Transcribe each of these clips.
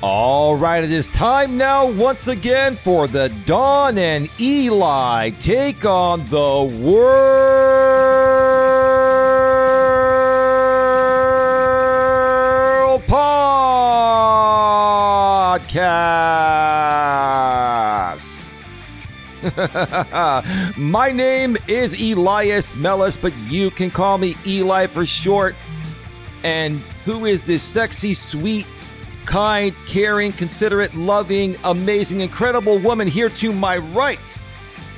All right, it is time now once again for the Dawn and Eli Take on the World podcast. My name is Elias Mellis, but you can call me Eli for short. And who is this sexy, sweet, kind, caring, considerate, loving, amazing, incredible woman here to my right?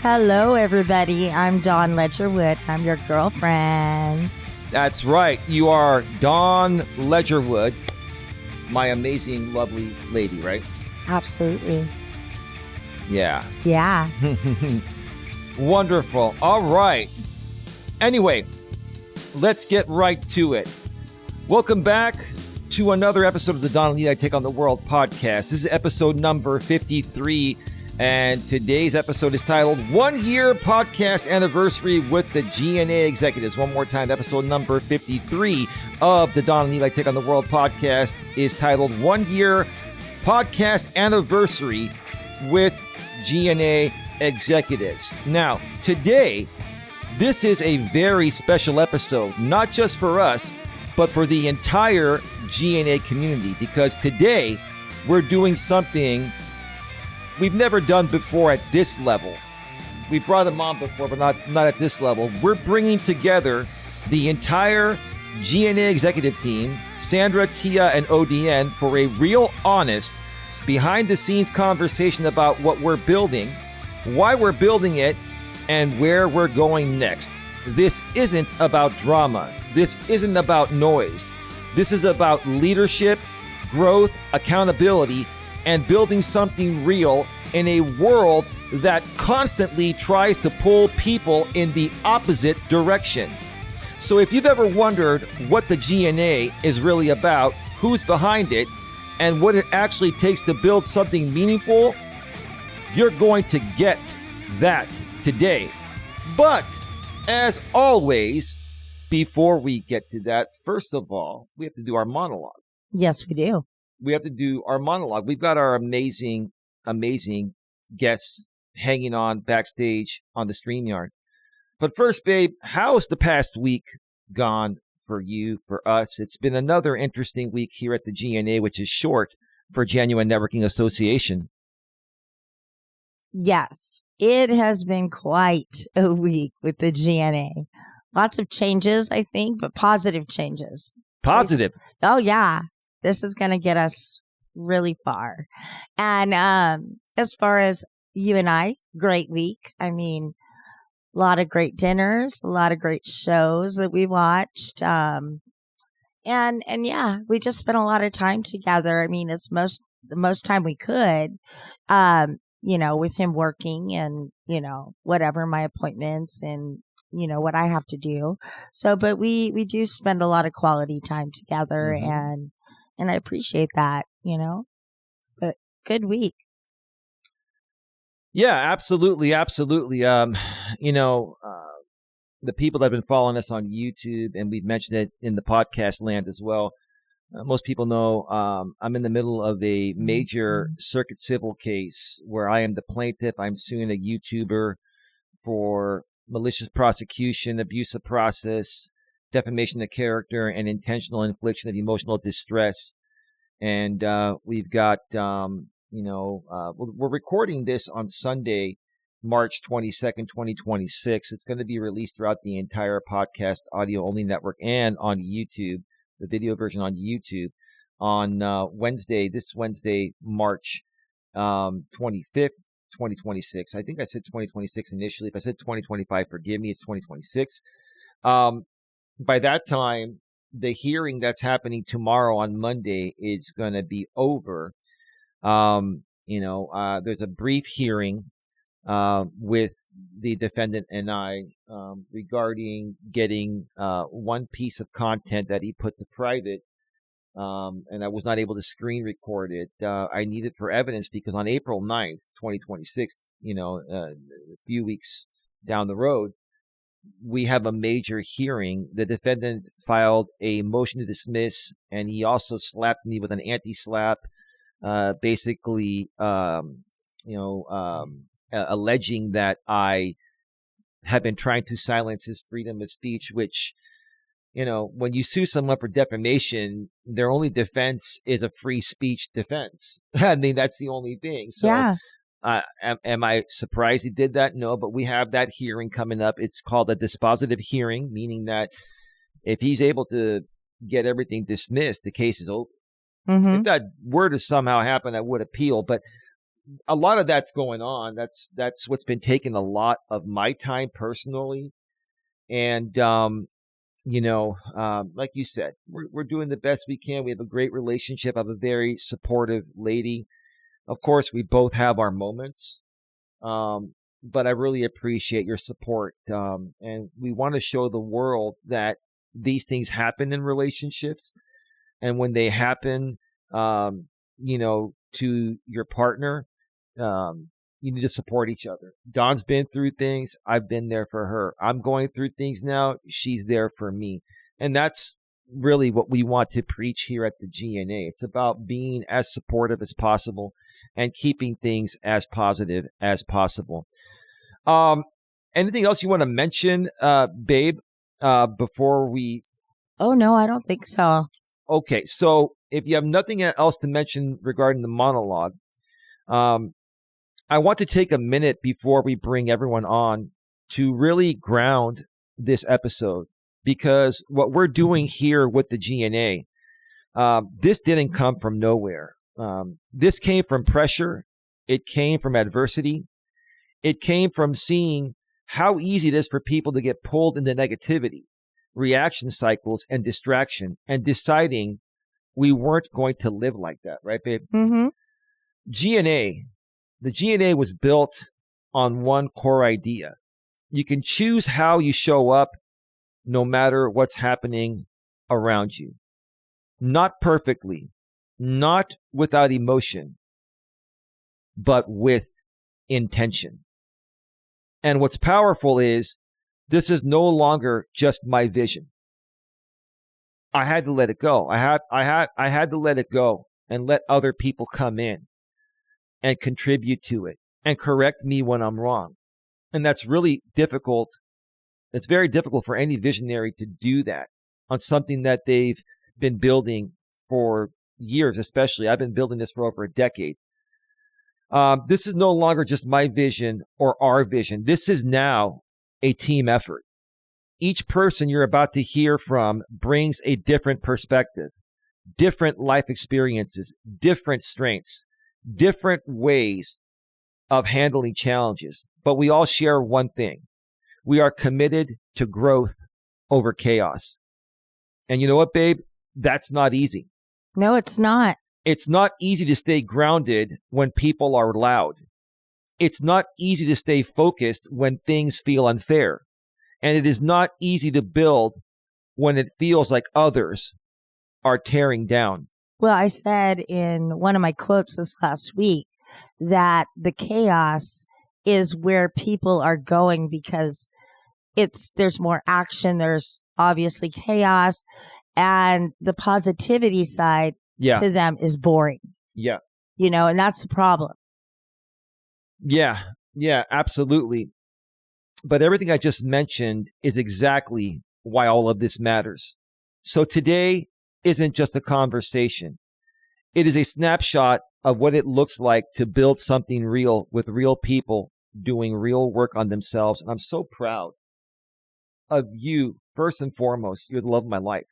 Hello, everybody. I'm Dawn Ledgerwood. I'm your girlfriend. That's right. You are Dawn Ledgerwood, my amazing, lovely lady, right? Absolutely. Yeah. Yeah. Wonderful. All right. Anyway, let's get right to it. Welcome back to another episode of the Dawn and Eli Take on the World podcast. This is episode number 53, and today's episode is titled 1 Year Podcast Anniversary with the GNA Executives. One more time, episode number 53 of the Dawn and Eli Take on the World podcast is titled 1 Year Podcast Anniversary with GNA Executives. Now, today, this is a very special episode, not just for us, but for the entire GNA community, because today we're doing something we've never done before at this level. We brought them on before, but not at this level. We're bringing together the entire GNA executive team, Sandra, Tia, and ODN, for a real honest, behind-the-scenes conversation about what we're building, why we're building it, and where we're going next. This isn't about drama. This isn't about noise. This is about leadership, growth, accountability, and building something real in a world that constantly tries to pull people in the opposite direction. So if you've ever wondered what the GNA is really about, who's behind it, and what it actually takes to build something meaningful, you're going to get that today. But as always, before we get to that, first of all, we have to do our monologue. Yes, we do. We have to do our monologue. We've got our amazing, amazing guests hanging on backstage on the StreamYard. But first, babe, how's the past week gone for you, for us? It's been another interesting week here at the GNA, which is short for Genuine Networking Association. Yes, it has been quite a week with the GNA. Lots of changes, I think, but positive changes. Positive. Oh, yeah. This is going to get us really far. And as far as you and I, great week. I mean, a lot of great dinners, a lot of great shows that we watched. And yeah, we just spent a lot of time together. I mean, it's the most time we could. With him working and, whatever my appointments and, what I have to do. So, but we do spend a lot of quality time together and I appreciate that, but good week. Yeah, absolutely. Absolutely. The people that have been following us on YouTube, and we've mentioned it in the podcast land as well. Most people know I'm in the middle of a major circuit civil case where I am the plaintiff. I'm suing a YouTuber for malicious prosecution, abuse of process, defamation of character, and intentional infliction of emotional distress. And we've got, we're recording this on Sunday, March 22nd, 2026. It's going to be released throughout the entire podcast audio-only network and on YouTube. The video version on YouTube on this Wednesday, March 25th, 2026. I think I said 2026 initially. If I said 2025, forgive me, it's 2026. By that time, the hearing that's happening tomorrow on Monday is going to be over. There's a brief hearing with the defendant and I regarding getting one piece of content that he put to private, and I was not able to screen record it. I need it for evidence because on April 9th, 2026, a few weeks down the road, we have a major hearing. The defendant filed a motion to dismiss, and he also slapped me with an anti-slap basically, alleging that I have been trying to silence his freedom of speech, which, when you sue someone for defamation, their only defense is a free speech defense. I mean, that's the only thing. So, Yeah. am I surprised he did that? No, but we have that hearing coming up. It's called a dispositive hearing, meaning that if he's able to get everything dismissed, the case is over. If that were to somehow happen, I would appeal. But a lot of that's going on. That's what's been taking a lot of my time personally. And, like you said, we're doing the best we can. We have a great relationship. I have a very supportive lady. Of course, we both have our moments. But I really appreciate your support. And we want to show the world that these things happen in relationships. And when they happen, to your partner, you need to support each other. Dawn's been through things. I've been there for her. I'm going through things now. She's there for me. And that's really what we want to preach here at the GNA. It's about being as supportive as possible and keeping things as positive as possible. Anything else you want to mention, babe, before we... Oh, no, I don't think so. Okay, so if you have nothing else to mention regarding the monologue, I want to take a minute before we bring everyone on to really ground this episode, because what we're doing here with the GNA, this didn't come from nowhere. This came from pressure. It came from adversity. It came from seeing how easy it is for people to get pulled into negativity, reaction cycles, and distraction, and deciding we weren't going to live like that. Right, babe? Mm-hmm. The GNA was built on one core idea. You can choose how you show up no matter what's happening around you. Not perfectly, not without emotion, but with intention. And what's powerful is this is no longer just my vision. I had to let it go. I had to let it go and let other people come in and contribute to it and correct me when I'm wrong. And that's really difficult. It's very difficult for any visionary to do that on something that they've been building for years, especially. I've been building this for over a decade. This is no longer just my vision or our vision. This is now a team effort. Each person you're about to hear from brings a different perspective, different life experiences, different strengths, different ways of handling challenges. But we all share one thing. We are committed to growth over chaos. And you know what, babe? That's not easy. No, it's not. It's not easy to stay grounded when people are loud. It's not easy to stay focused when things feel unfair. And it is not easy to build when it feels like others are tearing down. Well, I said in one of my quotes this last week that the chaos is where people are going because there's more action. There's obviously chaos, and the positivity side to them is boring. Yeah. And that's the problem. Yeah, absolutely. But everything I just mentioned is exactly why all of this matters. So today isn't just a conversation. It is a snapshot of what it looks like to build something real with real people doing real work on themselves. And I'm so proud of you, first and foremost. You're the love of my life.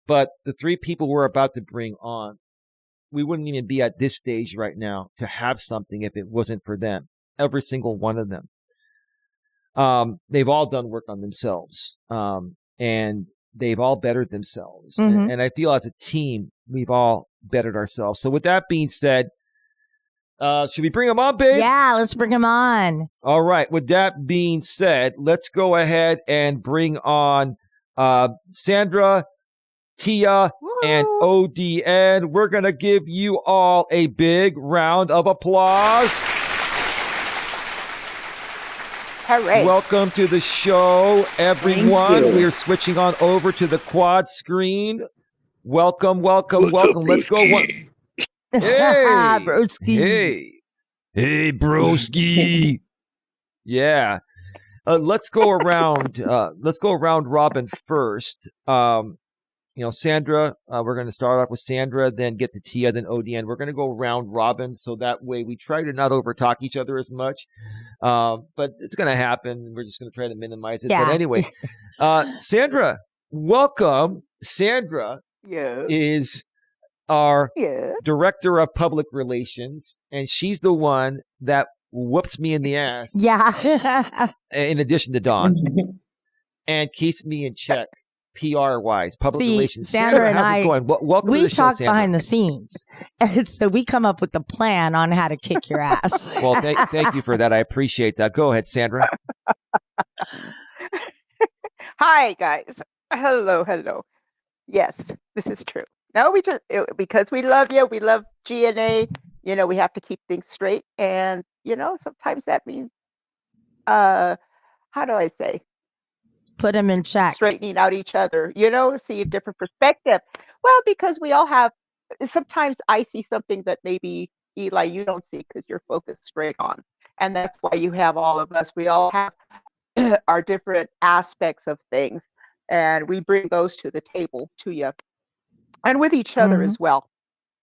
But the three people we're about to bring on, we wouldn't even be at this stage right now to have something if it wasn't for them. Every single one of them. They've all done work on themselves. And they've all bettered themselves. Mm-hmm. And I feel as a team, we've all bettered ourselves. So with that being said, should we bring them on, babe? Yeah, let's bring them on. All right. With that being said, let's go ahead and bring on Sandra, Tia, and ODN. We're going to give you all a big round of applause. Hooray. Welcome to the show, everyone. We're switching on over to the quad screen. Welcome. Let's go. Hey, Broski. hey, broski. Yeah. Let's go around. Let's go around Robin first. Sandra. We're going to start off with Sandra, then get to Tia, then ODN. We're going to go round Robin, so that way we try to not overtalk each other as much. But it's going to happen. We're just going to try to minimize it. Yeah. But anyway, Sandra, welcome. Sandra Yes. is our Yes. director of public relations, and she's the one that whoops me in the ass. Yeah. In addition to Dawn, and keeps me in check, PR wise, public See, relations. Sandra and how's I, it going? Welcome to we the show, talk Sandra. behind the scenes. And so we come up with a plan on how to kick your ass. Well, thank you for that. I appreciate that. Go ahead, Sandra. Hi, guys. Hello, hello. Yes, this is true. No, because we love you. We love GNA. We have to keep things straight, and sometimes that means how do I say, Put him in check. straightening out each other. See a different perspective. Well, because we all have. Sometimes I see something that maybe Eli you don't see because you're focused straight on, and that's why you have all of us. We all have our different aspects of things, and we bring those to the table to you and with each other as well.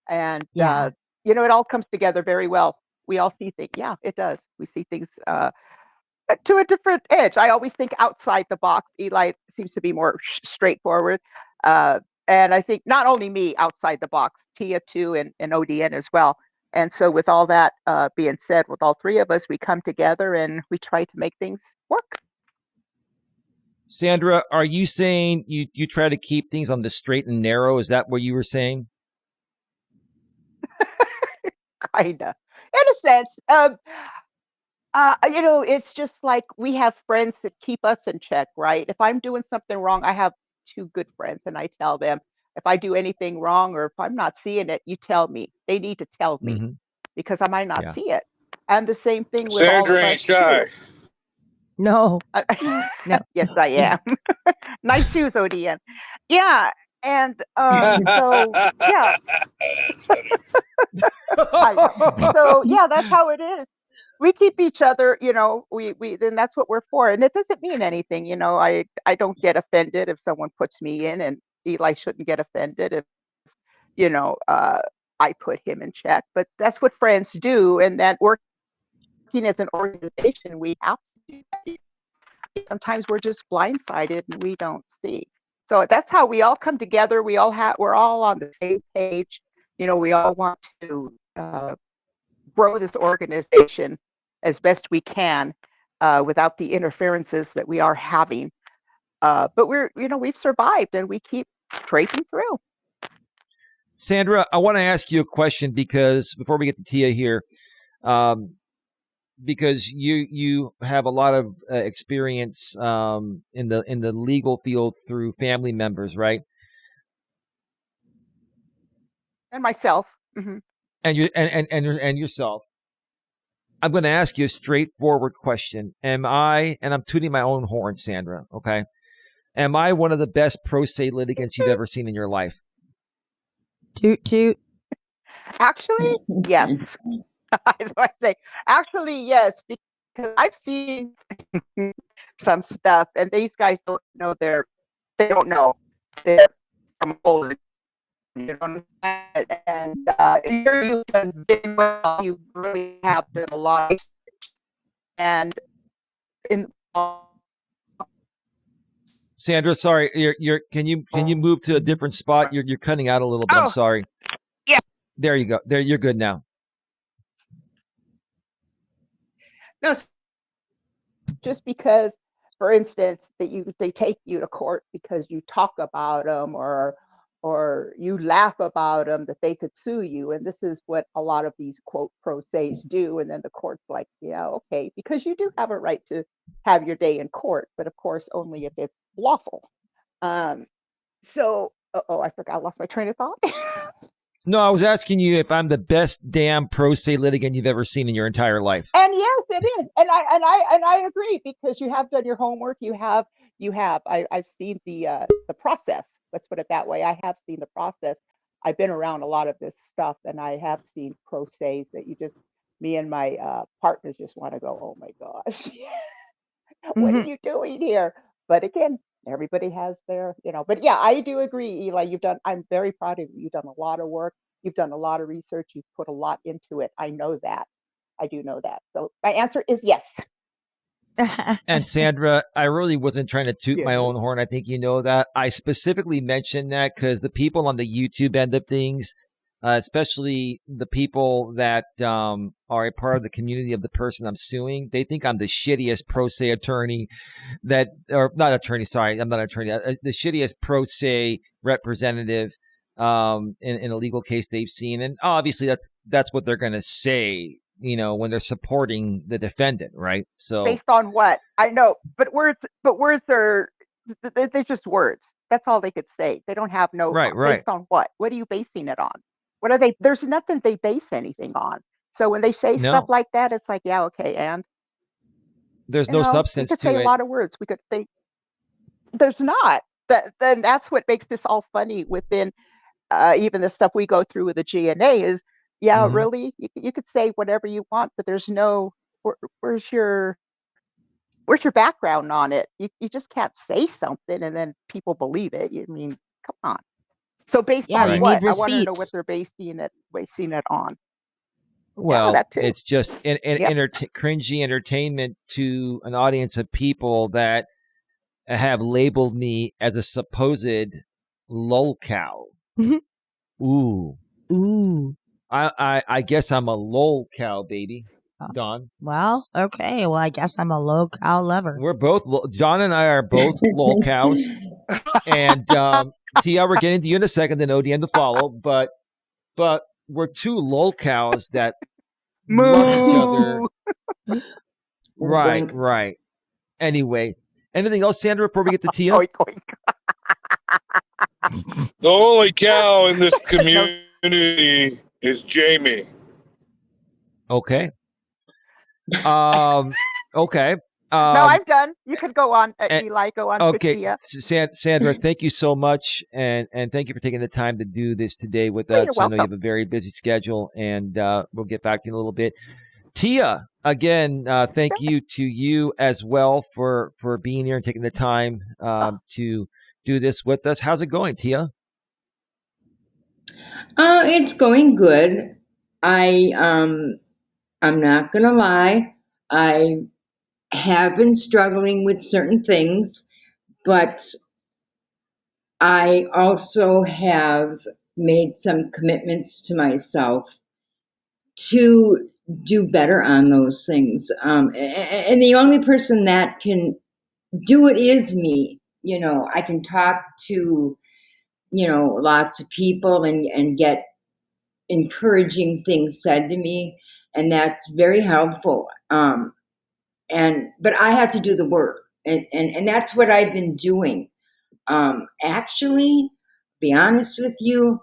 And Yeah. it all comes together very well. We all see things. Yeah, it does. We see things to a different edge. I always think outside the box. Eli seems to be more straightforward. And I think not only me outside the box, Tia too, and ODN as well. And so with all that being said, with all three of us, we come together and we try to make things work. Sandra, are you saying you try to keep things on the straight and narrow? Is that what you were saying? Kinda, in a sense. It's just like we have friends that keep us in check, right? If I'm doing something wrong, I have two good friends, and I tell them if I do anything wrong or if I'm not seeing it, you tell me. They need to tell me because I might not see it. And the same thing with all Sandra of ain't us shy. too. No. No. Yes, I am. Nice shoes, ODN. Yeah, and so yeah, I know. So yeah, that's how it is. We keep each other, we then that's what we're for. And it doesn't mean anything, I don't get offended if someone puts me in, and Eli shouldn't get offended if, you know, uh, I put him in check. But that's what friends do, and that working as an organization, we have to do that. Sometimes we're just blindsided and we don't see. So that's how we all come together. We're all on the same page. We all want to grow this organization as best we can without the interferences that we are having. But we've survived and we keep scraping through. Sandra, I want to ask you a question because before we get to Tia here, because you have a lot of experience in the legal field through family members, right? And myself. Mm-hmm. And yourself. I'm going to ask you a straightforward question. Am I, and I'm tooting my own horn, Sandra, okay? Am I one of the best pro se litigants you've ever seen in your life? Toot, toot. Actually, yes. That's what I say. Actually, yes, because I've seen some stuff, and these guys don't know they don't know they're from Poland. You know, and you've done very well. You really have done a lot, and in Sandra, sorry, you're can you move to a different spot? You're cutting out a little bit. I'm sorry. Yeah. There you go. There, you're good now. No, just because, for instance, they take you to court because you talk about them or you laugh about them, that they could sue you, and this is what a lot of these quote pro se's do, and then the court's like, yeah, okay, because you do have a right to have your day in court, but of course only if it's lawful. So, I forgot, I lost my train of thought. No, I was asking you if I'm the best damn pro se litigant you've ever seen in your entire life. And yes, it is, and I agree because you have done your homework. I've seen the process. Let's put it that way. I have seen the process. I've been around a lot of this stuff, and I have seen pro ses that me and my partners just want to go, oh my gosh, what are Mhm. you doing here? But again, everybody has but yeah, I do agree, Eli. I'm very proud of you. You've done a lot of work. You've done a lot of research. You've put a lot into it. I know that. I do know that. So my answer is yes. And Sandra, I really wasn't trying to toot Yeah. my own horn. I think you know that. I specifically mentioned that because the people on the YouTube end of things, especially the people that are a part of the community of the person I'm suing, they think I'm the shittiest pro se attorney or not attorney, sorry, I'm not an attorney, the shittiest pro se representative in a legal case they've seen. And obviously that's what they're going to say, when they're supporting the defendant, right? So Based on what? I know, but words are they're just words. That's all they could say. They don't have no right. based on what? What are you basing it on? What are they? There's nothing they base anything on. So when they say stuff No, like that, it's like, yeah, okay, and there's no we substance could say to a it. lot of words. We could think there's not. Then that's what makes this all funny within even the stuff we go through with the GNA is, yeah, Hmm. really, you could say whatever you want, but there's no where's your background on it? You just can't say something and then people believe it. You mean, come on. So based Yeah, on you Right. what? need I want to know what receipts. they're basing it on. Yeah, Well, that too. it's just Yep. cringy entertainment to an audience of people that have labeled me as a supposed lol cow. Ooh, Ooh. I guess I'm a lol cow, baby. Oh, Don, well, okay. Well, I guess I'm a low cow lover. we're both Don and I are both lol cows, and Tia, we're getting to you in a second, then ODM to follow, but we're two lol cows that love each other. Moo. Right, Wink. right. Anyway, anything else, Sandra, before we get to Tia? Oink, oink. The only cow in this No, community is Jamie. Okay. Um. Okay. no, Um. I'm done. You can go on, eh, Eli. Go on, Okay, Christia. Sandra, thank you so much, and thank you for taking the time to do this today with Oh, you're us. I know you welcome. have a very busy schedule, and we'll get back to you in a little bit. Tia, again, thank you to you as well for being here and taking the time Oh, to do this with us. How's it going, Tia? It's going good. I'm not gonna lie. I have been struggling with certain things, but I also have made some commitments to myself to do better on those things. And the only person that can do it is me. I can talk to, lots of people and get encouraging things said to me, and that's very helpful. But I have to do the work, and that's what I've been doing. Actually, be honest with you,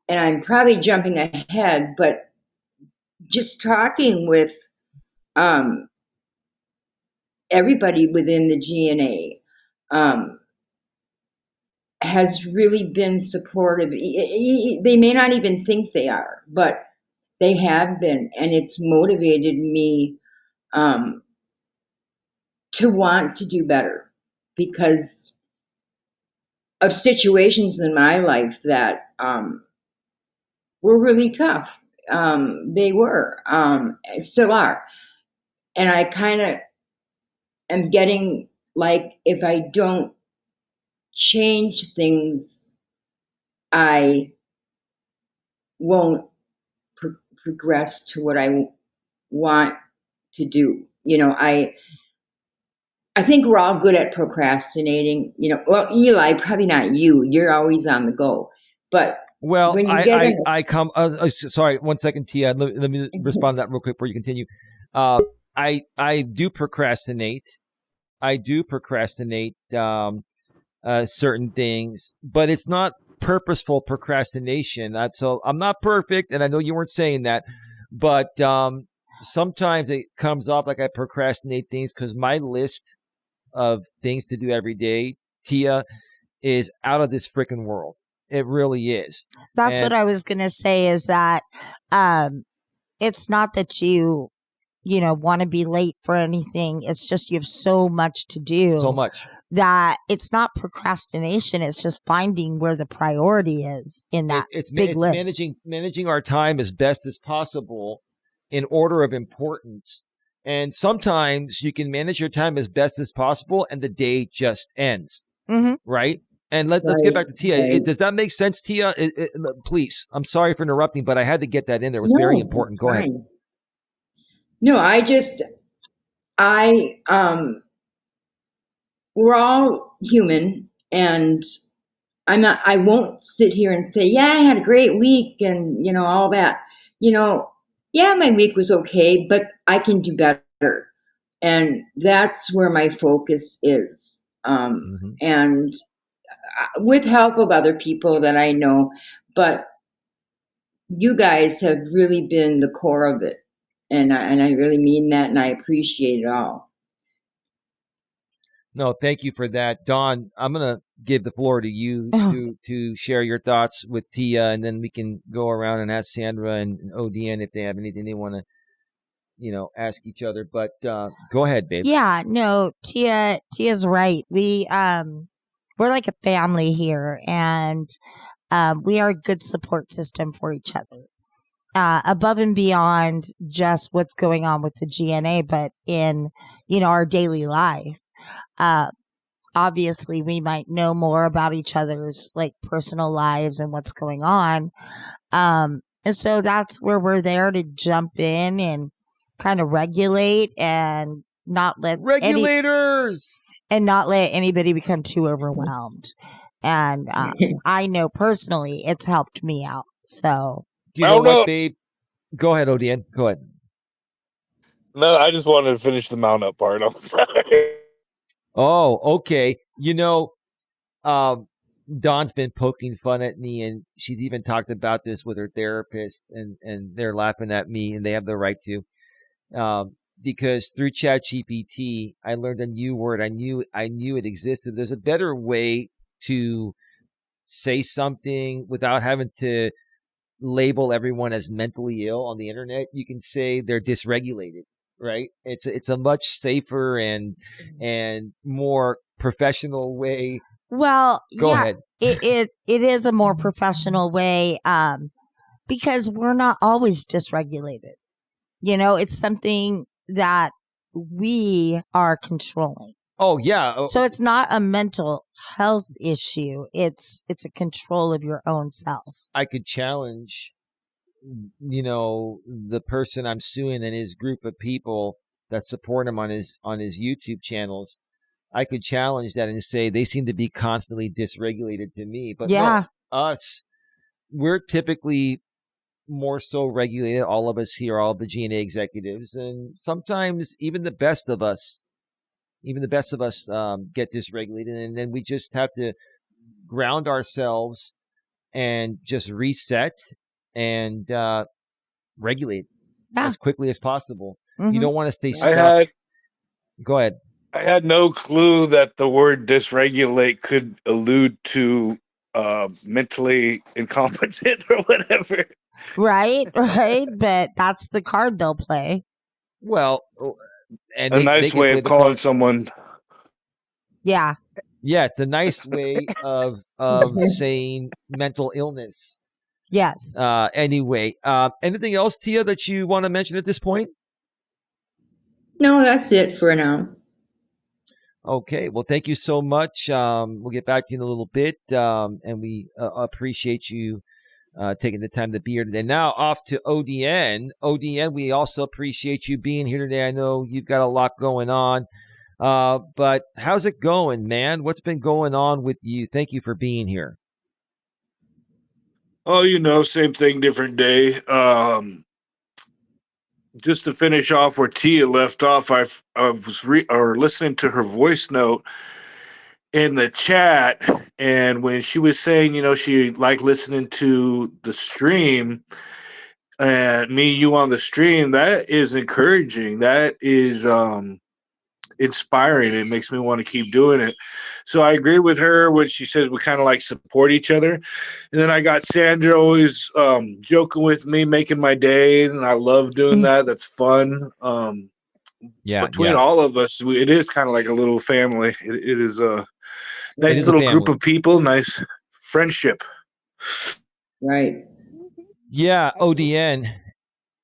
and I'm probably jumping ahead, but just talking with um, everybody within the GNA has really been supportive. They may not even think they are, but they have been, and it's motivated me um, to want to do better because of situations in my life that were really tough. They were, still are. And I kind of am getting like, if I don't change things, I won't progress to what I want to do. I think we're all good at procrastinating. Well, Eli, probably not you. You're always on the go. But Well, when you get in, I come. Sorry, 1 second, Tia. Let me respond to that real quick before you continue. I do procrastinate. I do procrastinate certain things, but it's not purposeful procrastination. So I'm not perfect, and I know you weren't saying that, but sometimes it comes off like I procrastinate things because my list of things to do every day, Tia, is out of this freaking world. It really is. That's what I was going to say is that it's not that you want to be late for anything. It's just you have so much to do. So much. That it's not procrastination. It's just finding where the priority is in that big list. Managing our time as best as possible in order of importance. And sometimes you can manage your time as best as possible and the day just ends. Mm-hmm. Right? And let's get back to Tia. Right. Does that make sense, Tia? Please. I'm sorry for interrupting, but I had to get that in there. It was very important. Go ahead. No, we're all human, and I won't sit here and say, yeah, I had a great week and, all that. Yeah, my week was okay, but I can do better. And that's where my focus is. And with help of other people that I know, but you guys have really been the core of it. And I really mean that, and I appreciate it all. No, thank you for that. Dawn, I'm going to give the floor to you to share your thoughts with Tia, and then we can go around and ask Sandra and ODN if they have anything they want to, ask each other. But go ahead, babe. Yeah, no, Tia's right. We're like a family here, and we are a good support system for each other. Above and beyond just what's going on with the GNA, but in, our daily life. Obviously we might know more about each other's like personal lives and what's going on. And so that's where we're there to jump in and kind of regulate and not let anybody become too overwhelmed. And I know personally it's helped me out. So do you know what, babe? Go ahead, Odin. Go ahead. No, I just wanted to finish the mount up part. I'm sorry. Oh, okay. Dawn's been poking fun at me, and she's even talked about this with her therapist, and they're laughing at me, and they have the right to. Because through ChatGPT, I learned a new word. I knew it existed. There's a better way to say something without having to label everyone as mentally ill on the internet. You can say they're dysregulated, right? It's a much safer and more professional way. Well, go ahead. It is a more professional way because we're not always dysregulated. It's something that we are controlling. Oh, yeah. So it's not a mental health issue. It's a control of your own self. I could challenge, the person I'm suing and his group of people that support him on his YouTube channels. I could challenge that and say they seem to be constantly dysregulated to me. But no, us, we're typically more so regulated. All of us here, all of the GNA executives, and sometimes even the best of us get dysregulated, and then we just have to ground ourselves and just reset and regulate as quickly as possible. Mm-hmm. You don't want to stay stuck. Go ahead. I had no clue that the word dysregulate could allude to mentally incompetent or whatever. Right. But that's the card they'll play. Well, and a nice way of calling someone. Yeah. Yeah, it's a nice way of saying mental illness. Yes. Anyway, anything else, Tia, that you want to mention at this point? No, that's it for now. Okay, well, thank you so much. We'll get back to you in a little bit, and we appreciate you taking the time to be here today. Now off to ODN. ODN, we also appreciate you being here today. I know you've got a lot going on, but how's it going, man? What's been going on with you? Thank you for being here. Oh, same thing, different day. Just to finish off where Tia left off, I was listening to her voice note in the chat, and when she was saying, she liked listening to the stream, and me, you on the stream, that is encouraging. That is, inspiring. It makes me want to keep doing it. So I agree with her when she says we kind of like support each other. And then I got Sandra always joking with me, making my day, and I love doing that. That's fun. Between all of us, it is kind of like a little family. It is a nice little group of people, nice friendship. Right. Yeah, ODN,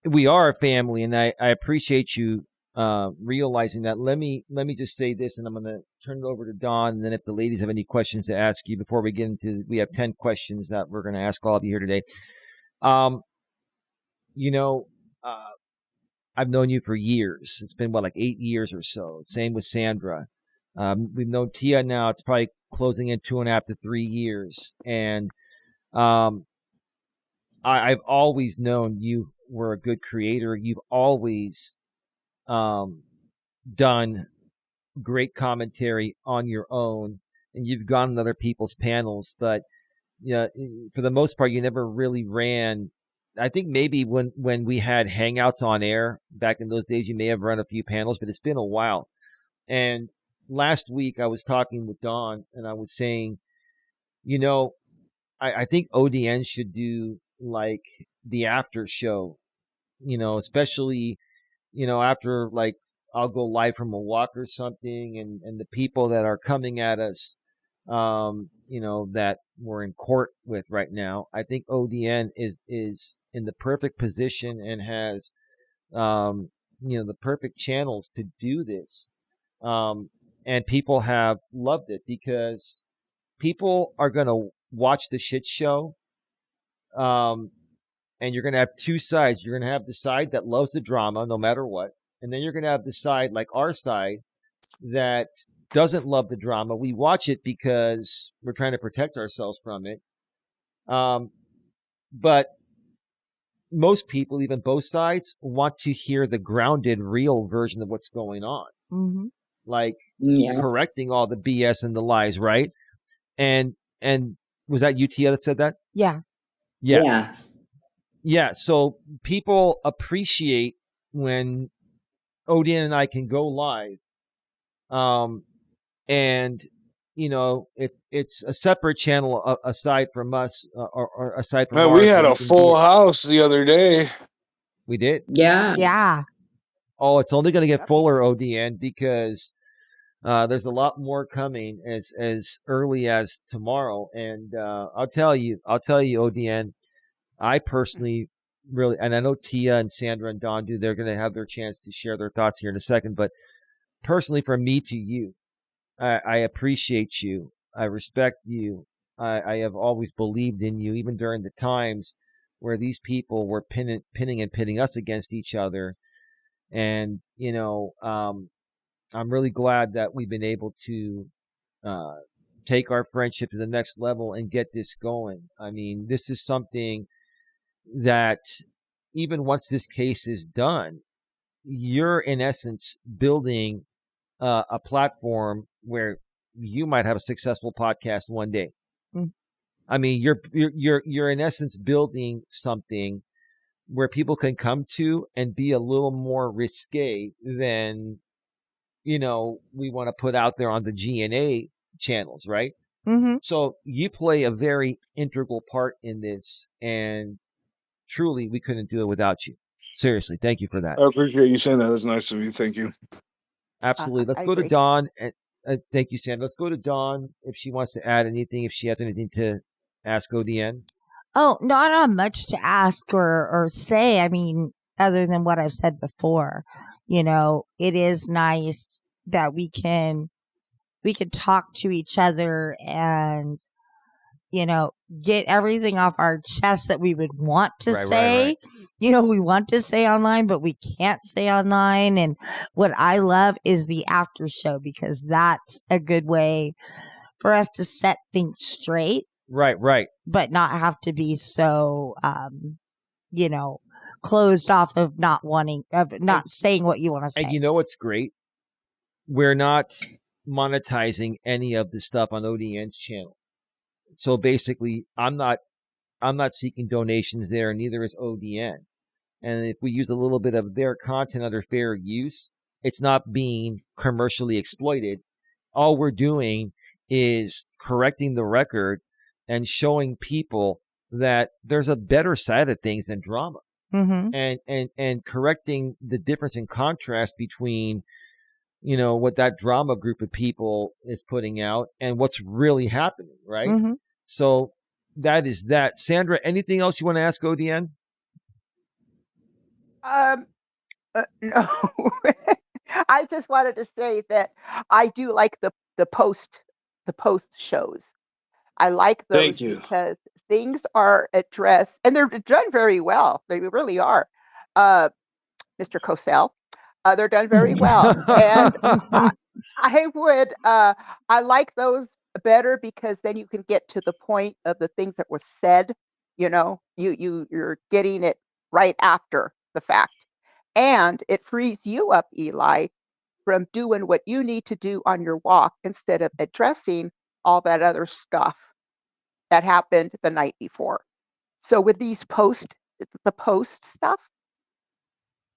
we are a family, and I appreciate you realizing that. Let me just say this, and I'm going to turn it over to Dawn, and then if the ladies have any questions to ask you before we get into, we have 10 questions that we're going to ask all of you here today. You know, I've known you for years. It's been, like 8 years or so. Same with Sandra. We've known Tia now. It's probably closing in 2.5 to 3 years. And I've always known you were a good creator. You've always done great commentary on your own, and you've gone on other people's panels. But for the most part, you never really ran. I think maybe when we had Hangouts on air back in those days, you may have run a few panels, but it's been a while. And last week I was talking with Dawn, and I was saying, I think ODN should do like the after show, especially, after like I'll go live from a walk or something, and the people that are coming at us, that we're in court with right now. I think ODN is in the perfect position and has, the perfect channels to do this. And people have loved it because people are going to watch the shit show. And you're going to have two sides. You're going to have the side that loves the drama no matter what. And then you're going to have the side like our side that doesn't love the drama. We watch it because we're trying to protect ourselves from it. But most people, even both sides, want to hear the grounded, real version of what's going on. Mm-hmm. Like correcting all the BS and the lies, right? And was that Tia that said that? Yeah. Yeah. So people appreciate when ODN and I can go live. And it's a separate channel aside from us, or aside from ours. We had a full house the other day. We did. Yeah. Oh, it's only going to get fuller, ODN, because there's a lot more coming as early as tomorrow. And I'll tell you, ODN, I personally really, and I know Tia and Sandra and Dawn do, they're going to have their chance to share their thoughts here in a second. But personally, from me to you, I appreciate you. I respect you. I have always believed in you, even during the times where these people were pinning and pitting us against each other. And, I'm really glad that we've been able to take our friendship to the next level and get this going. I mean, this is something that even once this case is done, you're in essence building a platform where you might have a successful podcast one day. Mm. I mean, you're in essence building something where people can come to and be a little more risque than, we want to put out there on the GNA channels, right? Mm-hmm. So you play a very integral part in this, and truly, we couldn't do it without you. Seriously, thank you for that. I appreciate you saying that. That's nice of you. Thank you. Absolutely. Let's go to Dawn. Thank you, Sandra. Let's go to Dawn if she wants to add anything, if she has anything to ask ODN. Oh, not much to ask or say. I mean, other than what I've said before, it is nice that we can talk to each other and, get everything off our chest that we would want to say. Right. We want to say online, but we can't say online. And what I love is the after show, because that's a good way for us to set things straight. Right. But not have to be so, closed off of not saying what you want to say. And you know what's great? We're not monetizing any of the stuff on ODN's channel. So basically, I'm not seeking donations there, and neither is ODN. And if we use a little bit of their content under fair use it's not being commercially exploited. All we're doing is correcting the record and showing people that there's a better side of things than drama. Mm-hmm. And correcting the difference in contrast between, you know, what that drama group of people is putting out and what's really happening, right? Mm-hmm. So that is that. Sandra, anything else you want to ask ODN? No. I just wanted to say that I do like the post shows. I like Thank those you. because things are addressed and they're done very well. They really are. Uh, Mr. Cosell, they're done very well, and I would I like those better because then you can get to the point of the things that were said. You know, you're getting it right after the fact, and it frees you up, Eli, from doing what you need to do on your walk instead of addressing all that other stuff that happened the night before. So with the post stuff,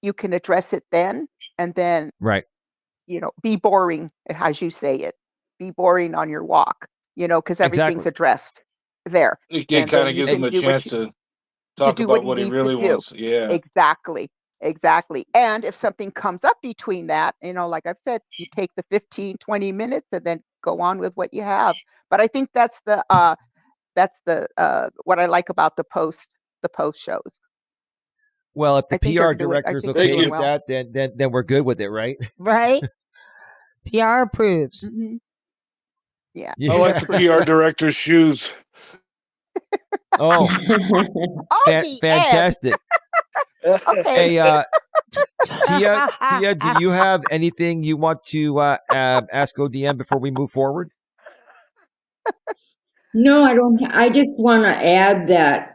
you can address it then, and then Right. be boring, as you say it, be boring on your walk, because everything's Exactly. addressed there, It and kind then of you gives him can a do what chance to to talk do what about you what he need to really do. wants. Yeah. Exactly. Exactly. And if something comes up between that, like I've said, you take the 15-20 minutes and then go on with what you have. But I think that's the what I like about the post shows. Well, if the I think they're PR doing I director's think they're Thank okay doing you. with well. that, then we're good with it, right? Right? PR approves. Hmm. Yeah, I he like the approves PR it. director's shoes. Oh, Okay, Ed. fantastic. Okay. Hey, Tia, do you have anything you want to ask ODM before we move forward? No, I don't. I just want to add that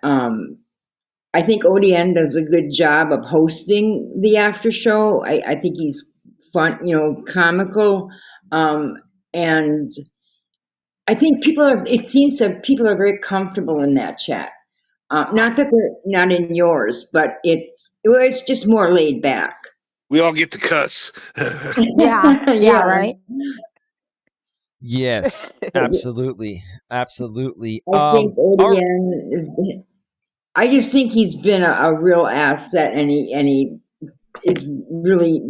I think ODN does a good job of hosting the after show. I think he's fun, comical, and I think it seems that people are very comfortable in that chat. Not that they're not in yours, but it's just more laid back. We all get to cuss. Yeah. Yeah, Yeah. right? Yes, absolutely. Absolutely. I think All, ODN is. I just think he's been a real asset, and he is really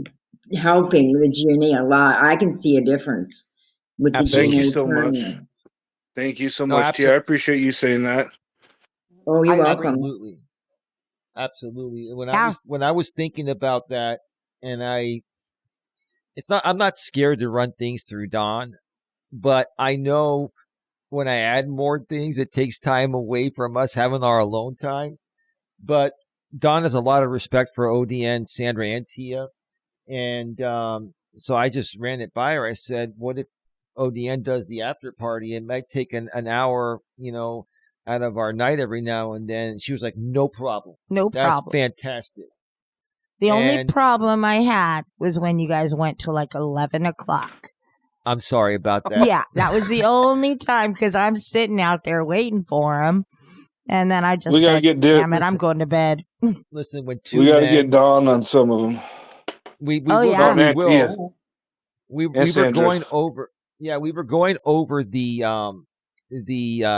helping the GNA a lot. I can see a difference with the Thank you absolutely. GNA so much. tournament. Thank you so No, much, Tia. I appreciate you saying that. Oh, I you're welcome. agree. absolutely. Absolutely. Yeah. When I was thinking about that, and I'm not scared to run things through Don, but I know when I add more things, it takes time away from us having our alone time. But Don has a lot of respect for ODN, Sandra, and Tia. And so I just ran it by her. I said, what if ODN does the after party? It might take an hour, out of our night every now and then. She was like, no problem. No That's problem. fantastic. The only And problem I had was when you guys went to like 11 o'clock. I'm sorry about that. Yeah, that was the only time because I'm sitting out there waiting for him. And then I just We gotta said, get damn it, I'm going to bed. Listen, when two We gotta men, get Dawn on some of them. we Oh, will, yeah. we And Tia will. and We were Sandra. going over. Yeah, we were going over the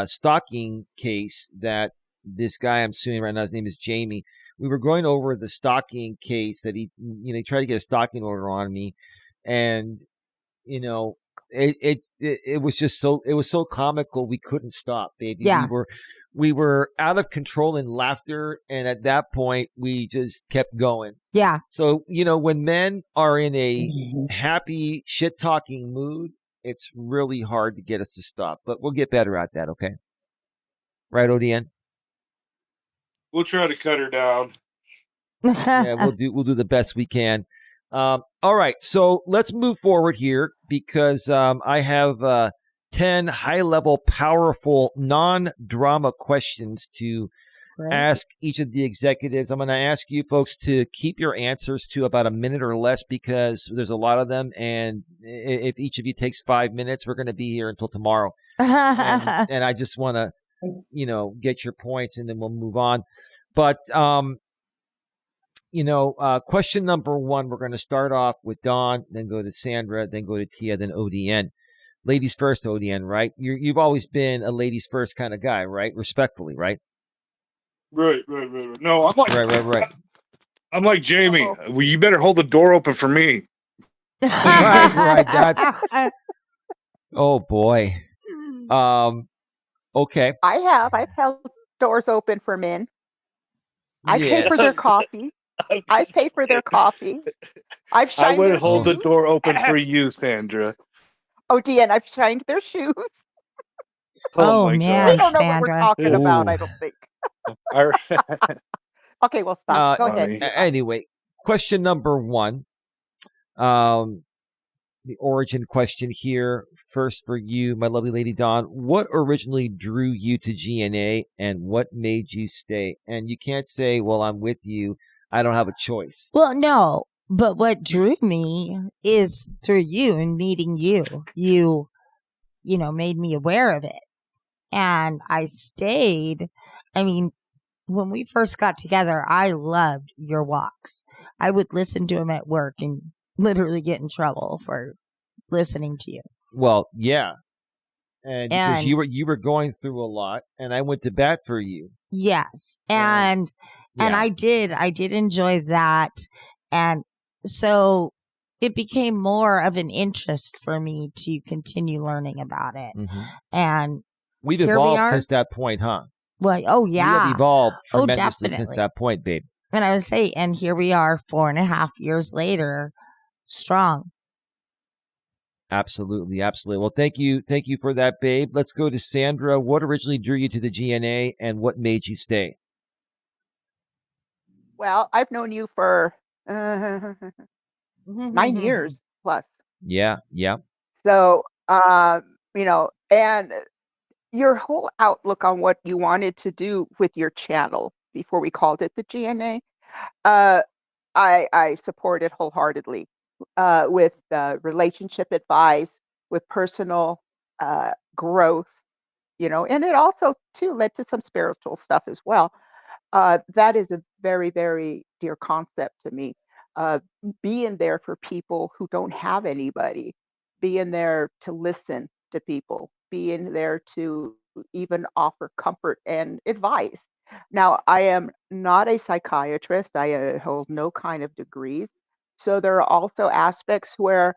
stalking case that this guy I'm suing right now. His name is Jamie. We were going over the stalking case that he tried to get a stalking order on me, and it was just so comical. We couldn't stop, baby. Yeah. We were out of control in laughter, and at that point, we just kept going. Yeah. So, when men are in a happy shit talking mood, it's really hard to get us to stop, but we'll get better at that. Okay. Right, ODN? We'll try to cut her down. Yeah, we'll do the best we can. All right. So let's move forward here because, I have, 10 high level, powerful, non-drama questions to ask each of the executives. I'm going to ask you folks to keep your answers to about a minute or less because there's a lot of them. And if each of you takes 5 minutes, we're going to be here until tomorrow. And I just want to, get your points and then we'll move on. But, question number one, we're going to start off with Dawn, then go to Sandra, then go to Tia, then ODN. Ladies first, ODN, right? You've always been a ladies first kind of guy, right? Respectfully, right? Right. No, I'm like Right. I'm like Jamie. Uh-oh. Well, you better hold the door open for me. Right. That's oh boy. Okay. I've held doors open for men. I pay for Yes. their coffee. I'm I've just paid for their kidding. coffee. I've I shined would their hold the shoes. door open for you, Sandra. Oh, Deanne, I've shined their shoes. Oh Oh my We man, god. don't know what we're Sandra. talking about, Ooh. I don't think. I- Okay, we'll stop. That's Go ahead. funny. Anyway, question number one. The origin question here. First for you, my lovely lady Dawn. What originally drew you to GNA and what made you stay? And you can't say, well, I'm with you. I don't have a choice. Well, no, but what drew me is through you and meeting you. You made me aware of it. And I stayed. I mean, when we first got together, I loved your walks. I would listen to them at work and literally get in trouble for listening to you. Well, yeah. And because And you were going through a lot and I went to bat for you. yes. Yeah. And I did enjoy that. And so it became more of an interest for me to continue learning about it. Mm-hmm. And We've here we evolved are. since that point, huh? Well, oh We yeah. have evolved Oh, tremendously since definitely. that point, babe. And I would say, and here we are 4.5 years later, strong. Absolutely. Well, thank you for that, babe. Let's go to Sandra. What originally drew you to the GNA and what made you stay? Well, I've known you for 9 years plus. Yeah. So, and your whole outlook on what you wanted to do with your channel before we called it the GNA, uh, I support it wholeheartedly with relationship advice, with personal growth, and it also too led to some spiritual stuff as well. That is a very, very dear concept to me. Uh, Being there for people who don't have anybody, being there to listen to people, being there to even offer comfort and advice. Now, I am not a psychiatrist. I hold no kind of degrees. So there are also aspects where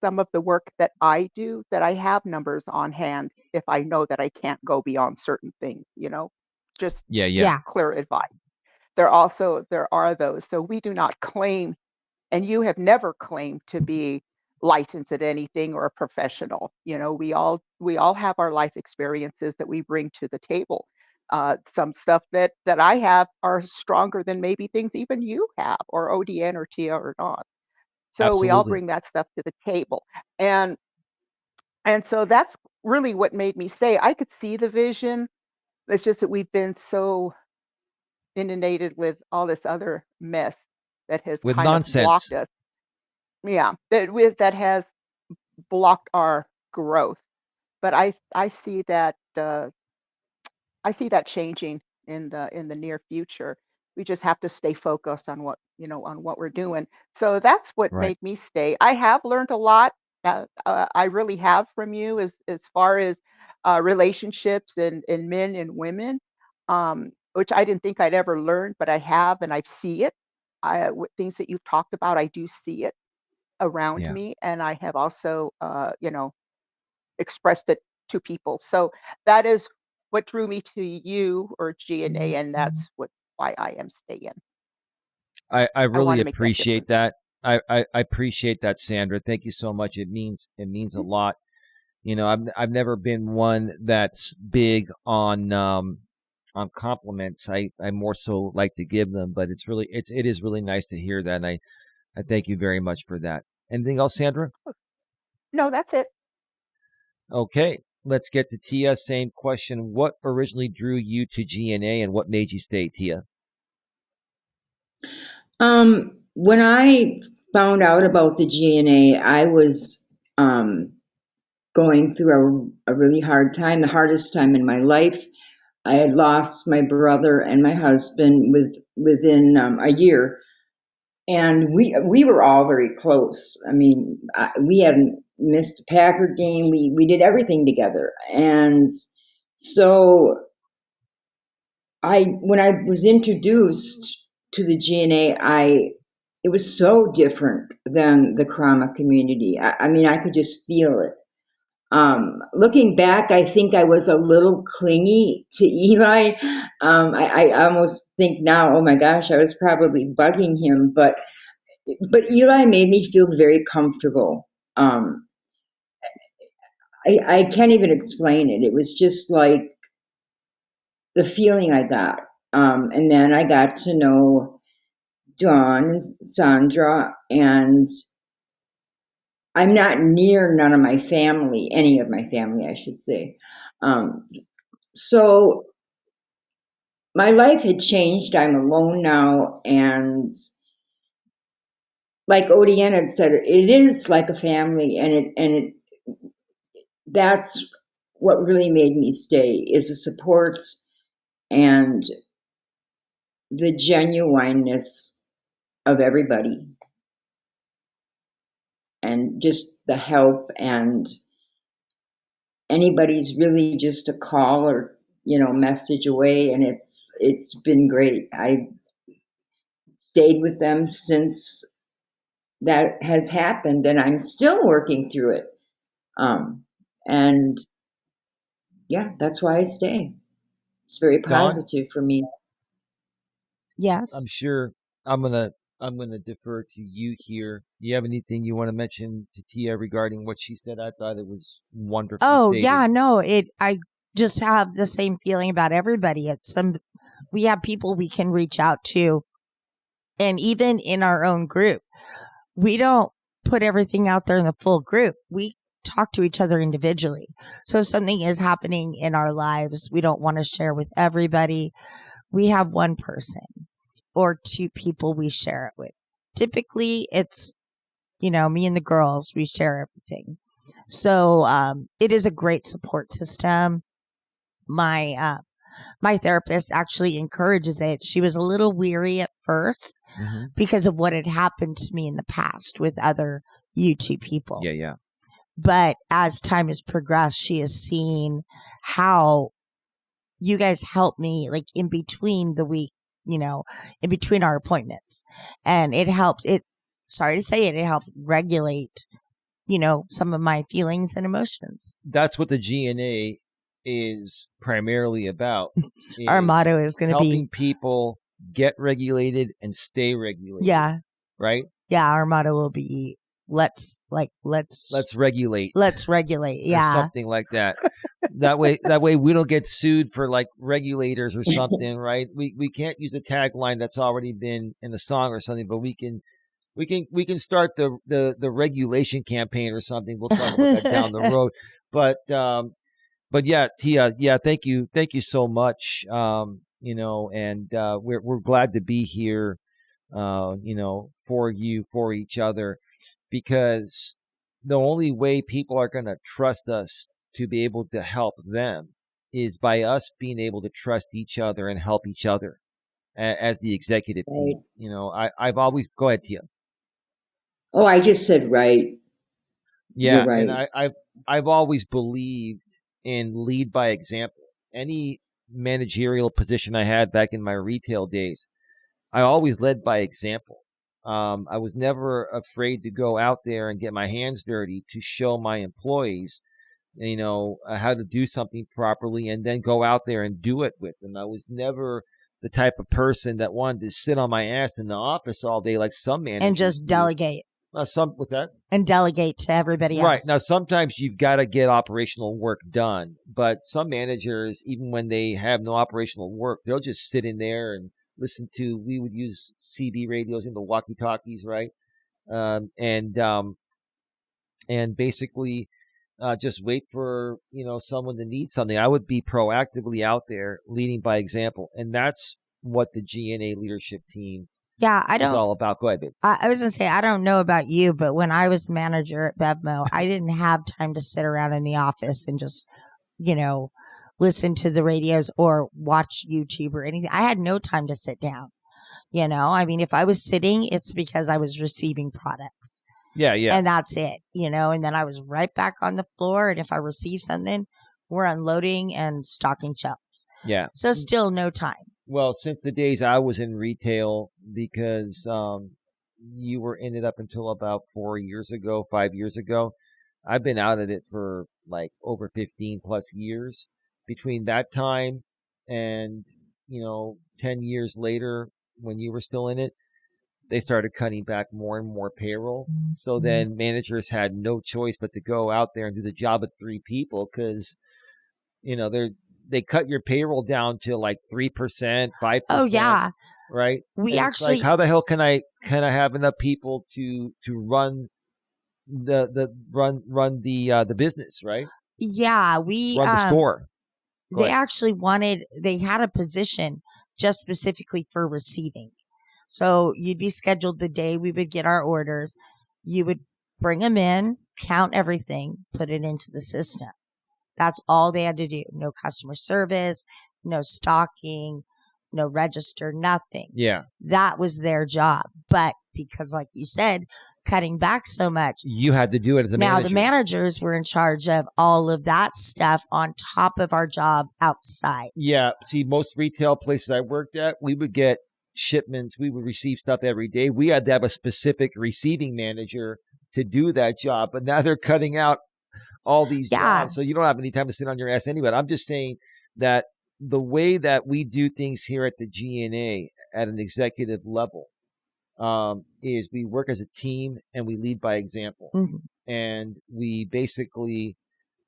some of the work that I do that I have numbers on hand if I know that I can't go beyond certain things, just Yeah. Yeah. clear advice. There are those. So we do not claim, and you have never claimed to be licensed at anything or a professional. We all have our life experiences that we bring to the table. Some stuff that I have are stronger than maybe things even you have, or ODN or Tia or not. So we all Absolutely. bring that stuff to the table. And so that's really what made me say I could see the vision. It's just that we've been so inundated with all this other mess that has With kind of nonsense. blocked us. Yeah, that has blocked our growth. But I see that changing in the near future. We just have to stay focused on what we're doing. So that's what Right. made me stay. I have learned a lot. I really have from you as far as relationships and men and women, which I didn't think I'd ever learn, but I have, and I see it. Things that you've talked about, I do see it around Yeah. me, and I have also, expressed it to people. So that is what drew me to you or GNA, and that's why I am staying. I I want really to make that appreciate difference. that. I appreciate that, Sandra. Thank you so much. It means a Mhm. lot. I've never been one that's big on compliments. I more so like to give them, but it is really nice to hear that. And I thank you very much for that. Anything else, Sandra? No, that's it. Okay, let's get to Tia. Same question. What originally drew you to GNA and what made you stay, Tia? When I found out about the GNA, I was going through a really hard time, the hardest time in my life. I had lost my brother and my husband within a year, and we were all very close. I mean, we hadn't missed a Packer game. We did everything together, and so when I was introduced to the GNA, it was so different than the trauma community. I mean, I could just feel it. Looking back, I think I was a little clingy to Eli. I almost think now, oh my gosh, I was probably bugging him, but Eli made me feel very comfortable. I can't even explain it. It was just like the feeling I got. And then I got to know Dawn and Sandra, and I'm not near none of my family, any of my family, I should say. So my life had changed. I'm alone now, and like Odiana had said, it is like a family, and that's what really made me stay, is the support and the genuineness of everybody, and just the help, and anybody's really just a call or message away, and it's been great. I stayed with them since that has happened, and I'm still working through it. And yeah, that's why I stay. It's very Dawn? positive for me. Yes. I'm sure I'm gonna defer to you here. Do you have anything you want to mention to Tia regarding what she said? I thought it was wonderful. Oh, yeah, no, I just have the same feeling about everybody. We have people we can reach out to, and even in our own group, we don't put everything out there in the full group. We talk to each other individually. So if something is happening in our lives, we don't want to share with everybody. We have one person or two people we share it with. Typically, it's, me and the girls, we share everything. So it is a great support system. My therapist actually encourages it. She was a little weary at first because of what had happened to me in the past with other YouTube people. Yeah. But as time has progressed, she has seen how you guys help me, like in between the week, in between our appointments. And it helped, sorry to say it helped regulate, some of my feelings and emotions. That's what the GNA is primarily about. Our motto is going to be helping people get regulated and stay regulated. Yeah. Right? Yeah. Our motto will be let's regulate. Let's regulate. Yeah. Or something like that. That way we don't get sued for like regulators or something, right? We can't use a tagline that's already been in a song or something, but we can start the regulation campaign or something. We'll talk about that down the road. But yeah, Tia, thank you so much. And we're glad to be here, for you, for each other, because the only way people are going to trust us to be able to help them is by us being able to trust each other and help each other as the executive team. I've always, go ahead, Tia. Oh, I just said right. Yeah, you're right. And I've always believed in lead by example. Any managerial position I had back in my retail days, I always led by example. I was never afraid to go out there and get my hands dirty to show my employees, how to do something properly, and then go out there and do it with them. I was never the type of person that wanted to sit on my ass in the office all day like some managers and just delegate. What's that? And delegate to everybody else. Right. Now, sometimes you've got to get operational work done, but some managers, even when they have no operational work, they'll just sit in there and listen to, we would use CB radios in the walkie-talkies, right? And basically just wait for, someone to need something. I would be proactively out there leading by example. And that's what the GNA leadership team is all about. Go ahead, babe. I was going to say, I don't know about you, but when I was manager at Bevmo, I didn't have time to sit around in the office and just, listen to the radios or watch YouTube or anything. I had no time to sit down. I mean, if I was sitting, it's because I was receiving products. Yeah. And that's it, and then I was right back on the floor. And if I received something, we're unloading and stocking shelves. Yeah. So still no time. Well, since the days I was in retail, because you were in it up until about 5 years ago, I've been out of it for like over 15 plus years. Between that time and, 10 years later, when you were still in it, they started cutting back more and more payroll. So then managers had no choice but to go out there and do the job of 3 people because, they cut your payroll down to like 3%, 5%. Oh yeah. Right. We And actually, it's like, how the hell can I have enough people to run run the business, right? yeah, we, Run the store. they actually they had a position just specifically for receiving. So you'd be scheduled the day we would get our orders. You would bring them in, count everything, put it into the system. That's all they had to do. No customer service, no stocking, no register, nothing. Yeah. That was their job. But because, like you said, cutting back so much, you had to do it as a now manager. the managers were in charge of all of that stuff on top of our job outside. Yeah. See, most retail places I worked at, we would get shipments. We would receive stuff every day. We had to have a specific receiving manager to do that job. But now they're cutting out all these jobs. So you don't have any time to sit on your ass anyway. I'm just saying that the way that we do things here at the GNA at an executive level is we work as a team and we lead by example. And we basically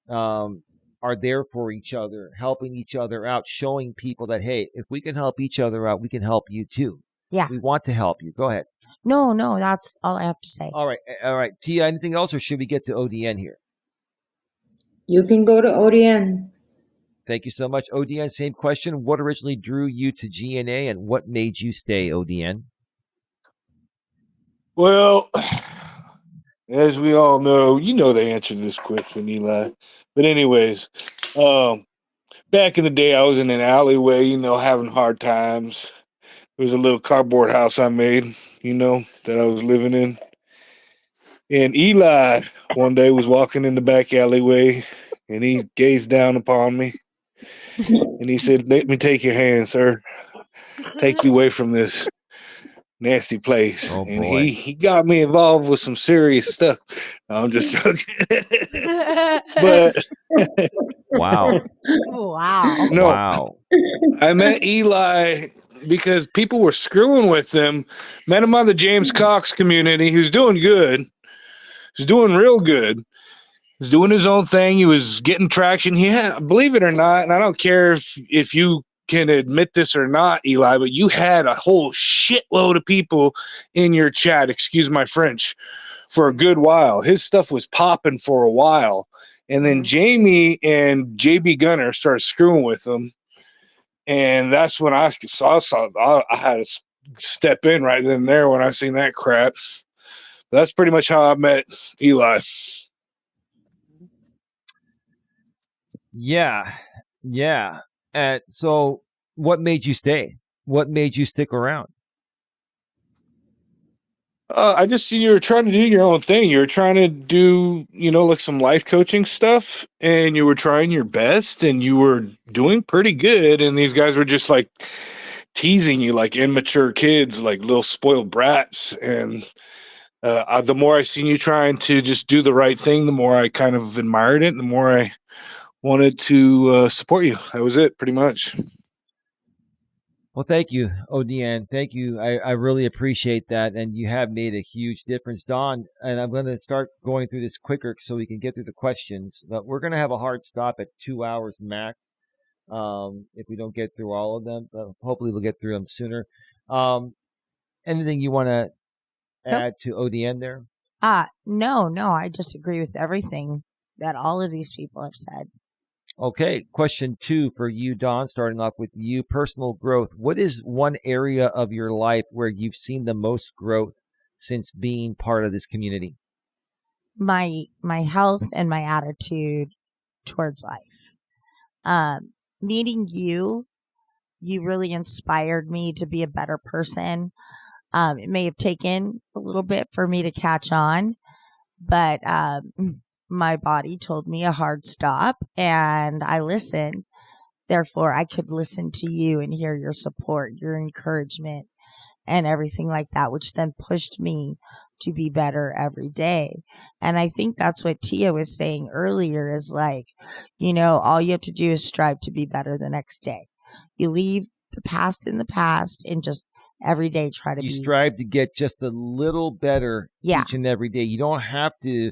are there for each other, helping each other out, showing people that, hey, if we can help each other out, we can help you too. Yeah. We want to help you. Go ahead. No, that's all I have to say. All right. Tia, anything else or should we get to ODN here? You can go to ODN. Thank you so much. ODN, same question. What originally drew you to GNA and what made you stay, ODN? Well, as we all know, the answer to this question, Eli. But anyways, back in the day, I was in an alleyway, having hard times. There was a little cardboard house I made, that I was living in. And Eli one day was walking in the back alleyway and he gazed down upon me and he said, "Let me take your hand, sir. Take you away from this nasty place." Oh, and boy. he got me involved with some serious stuff. No, I'm just joking. But Wow. Wow. no, Wow. I met Eli because people were screwing with him. Met him on the James Cox community. He was doing good. He was doing real good. He was doing his own thing. He was getting traction. He had, believe it or not, and I don't care if you can admit this or not, Eli, but you had a whole shitload of people in your chat, excuse my French, for a good while. His stuff was popping for a while. And then Jamie and JB Gunner started screwing with him. And that's when I had to step in right then and there when I seen that crap. That's pretty much how I met Eli. Yeah. So what made you stay? What made you stick around? I just see you were trying to do your own thing. You were trying to do, like some life coaching stuff, and you were trying your best, and you were doing pretty good. And these guys were just like teasing you like immature kids, like little spoiled brats. And the more I seen you trying to just do the right thing, the more I kind of admired it, and the more I wanted to support you. That was it, pretty much. Well, thank you, ODN. Thank you. I really appreciate that. And you have made a huge difference, Don. And I'm going to start going through this quicker so we can get through the questions. But we're going to have a hard stop at 2 hours max if we don't get through all of them. Hopefully we'll get through them sooner. Anything you want to add to ODN there? No. I just agree with everything that all of these people have said. Okay, question 2 for you, Don, starting off with you. Personal growth. What is one area of your life where you've seen the most growth since being part of this community? My health and my attitude towards life. meeting you really inspired me to be a better person. It may have taken a little bit for me to catch on, but my body told me a hard stop and I listened. Therefore, I could listen to you and hear your support, your encouragement, and everything like that, which then pushed me to be better every day. And I think that's what Tia was saying earlier is like, all you have to do is strive to be better the next day. You leave the past in the past and just every day try to You strive to get just a little better each and every day. You don't have to,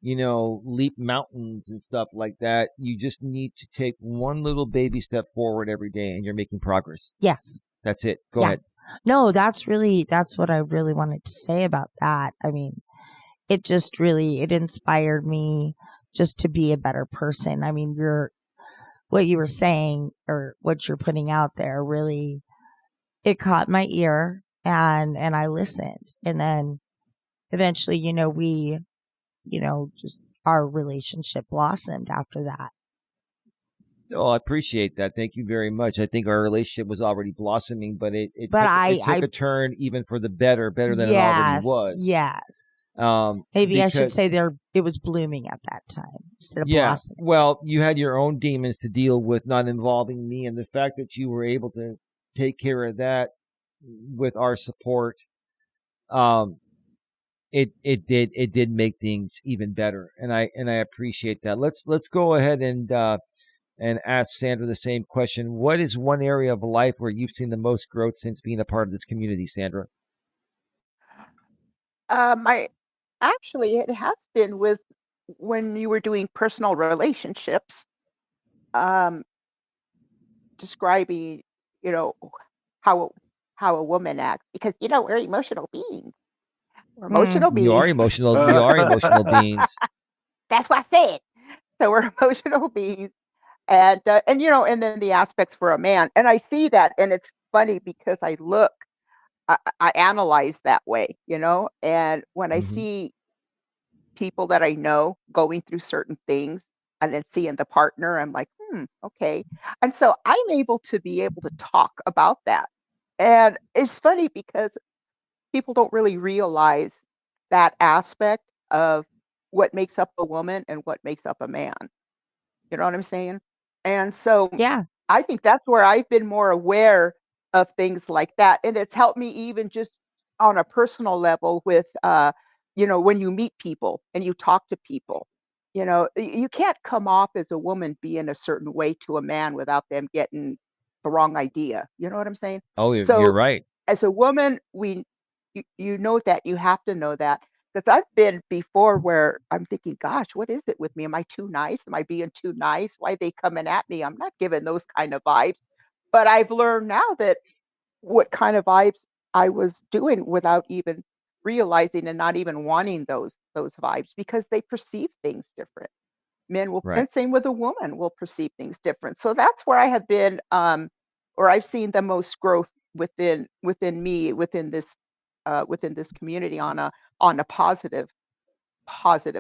leap mountains and stuff like that. You just need to take one little baby step forward every day and you're making progress. Yes. That's it. Go ahead. No, that's what I really wanted to say about that. I mean, it inspired me just to be a better person. I mean, what you were saying or what you're putting out there really, it caught my ear and I listened. And then eventually, we, just our relationship blossomed after that. Oh, I appreciate that. Thank you very much. I think our relationship was already blossoming, but it took a turn even for the better than it already was. Yes. Maybe I should say it was blooming at that time instead of blossoming. Well, you had your own demons to deal with, not involving me, and the fact that you were able to take care of that with our support, it did make things even better, and I appreciate that. Let's go ahead and ask Sandra the same question. What is one area of life where you've seen the most growth since being a part of this community, Sandra? It has been with when you were doing personal relationships, describing, how a woman acts, because we're emotional beings. We're emotional You are beings. emotional. We are emotional beings. That's what I said. So we're emotional beings, and then the aspects for a man, and I see that, and it's funny because I analyze that way, and when I see people that I know going through certain things and then seeing the partner, I'm like, okay. And so I'm able to talk about that. And it's funny because people don't really realize that aspect of what makes up a woman and what makes up a man. You know what I'm saying? And so Yeah. I think that's where I've been more aware of things like that. And it's helped me even just on a personal level with, when you meet people and you talk to people, you can't come off as a woman being a certain way to a man without them getting the wrong idea. You know what I'm saying? Oh, you're So right. as a woman, you know that you have to know that, because I've been before where I'm thinking, gosh, what is it with me? Am I too nice? Am I being too nice? Why are they coming at me? I'm not giving those kind of vibes. But I've learned now that what kind of vibes I was doing without even realizing and not even wanting those vibes, because they perceive things different. Men will, Right. and same with a woman, will perceive things different. So that's where I have been, or I've seen the most growth within me, within this community on a positive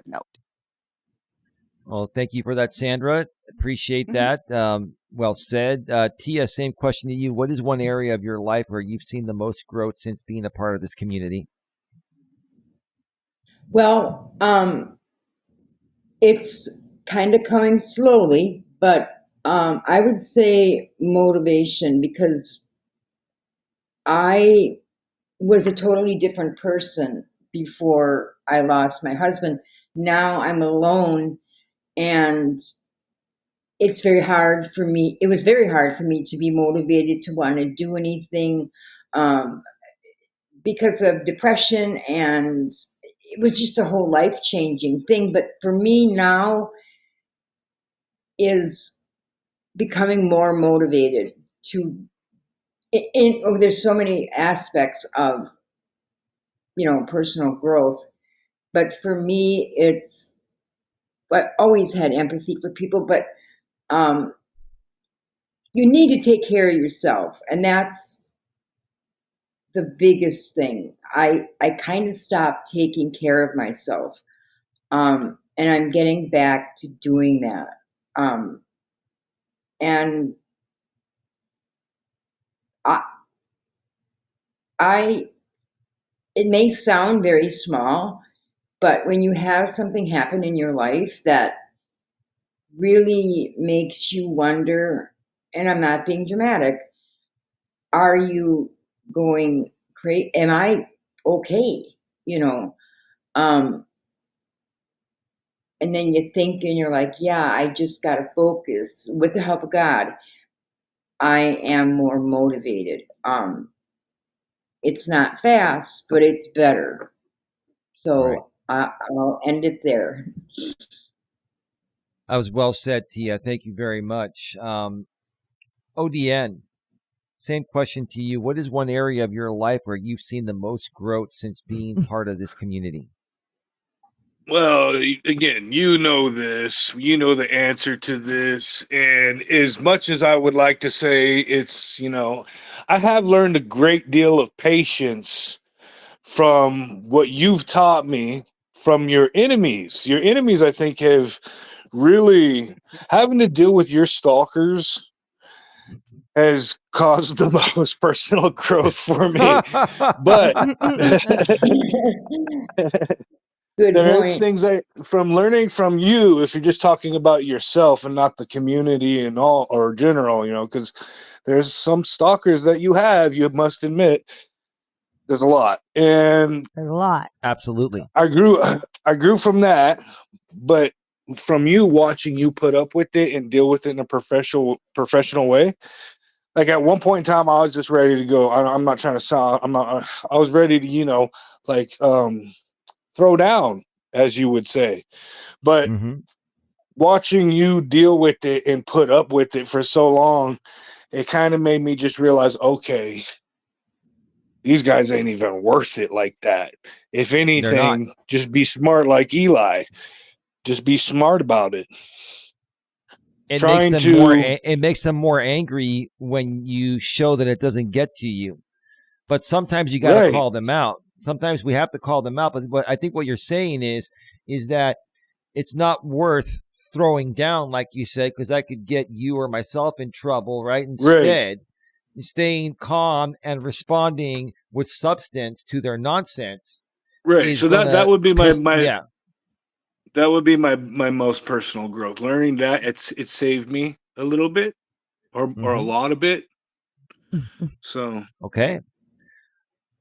note. Well, thank you for that, Sandra. Appreciate that. Well said. Tia, same question to you. What is one area of your life where you've seen the most growth since being a part of this community? Well, it's kind of coming slowly, but I would say motivation, because I was a totally different person before I lost my husband. Now I'm alone, and it's very hard for me. It was very hard for me to be motivated to want to do anything, um, because of depression, and it was just a whole life changing thing. But for me now is becoming more motivated to. There's so many aspects of personal growth, but for me it's. But always had empathy for people, but you need to take care of yourself, and that's the biggest thing. I kind of stopped taking care of myself, and I'm getting back to doing that. And I, it may sound very small, but when you have something happen in your life that really makes you wonder, and I'm not being dramatic, are you going crazy? Am I okay? You know, um, and then you think and you're like, yeah, I just got to focus. With the help of God, I am more motivated. It's not fast, but it's better. Right. So I'll end it there. That was well said, Tia. Thank you very much. ODN, same question to you. What is one area of your life where you've seen the most growth since being part of this community? Well, again, you know this, you know the answer to this. And as much as I would like to say it's, I have learned a great deal of patience from what you've taught me from your enemies. Your enemies, I think, have really having to deal with your stalkers has caused the most personal growth for me. But Good there is point. things from learning from you, if you're just talking about yourself and not the community and all or general, because there's some stalkers that you must admit, there's a lot. And There's a lot. Absolutely. I grew from that, but from you watching you put up with it and deal with it in a professional way. Like at one point in time, I was just ready to go. I'm not trying to sound. I'm not. I was ready to, like throw down, as you would say. But Mm-hmm. watching you deal with it and put up with it for so long, it kind of made me just realize, okay, these guys ain't even worth it like that. If They're not. anything, just be smart like Eli. Just be smart about it. It makes Trying them more. to It makes them more angry when you show that it doesn't get to you. But sometimes you got to right, call them out. Sometimes we have to call them out. But I think what you're saying is that it's not worth throwing down, like you said, because that could get you or myself in trouble, right? right, Instead, staying calm and responding with substance to their nonsense right. is So going that to would be piss. Yeah. my most personal growth. Learning that it saved me a little bit or a Mm-hmm. lot of bit. So Okay.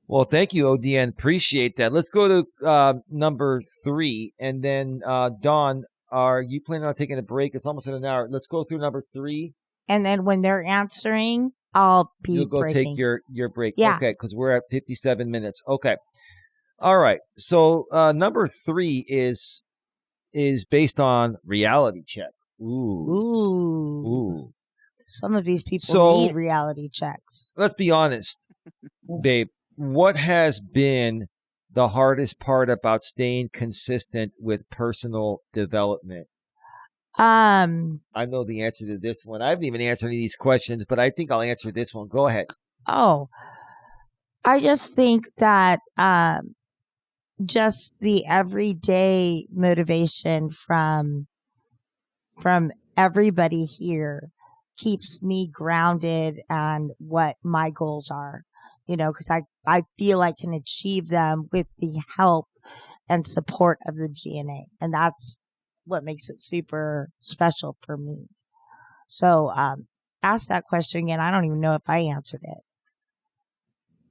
Well, thank you, ODN. Appreciate that. Let's go to number 3. And then, Dawn, are you planning on taking a break? It's almost an hour. Let's go through number 3. And then when they're answering, I'll be You'll go breaking. take your break. Yeah. Okay, because we're at 57 minutes. Okay. All right. So number 3 is based on reality check. Ooh. Some of these people So need reality checks. let's be honest, babe. What has been the hardest part about staying consistent with personal development? I know the answer to this one. I haven't even answered any of these questions, but I think I'll answer this one. Go ahead. Oh, I just think that just the everyday motivation from everybody here keeps me grounded on what my goals are, because I feel I can achieve them with the help and support of the GNA. And that's what makes it super special for me. So, ask that question again. I don't even know if I answered it.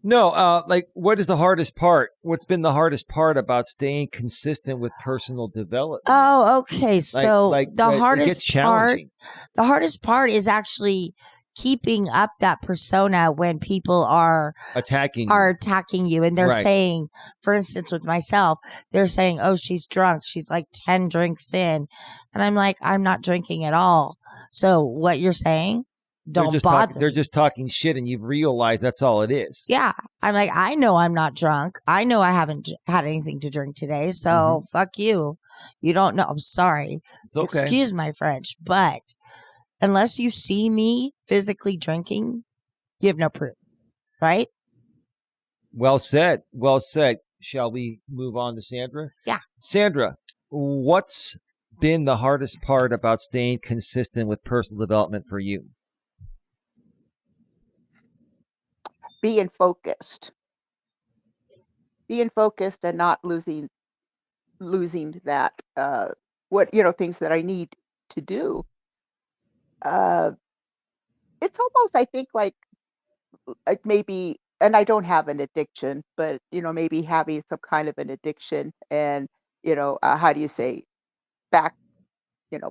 No, like what is the hardest part? What's been the hardest part about staying consistent with personal development? Oh, okay. So it gets challenging. The hardest part is actually keeping up that persona when people are attacking you and they're Right. saying, for instance, with myself, they're saying, oh, she's drunk. She's like 10 drinks in. And I'm like, I'm not drinking at all. So what you're saying, don't bother. They're just talking shit and you've realized that's all it is. Yeah. I'm like, I know I'm not drunk. I know I haven't had anything to drink today. So fuck you. You don't know. I'm sorry. It's okay. Excuse my French, but unless you see me physically drinking, you have no proof, right? Well said. Well said. Shall we move on to Sandra? Yeah. Sandra, what's been the hardest part about staying consistent with personal development for you? being focused, and not losing that what things that I need to do. Uh, it's almost, I think, like maybe, and I don't have an addiction, but maybe having some kind of an addiction, and how do you say, back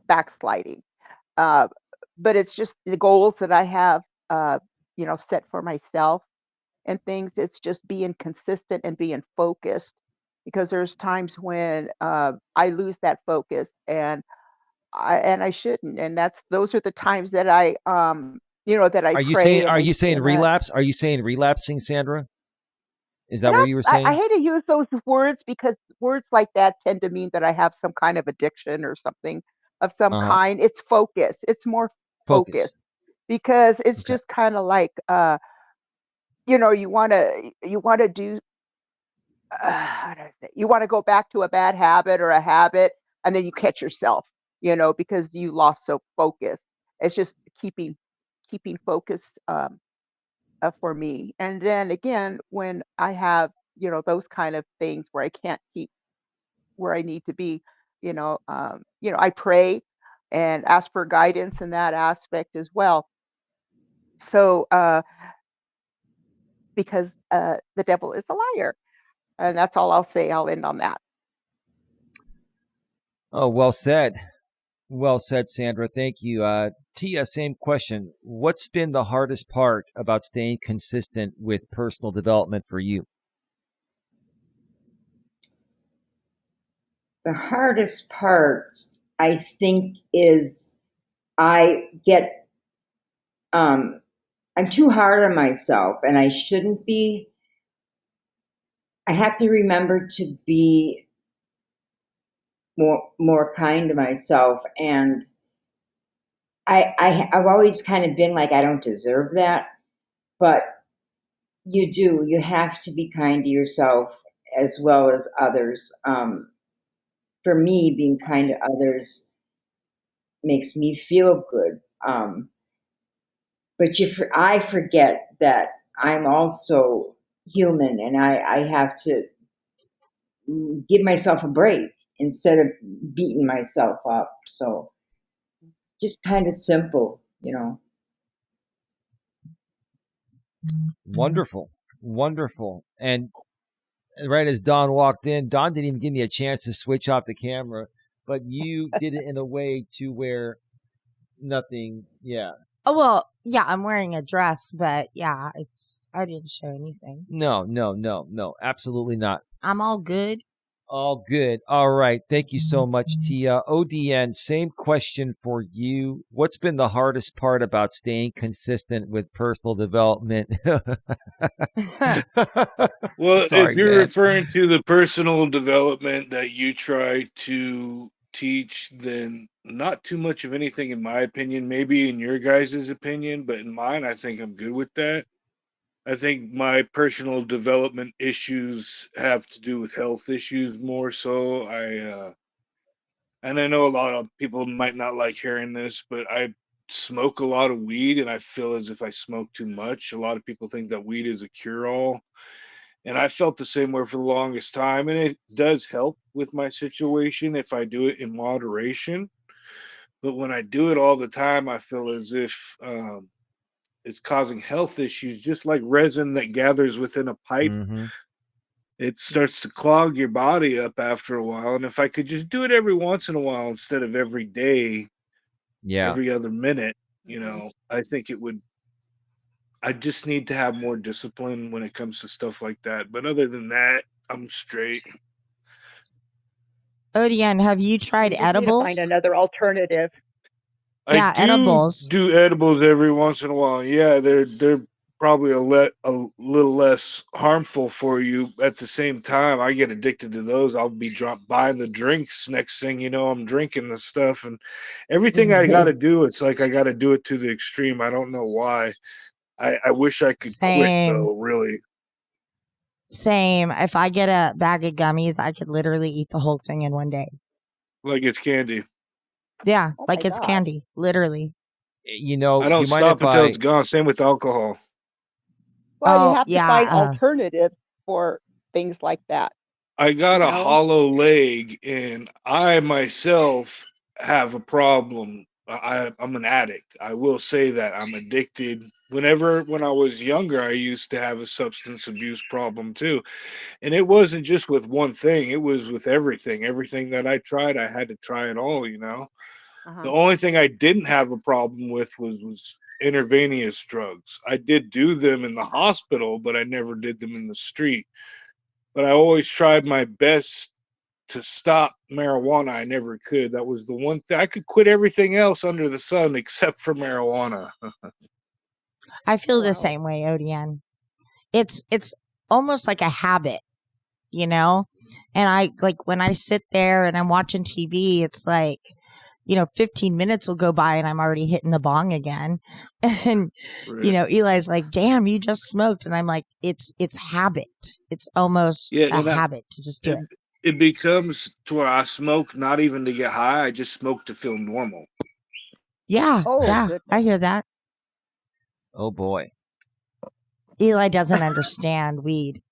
backsliding. Uh, but it's just the goals that I have, set for myself and things. It's just being consistent and being focused, because there's times when I lose that focus, and I shouldn't. And those are the times that that I pray and Are I you saying and uh, relapse? Are you saying relapsing, Sandra? Is that and what you were I saying? hate to use those words, because words like that tend to mean that I have some kind of addiction or something of some Uh-huh. kind. It's focus. It's more focus, Focus. because it's Okay. just kind of like, you want to do, how do I say, you want to go back to a bad habit or a habit, and then you catch yourself, because you lost so focus. It's just keeping focus, for me. And then again, when I have, those kind of things where I can't keep where I need to be, I pray and ask for guidance in that aspect as well. So, because the devil is a liar, and that's all I'll say. I'll end on that. Oh, well said. Well said, Sandra. Thank you. Tia, same question. What's been the hardest part about staying consistent with personal development for you? The hardest part, I think, is I get, I'm too hard on myself, and I shouldn't be. I have to remember to be more kind to myself, and I've always kind of been like, I don't deserve that, but you do. You have to be kind to yourself as well as others. For me, being kind to others makes me feel good. But I forget that I'm also human, and I have to give myself a break instead of beating myself up. So just kind of simple, you know. Wonderful. Wonderful. And right as Don walked in, Don didn't even give me a chance to switch off the camera, but you did it in a way to where nothing, yeah. Oh, well, yeah, I'm wearing a dress, but yeah, I didn't show anything. No, absolutely not. I'm all good. All good. All right. Thank you so much, Tia. ODN, same question for you. What's been the hardest part about staying consistent with personal development? Well, if Sorry, you're man. referring to the personal development that you try to teach, then not too much of anything, in my opinion. Maybe in your guys' opinion, but in mine, I think I'm good with that. I think my personal development issues have to do with health issues more so. And I know a lot of people might not like hearing this, but I smoke a lot of weed, and I feel as if I smoke too much. A lot of people think that weed is a cure all, and I felt the same way for the longest time. And it does help with my situation if I do it in moderation. But when I do it all the time, I feel as if it's causing health issues, just like resin that gathers within a pipe. Mm-hmm. It starts to clog your body up after a while. And if I could just do it every once in a while instead of every day, Yeah. every other minute, Mhm. I think it would. I just need to have more discipline when it comes to stuff like that. But other than that, I'm straight. ODN, have you tried You just need to find edibles? another alternative. I Yeah, do edibles. do edibles every once in a while. Yeah, they're probably a little less harmful for you. At the same time, I get addicted to those. I'll be buying the drinks. Next thing you know, I'm drinking the stuff, and everything I got to do. It's like I got to do it to the extreme. I don't know why. I wish I could quit Same. though. Really, Same. If I get a bag of gummies, I could literally eat the whole thing in one day. like it's candy. Yeah, Oh my like it's gosh. candy, literally. You I know, do don't you mind stop if until it's I gone. Same with alcohol. Well, you Oh, have to yeah. find alternatives for things like that. I got You a know? hollow leg, and I myself have a problem. I'm an addict. I will say that I'm addicted. When I was younger, I used to have a substance abuse problem too. And it wasn't just with one thing, it was with everything. Everything that I tried, I had to try it all, you know. The Uh-huh. only thing I didn't have a problem with was intravenous drugs. I did do them in the hospital, but I never did them in the street. But I always tried my best to stop marijuana. I never could. That was the one thing. I could quit everything else under the sun except for marijuana. I feel the Wow. same way, ODN. It's almost like a habit, you know? And I like when I sit there and I'm watching TV, it's like, 15 minutes will go by and I'm already hitting the bong again. And, Right. Eli's like, damn, you just smoked. And I'm like, it's habit. It's almost Yeah, a and habit to just do it, it. it becomes to where I smoke not even to get high. I just smoke to feel normal. Yeah. Oh, Yeah. goodness. I hear that. Oh boy. Eli doesn't understand weed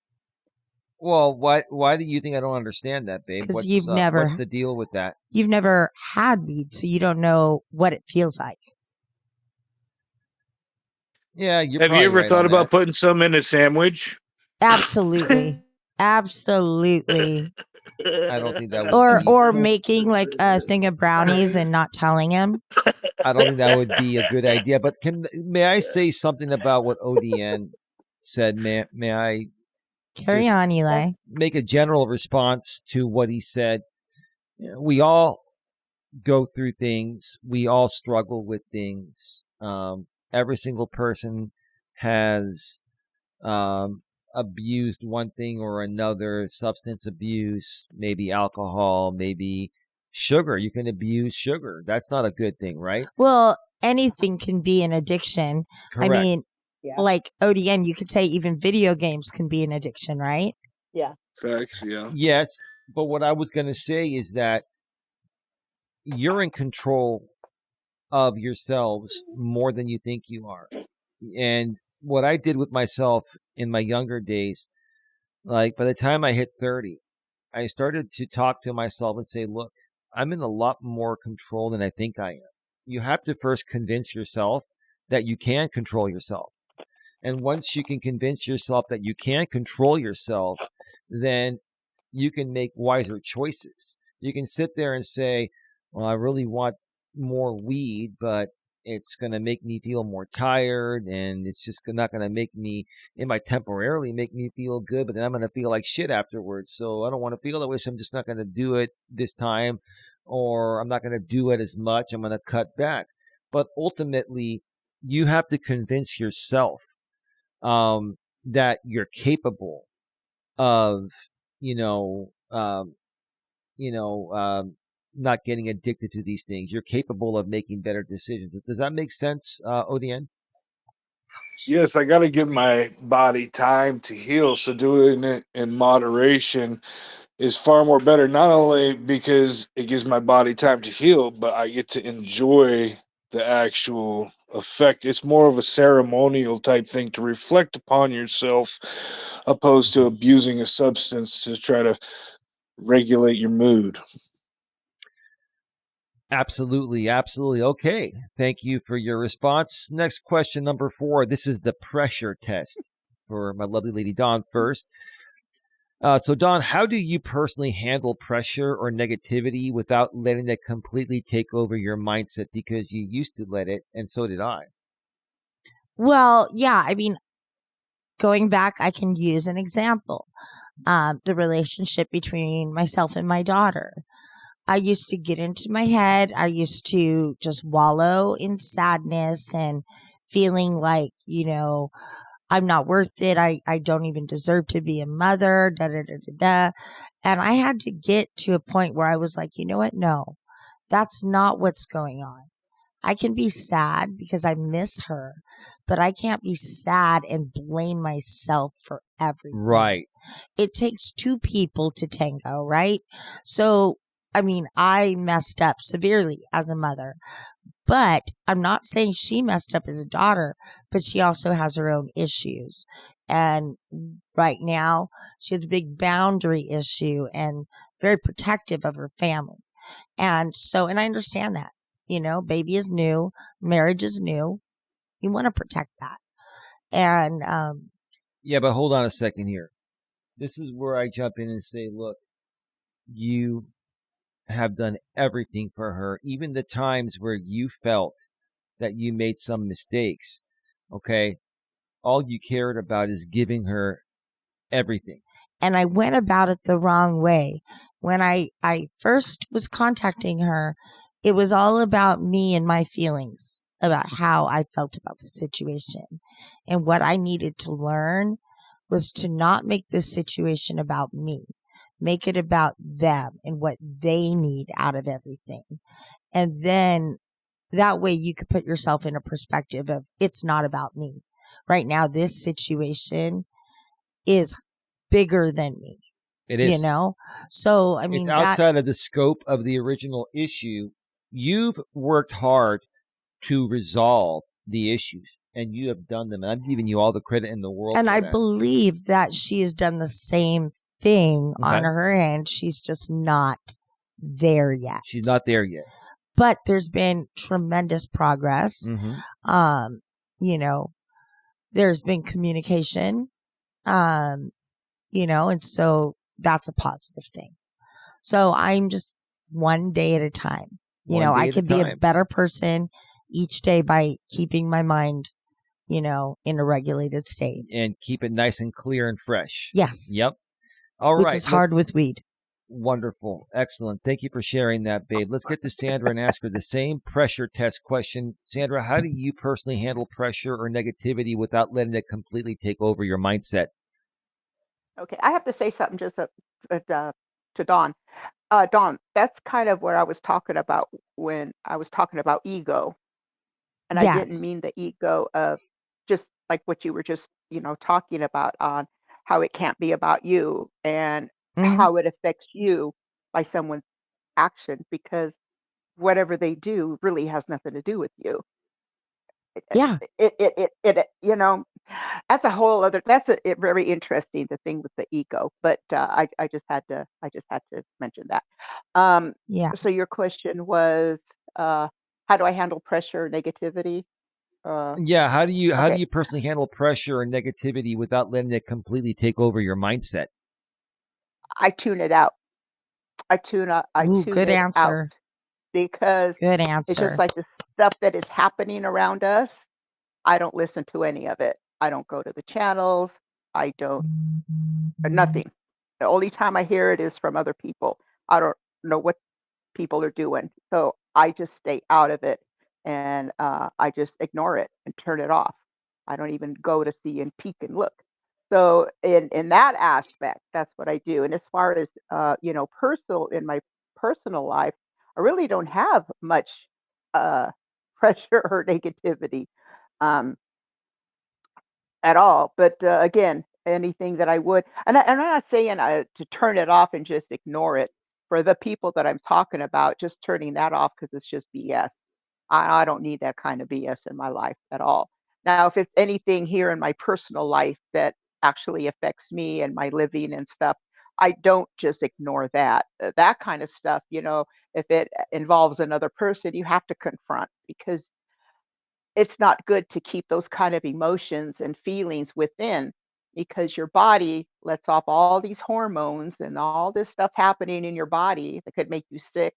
Well, why do you think I don't understand that, babe? because What's you've the deal with that? never had weed. So you don't know what it feels like. Yeah, you're Have you probably ever right thought on about that. putting some in a sandwich? Absolutely. Absolutely. I don't think that would Or be. making like a thing of brownies and not telling him. I don't think that would be a good idea. But may I say something about what ODN said? May I Carry just on, Eli. make a general response to what he said? We all go through things. We all struggle with things. Every single person has abused one thing or another, substance abuse, maybe alcohol, maybe sugar. You can abuse sugar. That's not a good thing, right? Well, anything can be an addiction. Correct. I mean, Yeah. like ODN, you could say even video games can be an addiction, right? Yeah. Facts, yeah. Yes, but what I was going to say is that you're in control of yourselves more than you think you are. And what I did with myself in my younger days, like by the time I hit 30, I started to talk to myself and say, look, I'm in a lot more control than I think I am. You have to first convince yourself that you can control yourself. And once you can convince yourself that you can control yourself, then you can make wiser choices. You can sit there and say, well, I really want more weed, but it's going to make me feel more tired, and it's just not going to make me, it might temporarily make me feel good, but then I'm going to feel like shit afterwards. So I don't want to feel that way, so I'm just not going to do it this time, or I'm not going to do it as much. I'm going to cut back. But ultimately, you have to convince yourself that you're capable of, you know, um, not getting addicted to these things. You're capable of making better decisions. Does that make sense, ODN? Yes, I got to give my body time to heal. So doing it in moderation is far more better. Not only because it gives my body time to heal, but I get to enjoy the actual effect. It's more of a ceremonial type thing to reflect upon yourself, opposed to abusing a substance to try to regulate your mood. Absolutely. Absolutely. Okay. Thank you for your response. Next question, number 4. This is the pressure test for my lovely lady Dawn first. So, Dawn, how do you personally handle pressure or negativity without letting it completely take over your mindset? Because you used to let it, and so did I. Well, yeah. I mean, going back, I can use an example. The relationship between myself and my daughter. I used to get into my head. I used to just wallow in sadness and feeling like, I'm not worth it. I don't even deserve to be a mother, da, da, da, da, da. And I had to get to a point where I was like, you know what? No, that's not what's going on. I can be sad because I miss her, but I can't be sad and blame myself for everything. Right. It takes two people to tango, right? So, I mean, I messed up severely as a mother, but I'm not saying she messed up as a daughter, but she also has her own issues. And right now she has a big boundary issue and very protective of her family. And so, and I understand that, baby is new, marriage is new. You want to protect that. And, yeah, but hold on a second here. This is where I jump in and say, look, you have done everything for her, even the times where you felt that you made some mistakes. Okay. All you cared about is giving her everything. And I went about it the wrong way. When I first was contacting her, it was all about me and my feelings about how I felt about the situation. And what I needed to learn was to not make this situation about me. Make it about them and what they need out of everything. And then that way you could put yourself in a perspective of it's not about me. Right now, this situation is bigger than me. It is. So, I mean, it's outside of the scope of the original issue. You've worked hard to resolve the issues, and you have done them. And I'm giving you all the credit in the world. And for I that. believe that she has done the same thing on her end. She's just not there yet. She's not there yet. But there's been tremendous progress. Mm-hmm. There's been communication. And so that's a positive thing. So I'm just one day at a time. I could be a better person each day by keeping my mind, in a regulated state. And keep it nice and clear and fresh. Yes. Yep. All right. Which is hard with weed. Wonderful. Excellent. Thank you for sharing that, babe. Let's get to Sandra and ask her the same pressure test question. Sandra, how do you personally handle pressure or negativity without letting it completely take over your mindset? Okay, I have to say something just to Dawn. Dawn, that's kind of where I was talking about when I was talking about ego. And I didn't Yes. mean the ego of just like what you were just, talking about on how it can't be about you and how it affects you by someone's action, because whatever they do really has nothing to do with you. Yeah. That's a whole other, that's very interesting, the thing with the ego, but I just had to mention that. Yeah. So your question was, how do I handle pressure or negativity? Yeah, how do Okay. you personally handle pressure or negativity without letting it completely take over your mindset? I tune it out. I tune Good it out, answer. because Good it's answer. just like the stuff that is happening around us. I don't listen to any of it. I don't go to the channels. I don't, nothing. The only time I hear it is from other people. I don't know what people are doing. So I just stay out of it, and I just ignore it and turn it off. I don't even go to see and peek and look. So in that aspect, that's what I do. And as far as personal, in my personal life, I really don't have much uh, pressure or negativity. Um, at all. But again, anything that I would, and I'm not saying to turn it off and just ignore it. For the people that I'm talking about, just turning that off because it's just BS. I don't need that kind of BS in my life at all. Now, if it's anything here in my personal life that actually affects me and my living and stuff, I don't just ignore that. That kind of stuff, if it involves another person, you have to confront, because it's not good to keep those kind of emotions and feelings within, because your body lets off all these hormones and all this stuff happening in your body that could make you sick,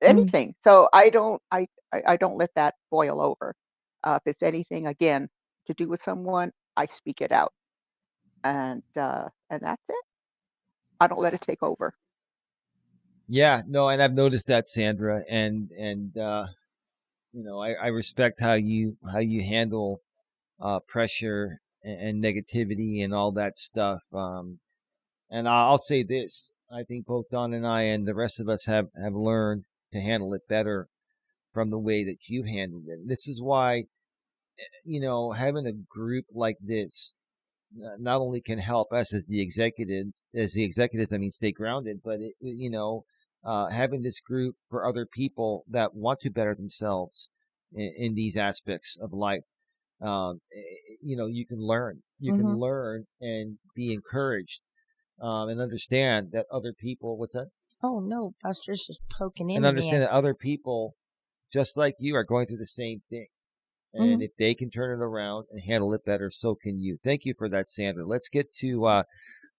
anything. So I don't let that boil over. If it's anything, again, to do with someone, I speak it out, and that's it. I don't let it take over. Yeah, no, and I've noticed that, Sandra, and I respect how you handle pressure and negativity and all that stuff. And I'll say this: I think both Don and I and the rest of us have learned to handle it better from the way that you handled it. This is why, having a group like this not only can help us as the executives, I mean, stay grounded, but having this group for other people that want to better themselves in these aspects of life. you can learn. You can learn and be encouraged, and understand that other people. What's that? Oh no, Buster's just poking And into understand me. that other people, just like you, are going through the same thing. And if they can turn it around and handle it better, so can you. Thank you for that, Sandra. Let's get to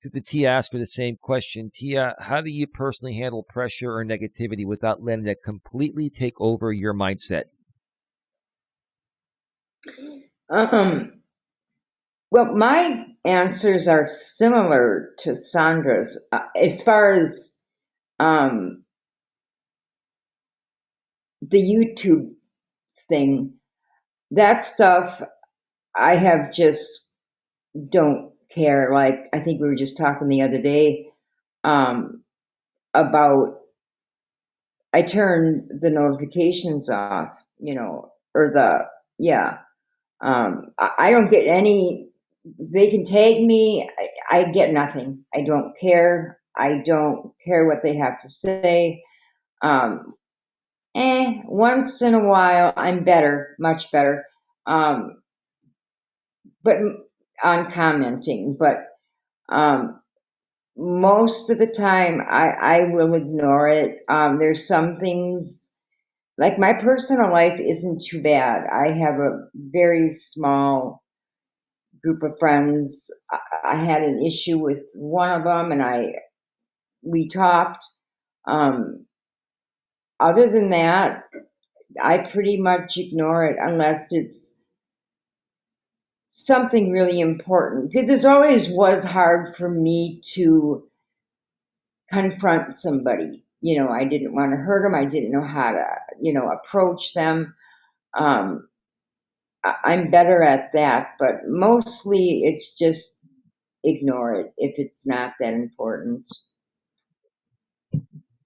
the Tia. Ask her the same question. Tia, how do you personally handle pressure or negativity without letting it completely take over your mindset? Well, my answers are similar to Sandra's. As far as the YouTube thing, that stuff I have just don't care. Like, I think we were just talking the other day about I turned the notifications off, or I don't get any. They can tag me. I get nothing. I don't care. I don't care what they have to say. Once in a while, I'm better, much better. But on commenting, but most of the time, I will ignore it. There's some things. Like, my personal life isn't too bad. I have a very small group of friends. I had an issue with one of them, and we talked. Other than that, I pretty much ignore it unless it's something really important. Because it always was hard for me to confront somebody. I didn't want to hurt them. I didn't know how to, approach them. I'm better at that, but mostly it's just ignore it if it's not that important.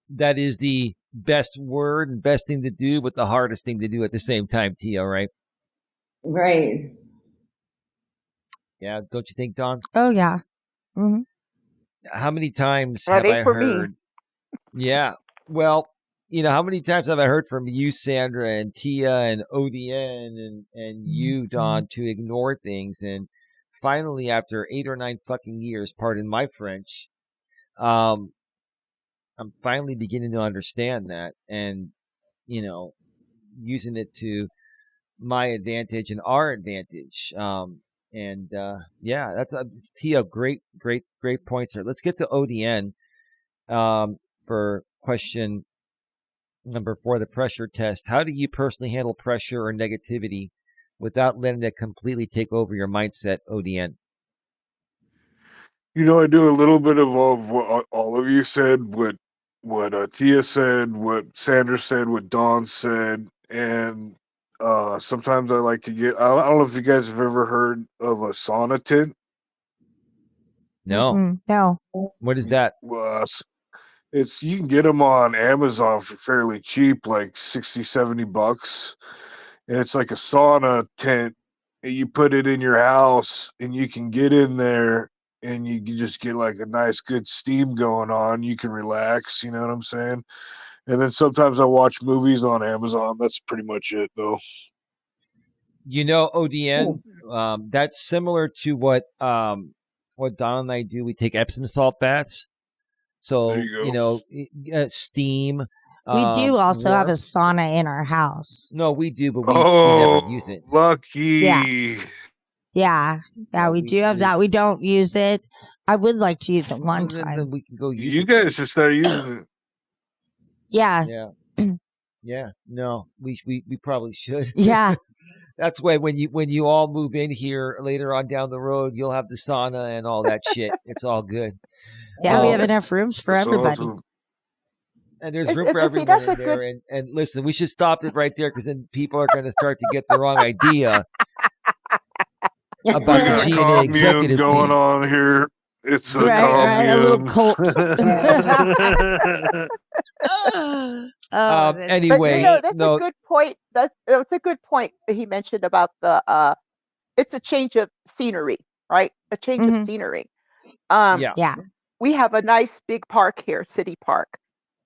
That is the best word and best thing to do, but the hardest thing to do at the same time, Tia, right? Right. Yeah, don't you think, Dawn? Oh yeah. Mm-hmm. How many times That have ain't I for me. heard? Yeah, well, how many times have I heard from you, Sandra, and Tia, and ODN, and you, Dawn, to ignore things, and finally, after 8 or 9 fucking years, pardon my French, I'm finally beginning to understand that, and using it to my advantage and our advantage. That's Tia. Great points there. Let's get to ODN for question number 4, the pressure test. How do you personally handle pressure or negativity without letting it completely take over your mindset, ODN? I do a little bit of what all of you said, what Tia said, what Sandra said, what Dawn said, and sometimes I like to get. I don't know if you guys have ever heard of a sauna tent. No. No. What is that? It's you can get them on Amazon for fairly cheap, like 60, $70, and it's like a sauna tent. And you put it in your house, and you can get in there, and you can just get like a nice, good steam going on. You can relax. You know what I'm saying? And then sometimes I watch movies on Amazon. That's pretty much it, though. ODN, that's similar to what Don and I do. We take Epsom salt baths. So, There you go. steam. We do also have a warmth. sauna in our house. No, we do, but we never use it. Lucky. Yeah, we do have that. We don't use it. I would like to use it one time. Then we can go use You it. guys should start using it. Yeah. Yeah. No, we probably should. Yeah. That's why when you all move in here later on down the road, you'll have the sauna and all that shit. It's all good. Yeah, we have enough rooms for everybody. Awesome. And there's room for everyone in there. And listen, we should stop it right there because then people are going to start to get the wrong idea about the GNA executive going team on here. It's a commune. A little cult. Anyway, that's a good point. That's a good point that he mentioned about the it's a change of scenery, right? A change of scenery. Yeah. We have a nice big park here, City Park,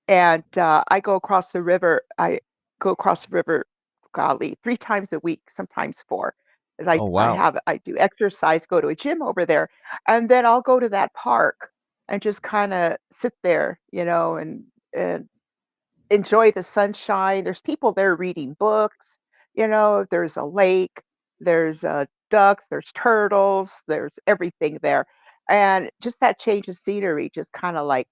and I go across the river. I go across the river, golly, 3 times a week, sometimes 4. 'Cause Oh, wow. I do exercise, go to a gym over there, and then I'll go to that park and just kinda sit there, and enjoy the sunshine. There's people there reading books, there's a lake, there's, ducks, there's turtles, there's everything there, and just that change of scenery just kinda, like,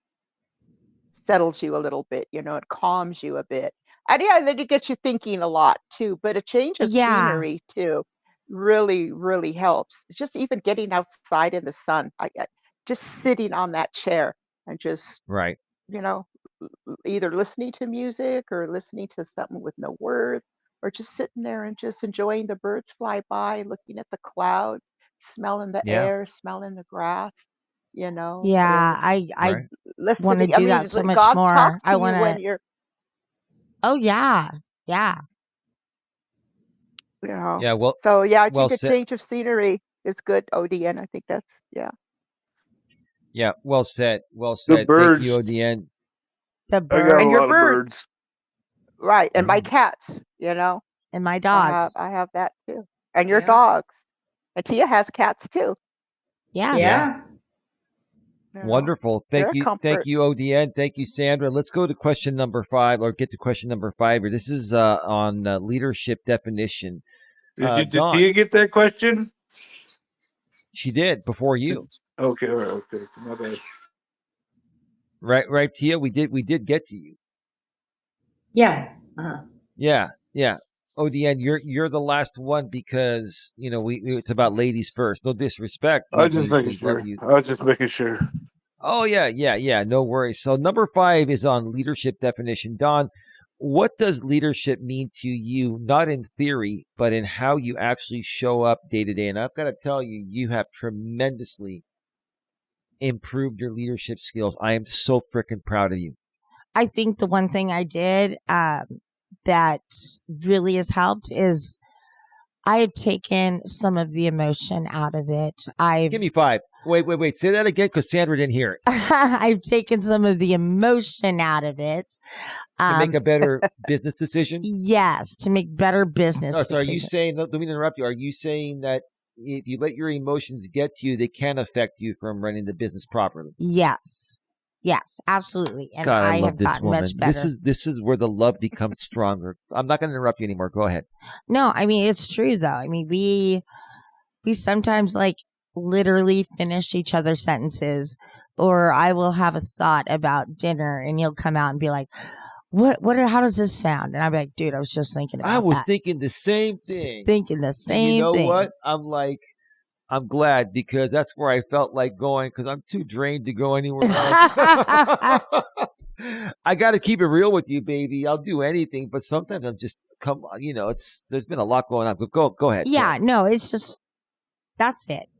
settles you a little bit, it calms you a bit. And yeah, then it gets you thinking a lot too, but a change of Yeah. scenery too really, really helps. Just even getting outside in the sun, just sitting on that chair and just, Right. you know, either listening to music or listening to something with no words, or just sitting there and just enjoying the birds fly by, looking at the clouds, smelling the Yeah. air, smelling the grass, Yeah. and I want to listening. I do that mean, so much God more. talks I to want you when to, you're, oh, yeah. Yeah. you know. Yeah. Well, So yeah, I well think a said. change of scenery is good, ODN. I think that's yeah. Yeah. Well said. Well The said. Thank you, birds. ODN. The I got a And your lot birds of bird, birds. right? And my Mhm. cats. and my dogs. I have that too. And your Yeah. dogs. And Tia has cats too. Yeah. Yeah. Yeah. You know, Wonderful. they're Thank a you. Thank comfort. you, ODN. Thank you, Sandra. Let's go to question number 5, or get to question number 5 here. This is on leadership definition. Did Don, Tia get that question? she did before you. Okay, all right, okay. My bad. Right, right, Tia. We did get to you. Yeah. Uh-huh. Yeah, yeah. ODN, you're the last one because it's about ladies first. No disrespect. I We was just we making we love sure. you. I was just making sure. Oh yeah, yeah, yeah. No worries. So number 5 is on leadership definition. Don, what does leadership mean to you, not in theory, but in how you actually show up day to day? And I've got to tell you, you have tremendously improved your leadership skills. I am so freaking proud of you. I think the one thing I did that really has helped is I have taken some of the emotion out of it. Give me 5. Wait. Say that again because Sandra didn't hear it. I've taken some of the emotion out of it. To make a better business decision? Yes, to make better business No, so are you decisions. saying, let me interrupt you. Are you saying that if you let your emotions get to you, they can affect you from running the business properly? Yes. Yes, absolutely. And God, I I love have this gotten woman. much better. This is where the love becomes stronger. I'm not going to interrupt you anymore. Go ahead. No, I mean, it's true though. I mean, we sometimes like literally finish each other's sentences, or I will have a thought about dinner and you'll come out and be like, how does this sound? And I'll be like, dude, I was just thinking about I was that. thinking the same thing. Thinking the And same you know thing. what? I'm glad because that's where I felt like going because I'm too drained to go anywhere else. I got to keep it real with you, baby. I'll do anything, but sometimes I'm just come on. There's been a lot going on. Go ahead. Yeah, no, it's just that's it.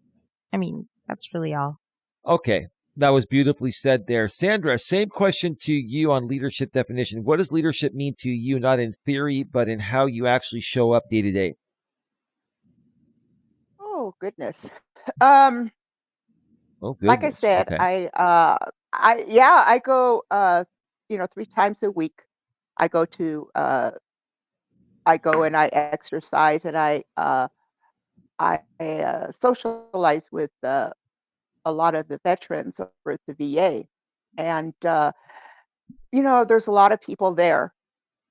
I mean, that's really all. Okay, that was beautifully said there, Sandra. Same question to you on leadership definition. What does leadership mean to you, not in theory, but in how you actually show up day to day? Oh goodness. Um, Oh like I goodness. said, Okay. I go 3 times a week. I go to I go and I exercise and I socialize with a lot of the veterans over at the VA. And there's a lot of people there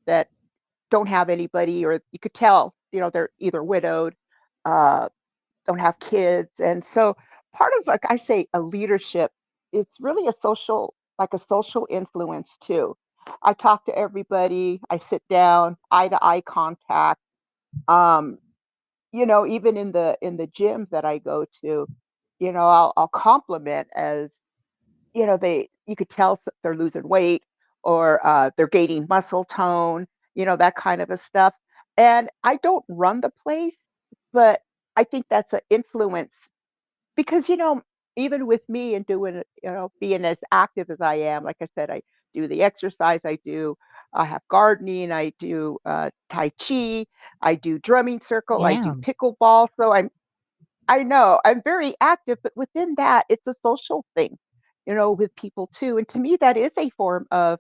that don't have anybody, or you could tell, they're either widowed, uh, don't have kids. And so part of, like I say, a leadership, it's really like a social influence too. I talk to everybody, I sit down, eye to eye contact. Um, even in the gym that I go to, I'll compliment as, you could tell they're losing weight, or they're gaining muscle tone, that kind of a stuff. And I don't run the place, but I think that's an influence because, even with me and doing it, being as active as I am, like I said, I do the exercise, I have gardening, I do Tai Chi, I do drumming circle, I do Damn. pickleball. So I know I'm very active, but within that, it's a social thing, with people too. And to me, that is a form of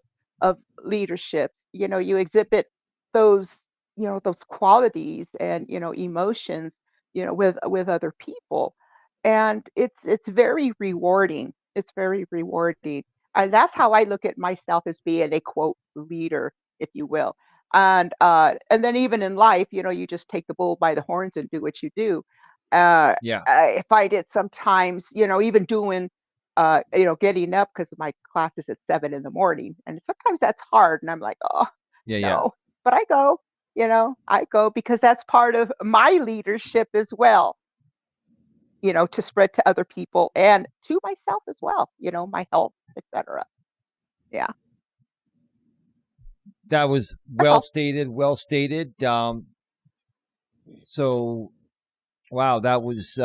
leadership. You exhibit those, those qualities and emotions with other people, and it's very rewarding. It's very rewarding. And that's how I look at myself, as being a quote leader, if you will. And then even in life, you just take the bull by the horns and do what you do. Yeah. I find it sometimes, even doing, getting up, because my class is at 7 in the morning, and sometimes that's hard, and I'm like, oh Yeah. Yeah. no, but I go because that's part of my leadership as well, to spread to other people and to myself as well, my health, etc. Yeah, That was that's well all. stated. Well stated. So, wow, that was.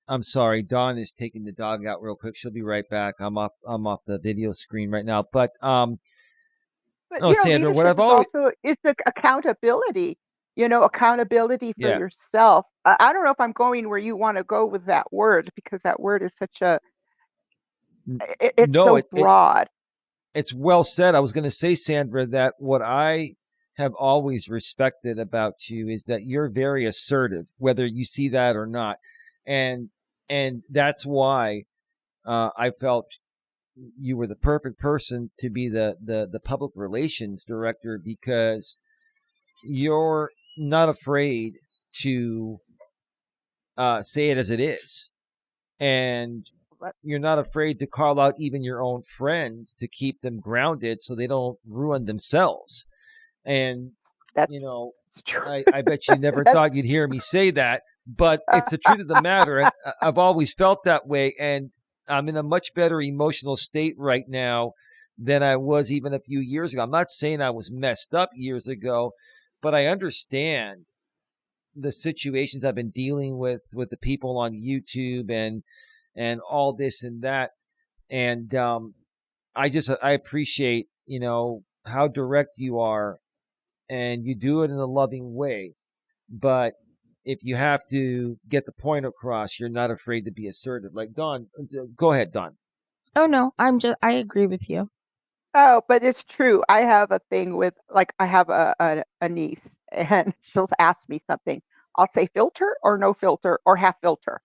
I'm sorry, Dawn is taking the dog out real quick. She'll be right back. I'm off the video screen right now. But But no, Sandra, what leadership I've is always, also, it's the accountability, accountability for yeah, yourself. I don't know if I'm going where you want to go with that word, because that word is such a, it's no, so broad. it's well said. I was going to say, Sandra, that what I have always respected about you is that you're very assertive, whether you see that or not, and that's why I felt you were the perfect person to be the public relations director, because you're not afraid to say it as it is, and But you're not afraid to call out even your own friends to keep them grounded so they don't ruin themselves. And that's you know, true. I bet you never That's thought you'd hear me say that, but it's the truth of the matter, and I've always felt that way. And I'm in a much better emotional state right now than I was even a few years ago. I'm not saying I was messed up years ago, but I understand the situations I've been dealing with the people on YouTube and all this and that. And I appreciate, how direct you are, and you do it in a loving way. But if you have to get the point across, you're not afraid to be assertive. Like Dawn, go ahead, Dawn. Oh no, I agree with you. Oh, but it's true. I have a thing with, like, I have a niece, and she'll ask me something. I'll say filter or no filter or half filter.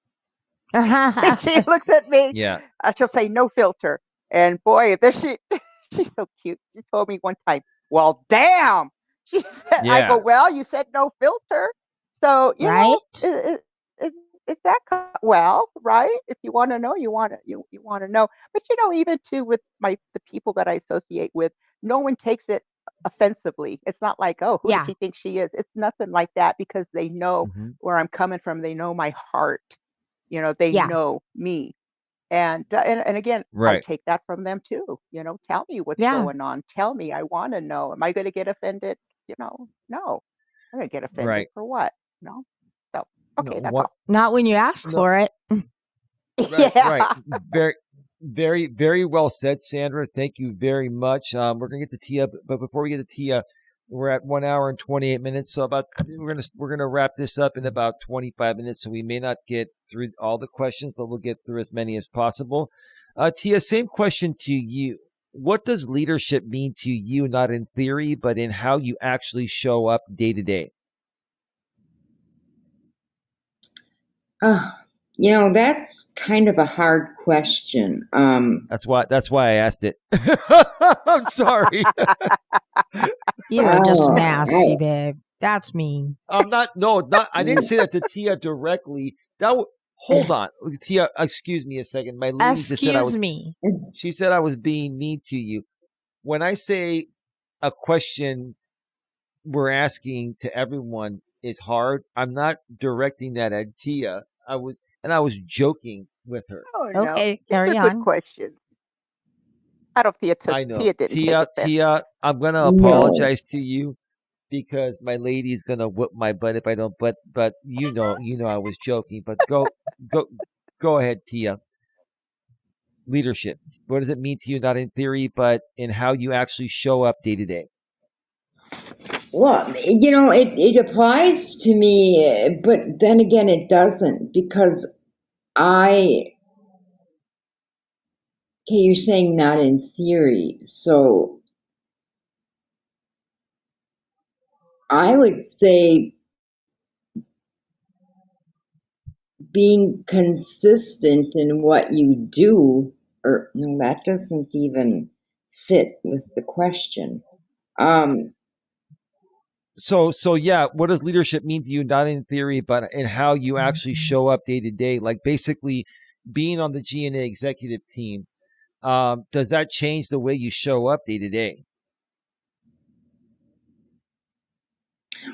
And she looks at me, Yeah, she'll say no filter. And boy, this she's so cute. She told me one time, well, damn. She said, I go, yeah, well, you said no filter. So, Right? is that well, right? If you want to know, you want to know. But even too, with the people that I associate with, no one takes it offensively. It's not like, oh, who does Yeah. she think she is? It's nothing like that, because they know hmm, where I'm coming from. They know my heart. They Yeah. know me. And again, I right, take that from them too. Tell me what's Yeah. going on. Tell me. I want to know. Am I going to get offended? No. I'm going to get offended right. for what? No. So, No, okay, that's what? all. Not when you ask No, for it. right, Yeah. right. Very, very, very well said, Sandra. Thank you very much. We're gonna get to Tia, but before we get to Tia, we're at 1 hour and 28 minutes. So we're gonna wrap this up in about 25 minutes. So we may not get through all the questions, but we'll get through as many as possible. Tia, same question to you. What does leadership mean to you, not in theory, but in how you actually show up day to day? Uh, that's kind of a hard question. That's why I asked it. I'm sorry. You are just nasty, Oh, babe. That's mean. I'm not. No, not. I didn't say that to Tia directly. Hold on, Tia. Excuse me a second. My lady just said I Excuse was. me. She said I was being mean to you. When I say a question we're asking to everyone is hard, I'm not directing that at Tia. I was joking with her. Oh no. Okay, These are carry good on. questions. I don't think I know, Tia didn't take offense. Tia. I'm gonna no. apologize to you because my lady's gonna whoop my butt if I don't. But I was joking. But go, go ahead, Tia. Leadership. What does it mean to you? Not in theory, but in how you actually show up day to day. Well, it applies to me, but then again, it doesn't because I, okay, you're saying not in theory. So I would say being consistent in what you do, or no, that doesn't even fit with the question. So yeah, what does leadership mean to you? Not in theory, but in how you actually show up day to day. Like basically, being on the GNA executive team, does that change the way you show up day to day?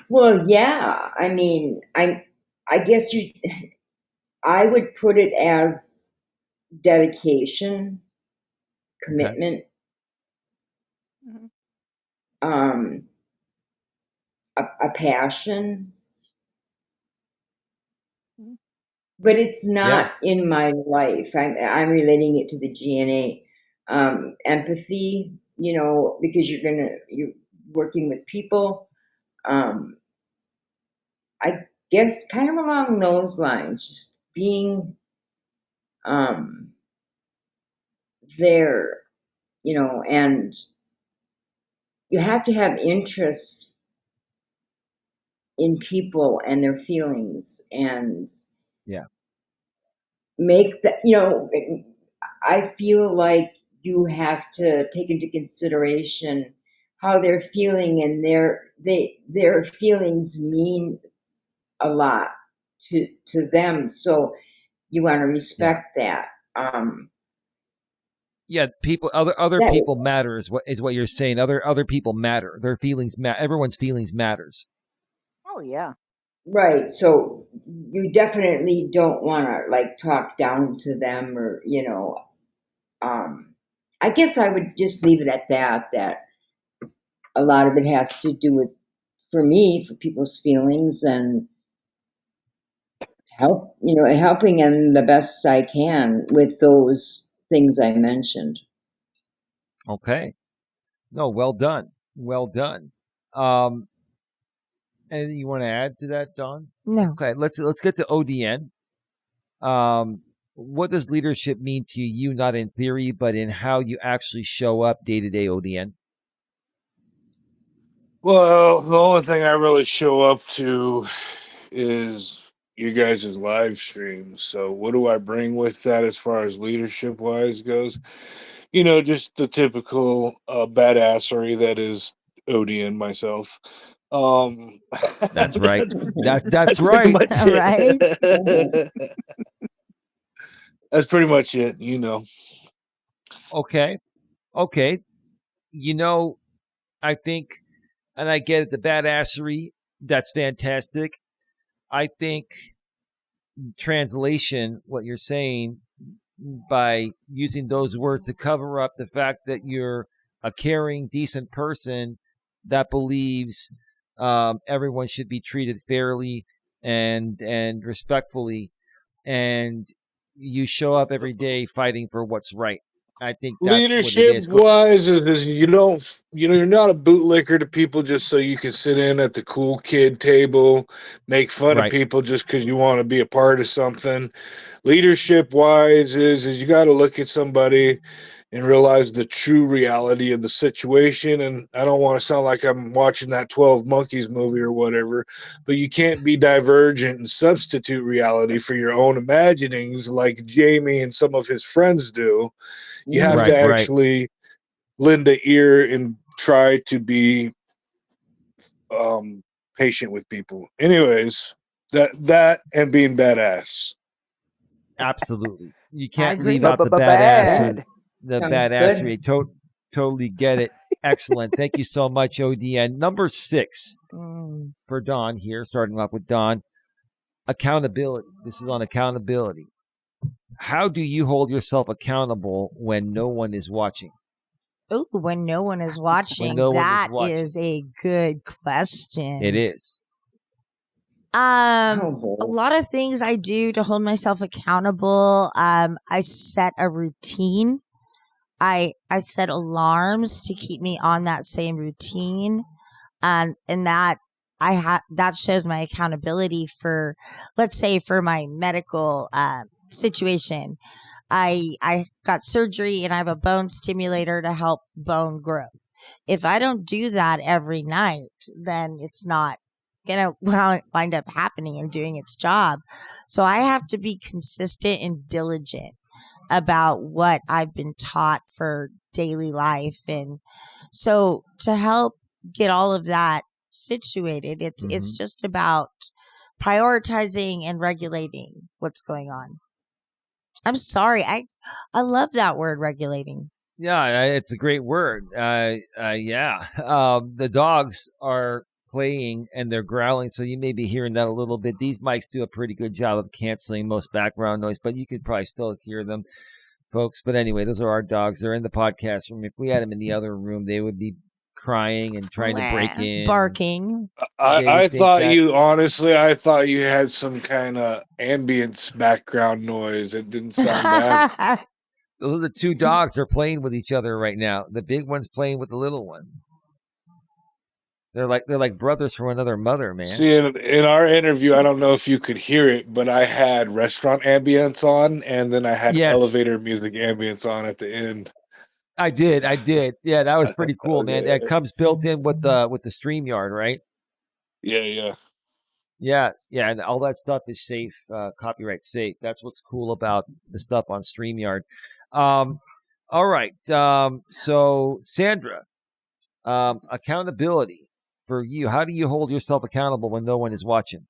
Well, yeah. I mean, I guess I would put it as dedication, commitment, Mhm. um, a passion, Mhm. but it's Yeah. not in my life. I'm relating it to the GNA. Empathy, because you're working with people. Um, I guess kind of along those lines, just being there, and you have to have interest in people and their feelings and Yeah. make that, I feel like you have to take into consideration how they're feeling, and their feelings mean a lot to them. So you want to Yeah. respect that. Yeah. People, other That people matter is what you're saying. Other people matter. Their feelings matter. Everyone's feelings matters. Oh yeah. Right. So you definitely don't want to like talk down to them, or, I guess I would just leave it at that a lot of it has to do with, for me, for people's feelings, and helping them the best I can with those things I mentioned. Okay. No, well done. Well done. Um, anything you want to add to that, Don? No. Okay, let's get to ODN. What does leadership mean to you, not in theory, but in how you actually show up day to day, ODN? Well, the only thing I really show up to is you guys' live streams. So what do I bring with that as far as leadership wise goes? Just the typical badassery that is Odie and myself. Um That's right. That's that's pretty right. much Right? it. That's pretty much it. Okay. Okay. I think, and I get it, the badassery, that's fantastic. I think translation, what you're saying, by using those words to cover up the fact that you're a caring, decent person that believes everyone should be treated fairly and respectfully, and you show up every day fighting for what's right. I think that's what it Leadership is. wise is you don't you're not a bootlicker to people just so you can sit in at the cool kid table, make fun of Right. people just because you want to be a part of something. Leadership wise is you got to look at somebody and realize the true reality of the situation. And I don't want to sound like I'm watching that 12 Monkeys movie or whatever, but you can't be divergent and substitute reality for your own imaginings like Jamie and some of his friends do. You have to Right. Right. actually lend an ear and try to be um, patient with people. Anyways, that and being badass. Absolutely. You I can't leave agree. out the Yeah, badassery. Bad. The sounds good. badassery. Totally get it. Excellent. Thank you so much, ODN. Number 6 Mm. for Don here, starting off with Don. Accountability. This is on accountability. How do you hold yourself accountable when no one is watching? Ooh, when no one is When watching, no one is that watching. is a good It question. is. Oh A boy. lot of things I do to hold myself accountable. I set a routine. I set alarms to keep me on that same routine. And that that shows my accountability for, let's say, for my medical situation. I got surgery and I have a bone stimulator to help bone growth. If I don't do that every night, then it's not going to wind up happening and doing its job. So I have to be consistent and diligent about what I've been taught for daily life. And so to help get all of that situated, it's just about prioritizing and regulating what's going on. I'm sorry. I love that word, regulating. Yeah, it's a great word. Yeah. The dogs are playing and they're growling, so you may be hearing that a little bit. These mics do a pretty good job of canceling most background noise, but you could probably still hear them, folks. But anyway, those are our dogs. They're in the podcast room. If we had them in the other room, they would be crying and trying to break in. Barking. I thought I thought you had some kind of ambience background noise. It didn't sound bad. Those are the two dogs. They're playing with each other right now. The big one's playing with the little one. They're like brothers from another mother, man. See, in our interview, I don't know if you could hear it, but I had restaurant ambience on, and then I had elevator music ambience on at the end. I did. Yeah, that was pretty cool, man. That comes built in with the StreamYard, right? Yeah. Yeah, and all that stuff is safe, copyright safe. That's what's cool about the stuff on StreamYard. All right. So Sandra, accountability for you. How do you hold yourself accountable when no one is watching?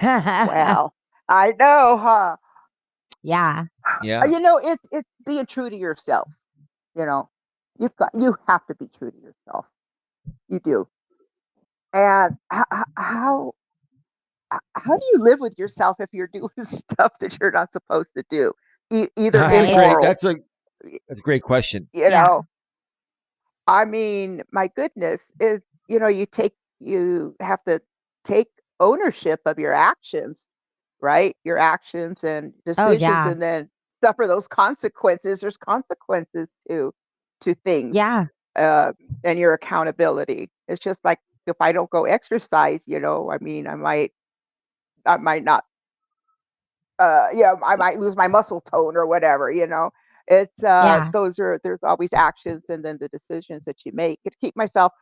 Well, I know, huh? Yeah. You know, it's being true to yourself. You know, you have to be true to yourself. You do. And how do you live with yourself if you're doing stuff that you're not supposed to do? Either immoral. That's a great question. You know, I mean, my goodness, is you have to take ownership of your actions, right? Your actions and decisions, and then suffer those consequences. There's consequences to things. Yeah. And your accountability. It's just like if I don't go exercise, I mean, I might not I might lose my muscle tone or whatever. It's there's always actions and then the decisions that you make. To keep myself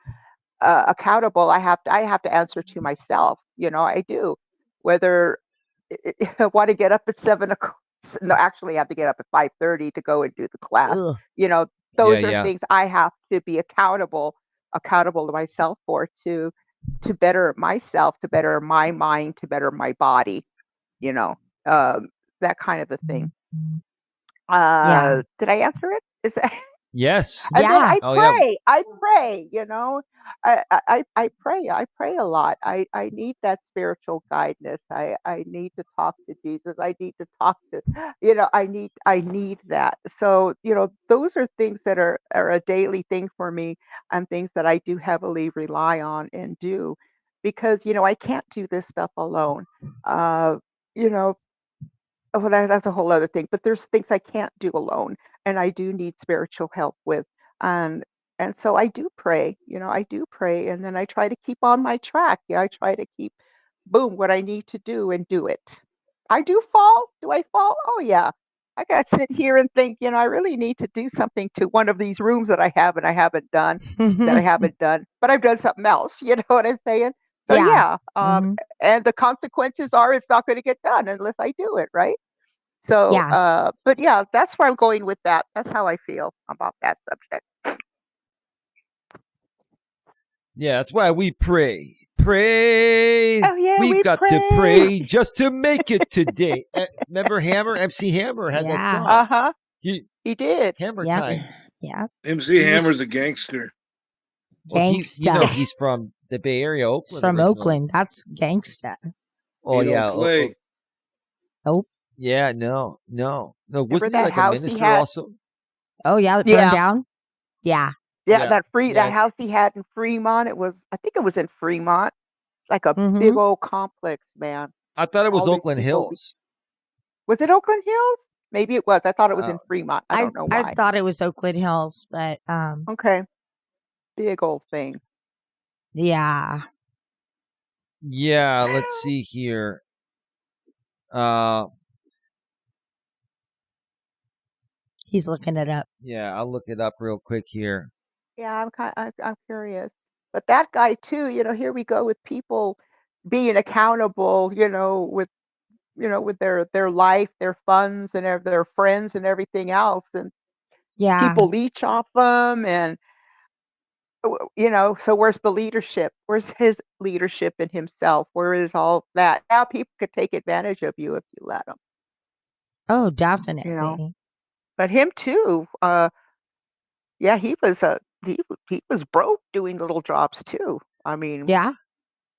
accountable, I have to answer to myself. I do. Whether I want to get up at 7 o'clock. No, actually, I have to get up at 5:30 to go and do the class. Ugh. Those are things I have to be accountable to myself for, to better myself, to better my mind, to better my body. That kind of a thing. Did I answer it? Is that? Yes. And then I pray. I pray. I pray. I pray a lot. I need that spiritual guidance. I need to talk to Jesus. I need to talk to. I need that. So those are things that are a daily thing for me, and things that I do heavily rely on and do, because I can't do this stuff alone. You know, well, that's a whole other thing, but there's things I can't do alone, and I do need spiritual help with. And and so I do pray, I do pray, and then I try to keep on my track. I try to keep, boom, what I need to do and do it. I do fall. Do I fall? Oh yeah. I got to sit here and think, I really need to do something to one of these rooms that I have and I haven't done, but I've done something else. You know what I'm saying? So yeah. And the consequences are it's not going to get done unless I do it, right? So, but yeah, that's where I'm going with that. That's how I feel about that subject. Yeah, that's why we pray. Pray. Oh yeah, We've got pray. to pray just to make it today. Remember Hammer? MC Hammer had that song. Uh-huh. He did. Hammer time. Yeah. MC Hammer's a gangster. Well, he's from the Bay Area, Oakland. He's from originally. Oakland. That's gangsta. Oh, he yeah. Don't play. Nope. Yeah, no. Wasn't that he like a minister also? Oh, yeah. That burned down? Yeah. Yeah, that house he had in Fremont, I think it was in Fremont. It's like a big old complex, man. I thought it was Oakland Hills. Was it Oakland Hills? Maybe it was. I thought it was in Fremont. I don't know why. I thought it was Oakland Hills, but okay. Big old thing. Yeah. Yeah, let's see here. He's looking it up. Yeah, I'll look it up real quick here. Yeah, I'm curious. But that guy too, here we go with people being accountable, with their life, their funds, and their friends and everything else, and Yeah. people leech off them, and so where's the leadership? Where's his leadership in himself? Where is all that? Now people could take advantage of you if you let them, Oh, you know. definitely. But him too. Yeah, he was broke doing little jobs too. I mean, Yeah.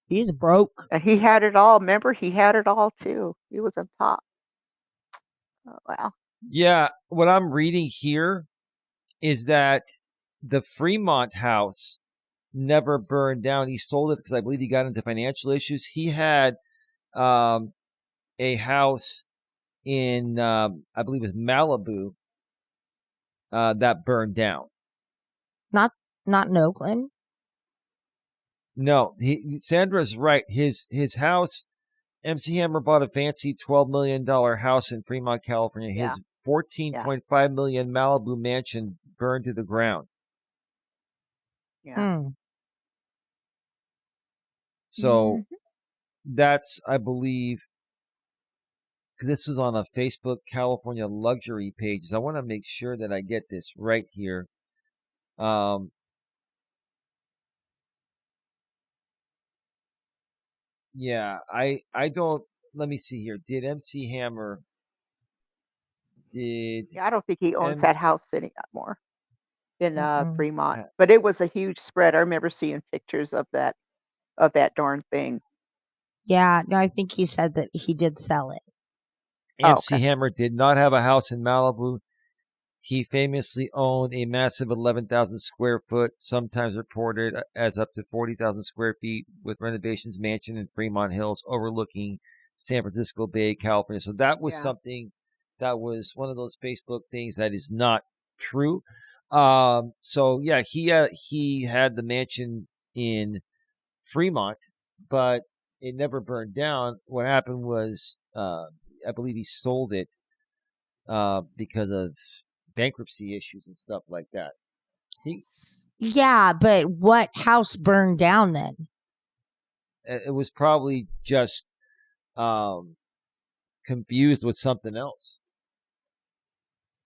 He's broke. and he had it all. Remember, he had it all too. He was on top. Oh, wow. Yeah, what I'm reading here is that the Fremont house never burned down. He sold it because I believe he got into financial issues. He had a house in, I believe it was Malibu, that burned down. Not in Oakland. No, Sandra's right. His house, MC Hammer bought a fancy $12 million house in Fremont, California. Yeah. His $14.5 million Malibu mansion burned to the ground. Yeah. So that's, I believe, this was on a Facebook California luxury page. I want to make sure that I get this right here. Yeah, I don't. Let me see here. Did MC Hammer? Yeah, I don't think he owns that house anymore in Fremont, uh, but it was a huge spread. I remember seeing pictures of that darn thing. Yeah, no, I think he said that he did sell it. MC okay. Hammer did not have a house in Malibu. He famously owned a massive 11,000 square foot, sometimes reported as up to 40,000 square feet, with renovations mansion in Fremont Hills overlooking San Francisco Bay, California. So that was something that was one of those Facebook things that is not true. So yeah, he had the mansion in Fremont, but it never burned down. What happened was, I believe he sold it because of bankruptcy issues and stuff like that. Yeah, but what house burned down then? It was probably just confused with something else.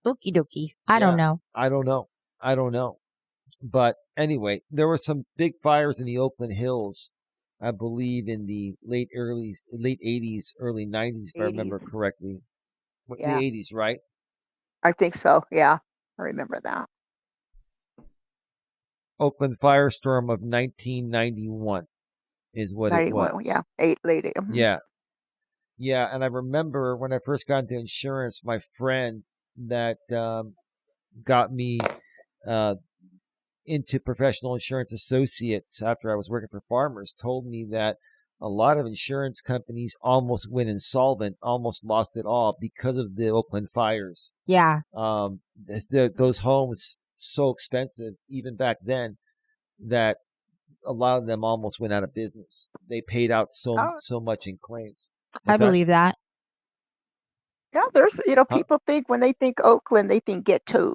Okie dokie. I don't know. I don't know. But anyway, there were some big fires in the Oakland Hills, I believe in the late 80s, early 90s, if I remember correctly. The 80s, right? I think so. Yeah, I remember that. Oakland firestorm of 1991 is what it was. Yeah, late. Yeah. Yeah, and I remember when I first got into insurance, my friend that got me into professional insurance associates after I was working for Farmers told me that a lot of insurance companies almost went insolvent, almost lost it all because of the Oakland fires. Yeah. Those homes so expensive even back then that a lot of them almost went out of business. They paid out so much in claims. I believe that. Yeah, there's people think when they think Oakland, they think ghetto.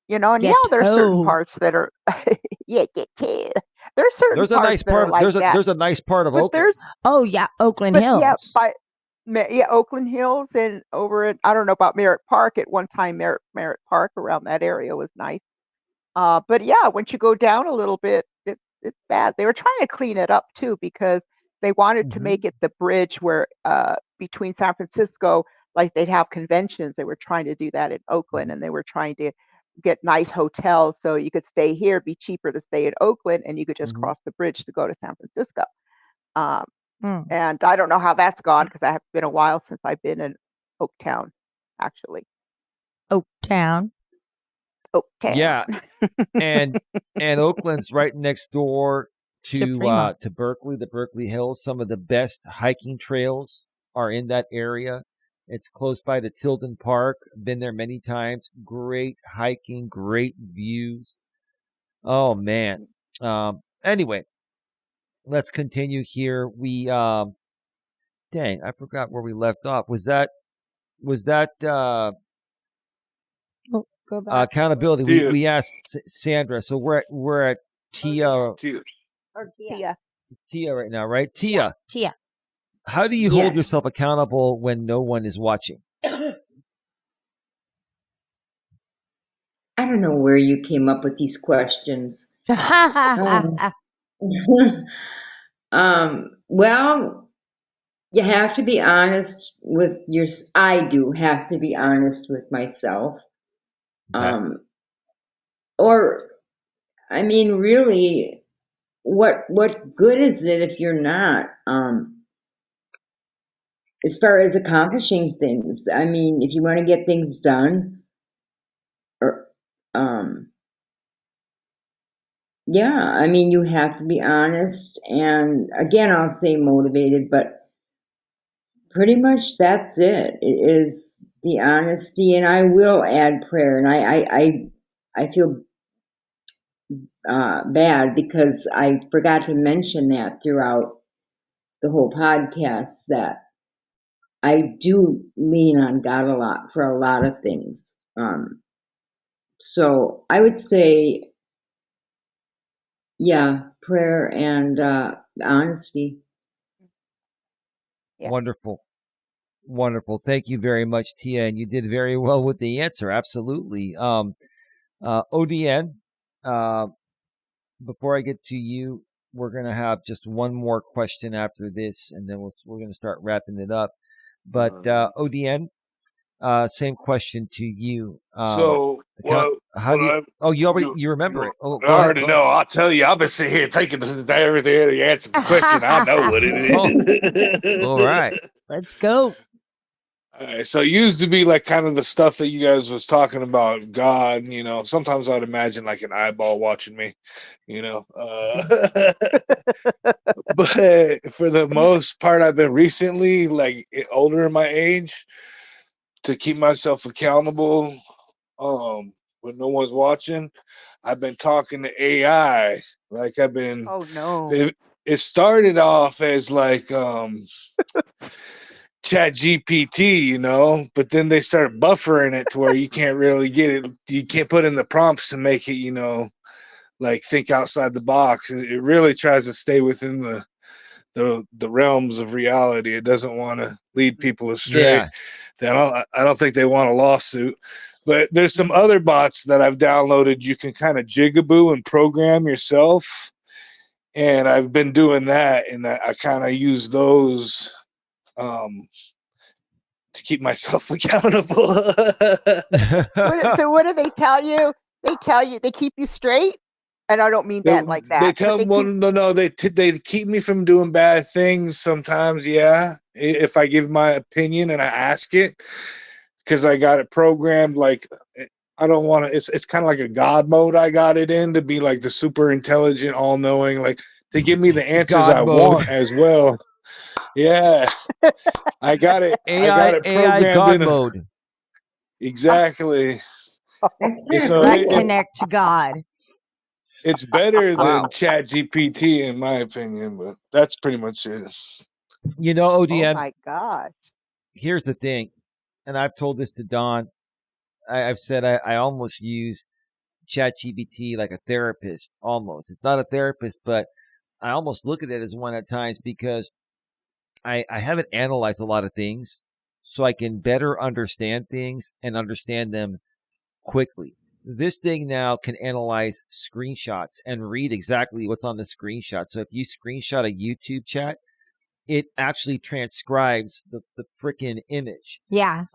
And there are certain parts that are ghetto. There's certain parts that are like that. There's a nice part of Oakland. Oh yeah, Oakland Hills. Oakland Hills and over at, I don't know about Merritt Park. At one time, Merritt Park around that area was nice. But yeah, once you go down a little bit, it's bad. They were trying to clean it up too because they wanted to make it the bridge where between San Francisco, like they'd have conventions. They were trying to do that in Oakland, and they were trying to get nice hotels so you could stay here, be cheaper to stay in Oakland, and you could just cross the bridge to go to San Francisco. And I don't know how that's gone because it's been a while since I've been in Oaktown, actually. Oaktown. Yeah, and Oakland's right next door to Berkeley, the Berkeley Hills. Some of the best hiking trails are in that area. It's close by to Tilden Park. Been there many times. Great hiking, great views. Oh man. Anyway, let's continue here. We dang, I forgot where we left off. Was that go back. accountability? We asked Sandra. So we're at Tia. Or Tia. Tia. Tia right now, right? Tia, Yeah, Tia. how do you hold Yes. yourself accountable when no one is watching? I don't know where you came up with these questions. Well, you have to be honest with I do have to be honest with myself. Okay. Or, I mean, really, what good is it if you're not? As far as accomplishing things, I mean, if you want to get things done, or, yeah, I mean, you have to be honest. And again, I'll say motivated, but pretty much that's it. It is the honesty, and I will add prayer. And I feel bad because I forgot to mention that throughout the whole podcast, that I do lean on God a lot for a lot of things. So I would say, yeah, prayer and honesty. Yeah. Wonderful. Wonderful. Thank you very much, Tia. And you did very well with the answer. Absolutely. ODN, before I get to you, we're going to have just one more question after this, and then we're going to start wrapping it up. But ODN, same question to you. So You remember it? Oh, I go ahead. already know. I'll tell you. I've been sitting here thinking this is everything. The answer to the question. I know what it is. All right. Let's go. All right, so it used to be like kind of the stuff that you guys was talking about, God, sometimes I'd imagine like an eyeball watching me, but for the most part, I've been recently like older in my age to keep myself accountable. When no one's watching, I've been talking to AI. Like Oh no. it started off as like, Chat GPT, but then they start buffering it to where you can't really get it. You can't put in the prompts to make it, like think outside the box. It really tries to stay within the realms of reality. It doesn't want to lead people astray. Yeah. I don't think they want a lawsuit. But there's some other bots that I've downloaded. You can kind of jigaboo and program yourself. And I've been doing that, and I kind of use those to keep myself accountable. So what do they tell you? They keep you straight, and I don't mean that like that. They tell but me, no, they keep me from doing bad things sometimes. Yeah, if I give my opinion and I ask it, because I got it programmed. Like, I don't want to. It's kind of like a God mode. I got it in to be like the super intelligent, all knowing, like to give me the answers God I mode. want as well. Yeah, I got it. I got it AI programmed God in mode. Exactly. So Let connect to God. it's better Wow. than Chat GPT in my opinion, but that's pretty much it. ODN, oh my gosh. here's the thing, and I've told this to Dawn. I've said I almost use ChatGPT like a therapist. Almost, it's not a therapist, but I almost look at it as one at times because I haven't analyzed a lot of things, so I can better understand things and understand them quickly. This thing now can analyze screenshots and read exactly what's on the screenshot. So if you screenshot a YouTube chat, it actually transcribes the freaking image. Yeah.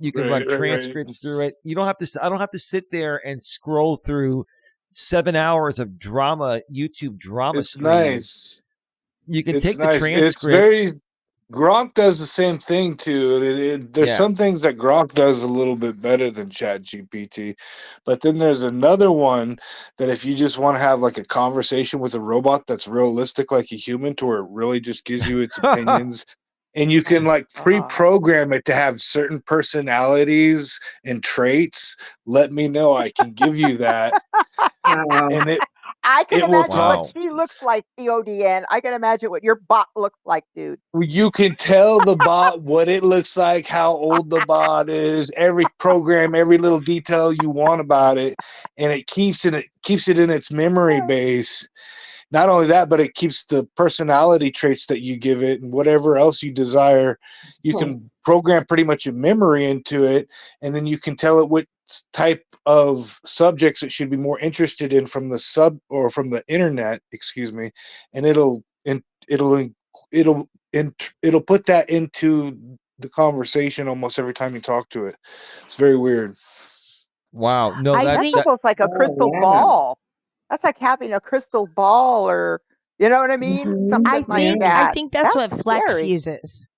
You can run transcripts through it. You don't have to. I don't have to sit there and scroll through 7 hours of YouTube drama It's streams. nice. You can It's take nice. the transcript. It's very Gronk does the same thing too. There's some things that Gronk does a little bit better than Chat GPT, but then there's another one that if you just want to have like a conversation with a robot that's realistic like a human, to where it really just gives you its opinions, and you can like pre-program it to have certain personalities and traits. Let me know. I can give you that, and I can it will imagine talk. what she looks like, the ODN. I can imagine what your bot looks like, dude. You can tell the bot what it looks like, how old the bot is, every program, every little detail you want about it, and it keeps it in its memory base. not only that, but it keeps the personality traits that you give it and whatever else you desire. You can program pretty much a memory into it, and then you can tell it what type of subjects it should be more interested in from the internet, excuse me, and it'll put that into the conversation almost every time you talk to it. It's very weird. Wow. No, I That's think almost like a Oh, crystal yeah. ball. That's like having a crystal ball, or you know what I mean? Something like Yeah. I that. think that's what Flex scary. uses.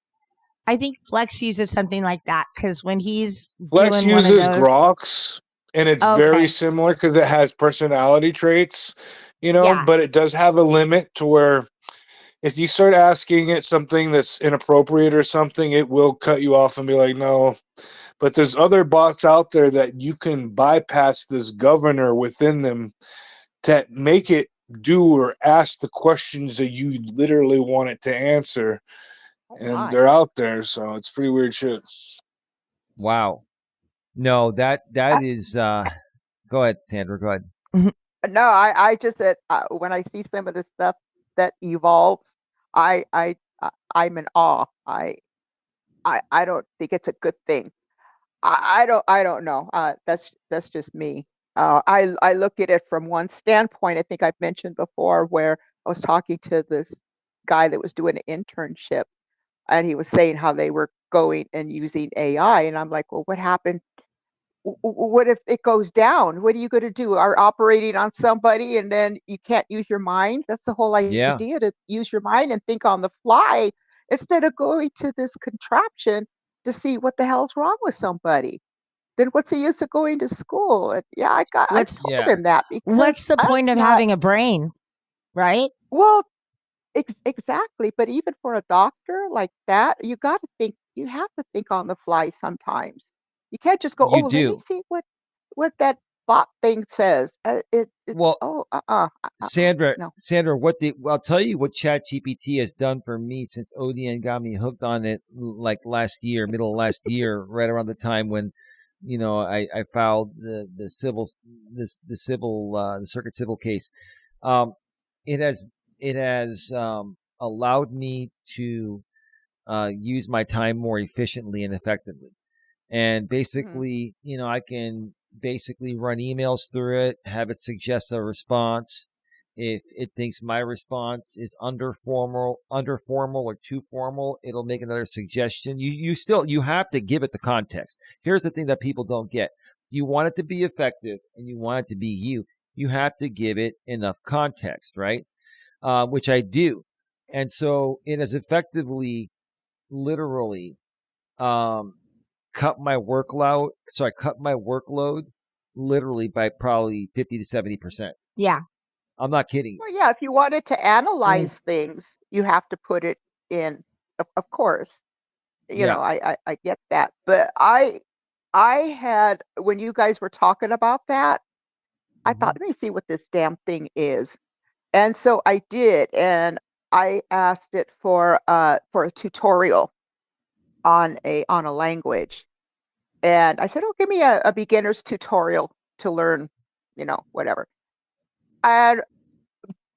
I think Flex uses something like that because when he's Flex doing one of uses those, Groks, and it's okay, very similar because it has personality traits, yeah, but it does have a limit to where if you start asking it something that's inappropriate or something, it will cut you off and be like, no. But there's other bots out there that you can bypass this governor within them to make it do or ask the questions that you literally want it to answer. Oh And my. they're out there, so it's pretty weird shit. wow. No, that I, is. Go ahead, Sandra. Go ahead. no, I just said when I see some of the stuff that evolves, I'm in awe. I don't think it's a good thing. I don't know. That's just me. I look at it from one standpoint. I think I've mentioned before where I was talking to this guy that was doing an internship, and he was saying how they were going and using AI, and I'm like, well, what happened? What if it goes down? What are you going to do? Are operating on somebody and then you can't use your mind? That's the whole Yeah. idea, to use your mind and think on the fly instead of going to this contraption to see what the hell's wrong with somebody. Then what's the use of going to school? And yeah, I what's told Yeah. him that because what's the that's point of not having a brain, right? well, exactly. But even for a doctor like that, you got to think. You have to think on the fly sometimes. You can't just go, "Oh, You let me do. see what that bot thing says." It's Well, Sandra, no. I'll tell you what ChatGPT has done for me since ODN got me hooked on it like last year, middle of last year, right around the time when, I filed the circuit civil case. Um, it has allowed me to use my time more efficiently and effectively. And Mhm. basically, I can basically run emails through it, have it suggest a response. If it thinks my response is under formal or too formal, it'll make another suggestion. You have to give it the context. Here's the thing that people don't get. You want it to be effective and you want it to be you. You have to give it enough context, right? Which I do. And so it has effectively, literally, um, cut my workload. So I cut my workload literally by probably 50 to 70%. Yeah. I'm not kidding you. Well, yeah, if you wanted to Mm. analyze things, you have to put it in, of course. Yeah. I get that. But I had, when you guys were talking about that, I Mm-hmm. thought, let me see what this damn thing is. And so I did, and I asked it for a tutorial on a language. And I said, "Oh, give me a beginner's tutorial to learn, whatever." And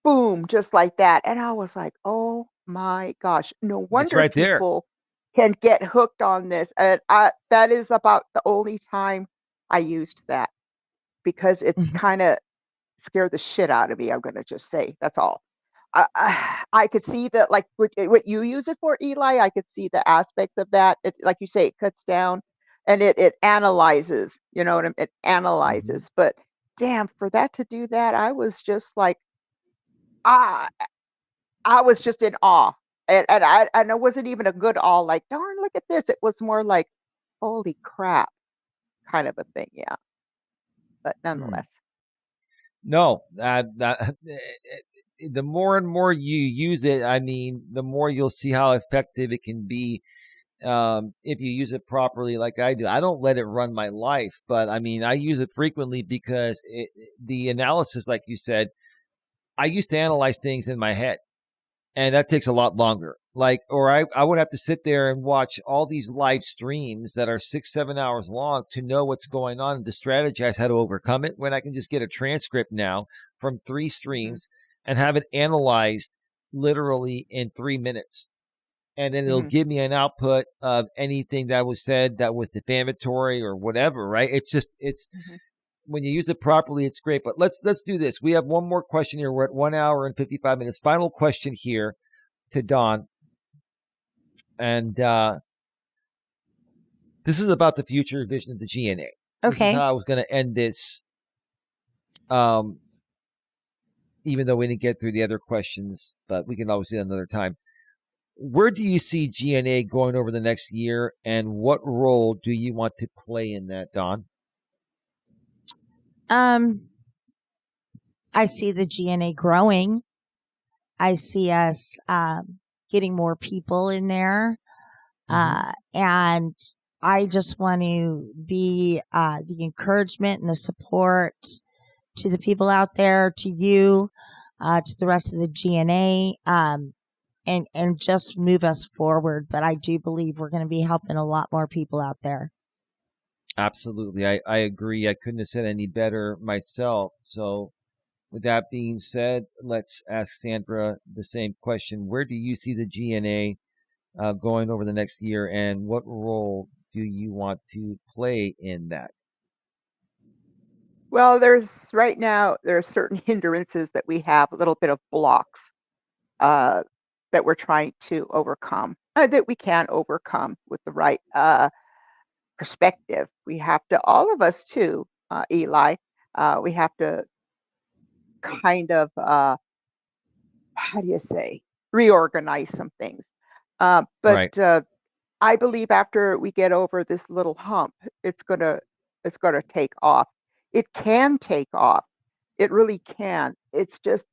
boom, just like that. And I was like, "Oh my gosh, no It's wonder right there. people can get hooked on this." And that is about the only time I used that because it kind of scared the shit out of me. I'm gonna just say that's all. I could see that, like what you use it for, Eli. I could see the aspect of that. Like you say, it cuts down and it analyzes. You know what I mean? It Mm-hmm. analyzes. But damn, for that to do that, I was just like, ah, I was just in awe. And it wasn't even a good awe. Like, darn, look at this. It was more like, holy crap, kind of a thing. Yeah, but Hmm. nonetheless. No, the more and more you use it, I mean, the more you'll see how effective it can be if you use it properly, like I do. I don't let it run my life, but I mean, I use it frequently because the analysis, like you said, I used to analyze things in my head. And that takes a lot longer. I would have to sit there and watch all these live streams that are 6, 7 hours long to know what's going on and to strategize how to overcome it when I can just get a transcript now from 3 Mhm. streams and have it analyzed literally in 3 minutes. And then it'll Mhm. give me an output of anything that was said that was defamatory or whatever, right? It's Mhm. when you use it properly, it's great. But let's do this. We have one more question here. We're at 1 hour and 55 minutes. Final question here to Dawn. And this is about the future vision of the GNA. This is Okay. how I was going to end this. Even though we didn't get through the other questions, but we can always do it another time. Where do you see GNA going over the next year, and what role do you want to play in that, Dawn? I see the GNA growing. I see us getting more people in there. And I just want to be the encouragement and the support to the people out there, to you, to the rest of the GNA, and just move us forward. But I do believe we're going to be helping a lot more people out there. Absolutely. I agree. I couldn't have said any better myself. So with that being said, let's ask Sandra the same question. Where do you see the GNA going over the next year, and what role do you want to play in that? Well, right now there are certain hindrances that we have, a little bit of blocks uh, that we're trying to overcome, that we can overcome with the right perspective. We have to, all of us too, Eli, we have to kind of, how do you say, reorganize some things. But Right. I believe after we get over this little hump, it's gonna it's gonna take off. It can take off. It really can. It's just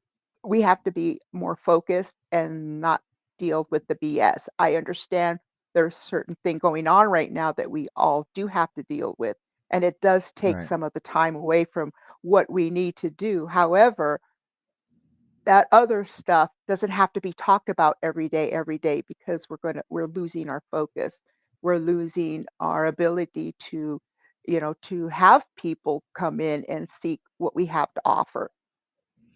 we have to be more focused and not deal with the BS. I understand there's certain thing going on right now that we all do have to deal with, and it does take Right. some of the time away from what we need to do. However, that other stuff doesn't have to be talked about every day because we're losing our focus. We're losing our ability to, to have people come in and seek what we have to offer.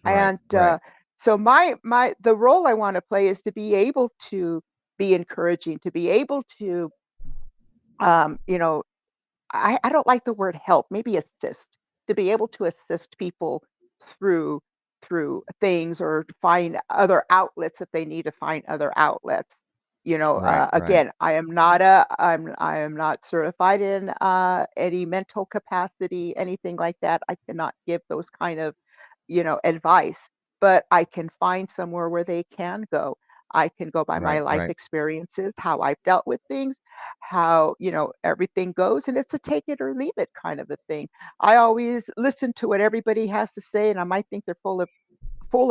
Right. And Right. so the role I want to play is to be able to be encouraging, to be able to, you know, I don't like the word help, maybe assist, to be able to assist people through things or to find other outlets if they need to find other outlets. Right. Right. Again, I am not certified in any mental capacity, anything like that. I cannot give those kind of advice, but I can find somewhere where they can go. I can go by my Right. life Right. experiences, how I've dealt with things, how, everything goes, and it's a take it or leave it kind of a thing. I always listen to what everybody has to say, and I might think they're full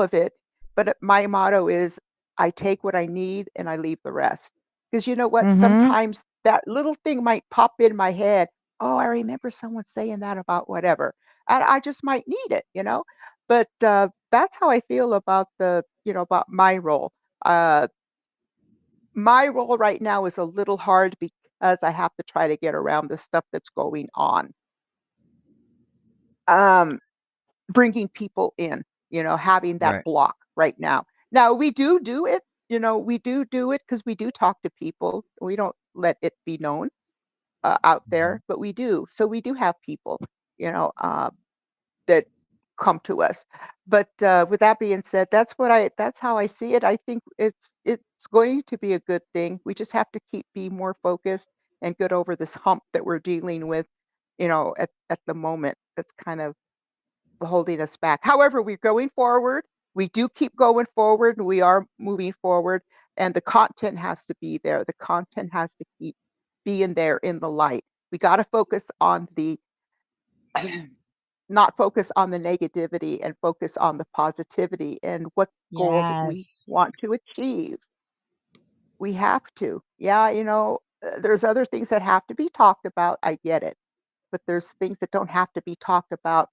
of it, but my motto is I take what I need and I leave the rest. Because you know what? Mm-hmm. Sometimes that little thing might pop in my head. Oh, I remember someone saying that about whatever. And I just might need it. But that's how I feel about about my role. Uh, my role right now is a little hard because I have to try to get around the stuff that's going on. Um, Bringing people in, having that Right. block right now. Now we do it, we do it because we do talk to people. We don't let it be known out Mhm. there, but we do. So we do have people, you know, uh, that come to us. But with that being said, that's how I see it. I think it's going to be a good thing. We just have to be more focused and get over this hump that we're dealing with, at the moment. That's kind of holding us back. However, we're going forward. We do keep going forward. We are moving forward, and the content has to be there. The content has to keep being there in the light. We got to focus on the not focus on the negativity and focus on the positivity and what goal that we Yes. want to achieve. We have to. Yeah, there's other things that have to be talked about. I get it. But there's things that don't have to be talked about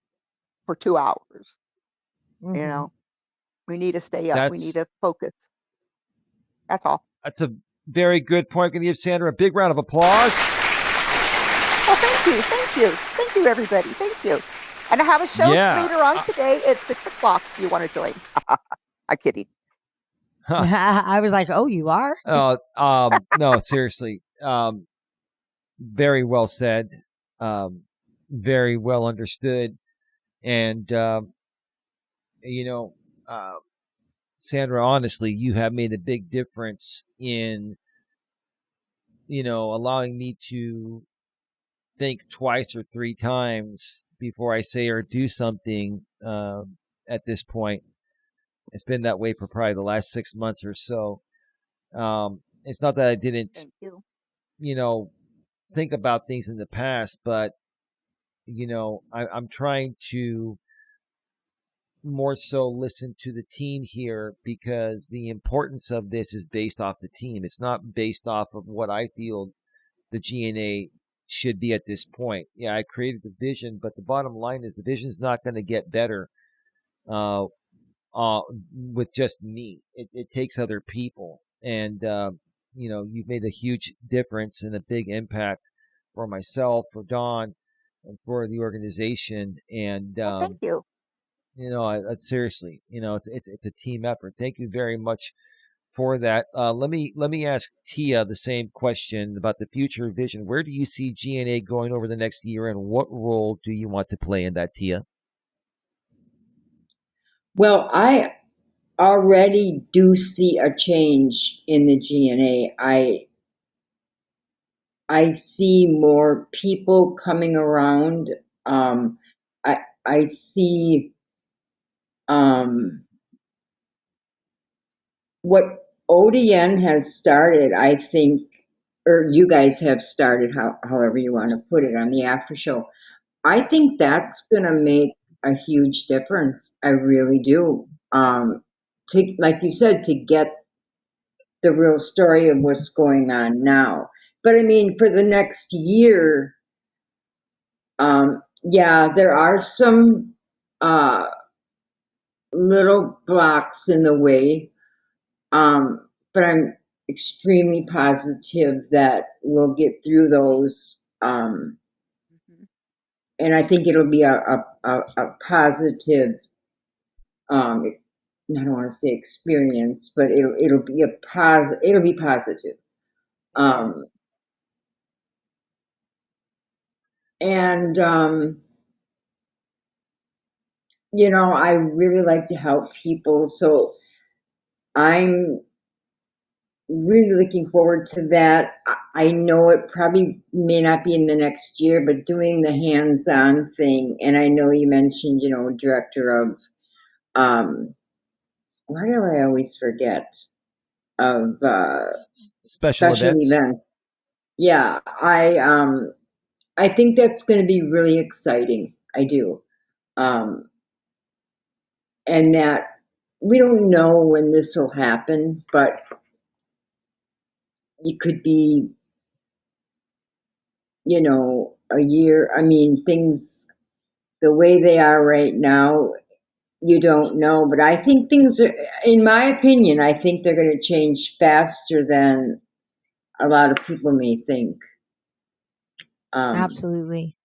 for 2 hours. You Mm-hmm. know, we need to stay up. We need That's to focus. That's all. a very good point. Going to give Sandra a big round of applause. Oh, thank you. Thank you. Thank you, everybody. Thank you. And I have a show Yeah. later on today at 6 o'clock if you want to join. I'm kidding. I was like, oh, you are? No, seriously. Very well said. Very well understood. And, you know, Sandra, honestly, you have made a big difference in, allowing me to think twice or three times before I say or do something at this point. It's been that way for probably the last 6 months or so. It's not that I didn't, Thank you. think about things in the past, but, I'm trying to more so listen to the team here, because the importance of this is based off the team. It's not based off of what I feel the GNA should be at this point. Yeah, I created the vision, but the bottom line is the vision's not going to get better with just me. It takes other people. And, you've made a huge difference and a big impact for myself, for Dawn, and for the organization. And, Well, thank you. Seriously, it's a team effort. Thank you very much for that. Let me ask Tia the same question about the future vision. Where do you see GNA going over the next year, and what role do you want to play in that, Tia? Well, I already do see a change in the GNA. I see more people coming around. I see what ODN has started, I think, or you guys have started, however you want to put it, on the after show. I think that's going to make a huge difference. I really do. To, like you said, to get the real story of what's going on now. But I mean, for the next year, yeah, there are some little blocks in the way, but I'm extremely positive that we'll get through those. And I think it'll be a positive, I don't want to say experience, but it'll be it'll be positive. And I really like to help people, so I'm really looking forward to that. I know it probably may not be in the next year, but doing the hands-on thing. And I know you mentioned, director of, why do I always forget? Of special events. Yeah, I think that's going to be really exciting. I do. And that we don't know when this will happen, but it could be, a year. I mean, things the way they are right now, you don't know. But I think things are, in my opinion, I think they're going to change faster than a lot of people may think. Absolutely.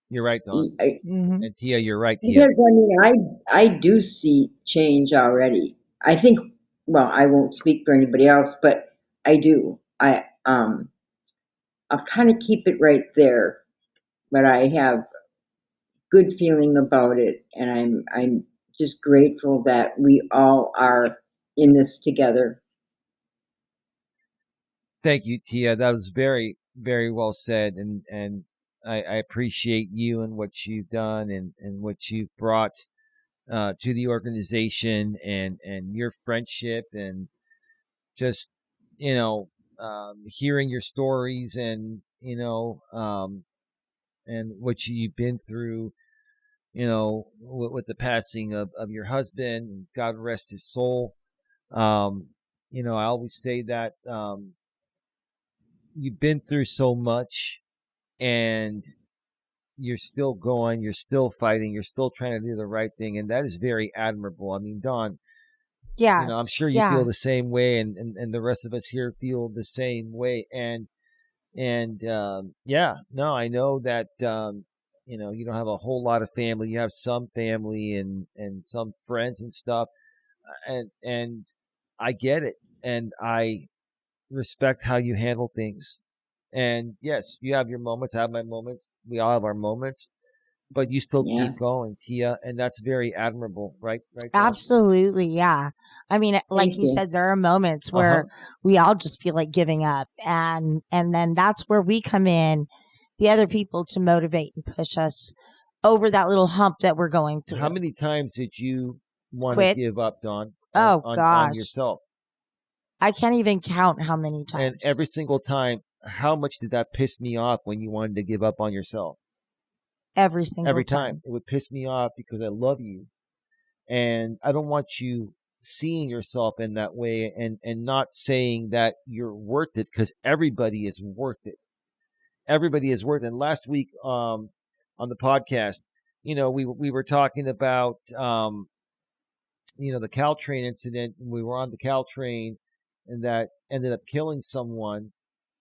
You're right, Dawn. Mm-hmm. And Tia, you're right, Tia. Because, I mean, I do see change already. I think, well, I won't speak for anybody else, but I do. I'll kind of keep it right there, but I have good feeling about it, and I'm just grateful that we all are in this together. Thank you, Tia. That was very, very well said, and I appreciate you and what you've done and what you've brought to the organization, and your friendship, and just hearing your stories, and and what you've been through, with the passing of your husband. God rest his soul. I always say that you've been through so much, and you're still going, you're still fighting, you're still trying to do the right thing, and that is very admirable. I mean, Dawn, yes, I'm sure you feel the same way, and the rest of us here feel the same way. And I know that you don't have a whole lot of family. You have some family and some friends and stuff, and I get it, and I respect how you handle things. And yes, you have your moments. I have my moments. We all have our moments, but you still Yeah. keep going, Tia, and that's very admirable, right? Right, Dawn? Absolutely, yeah. I mean, like Thank you you. said, there are moments Uh-huh. where we all just feel like giving up, and then that's where we come in, the other people, to motivate and push us over that little hump that we're going through. How many times did you want to Quit? give up, Dawn, Oh on gosh, yourself? I can't even count how many And times. every single time, how much did that piss me off when you wanted to give up on yourself? Every single Every time. time. It would piss me off because I love you. And I don't want you seeing yourself in that way and not saying that you're worth it, because everybody is worth it. Everybody is worth it. And last week on the podcast, we were talking about the Caltrain incident. We were on the Caltrain, and that ended up killing someone.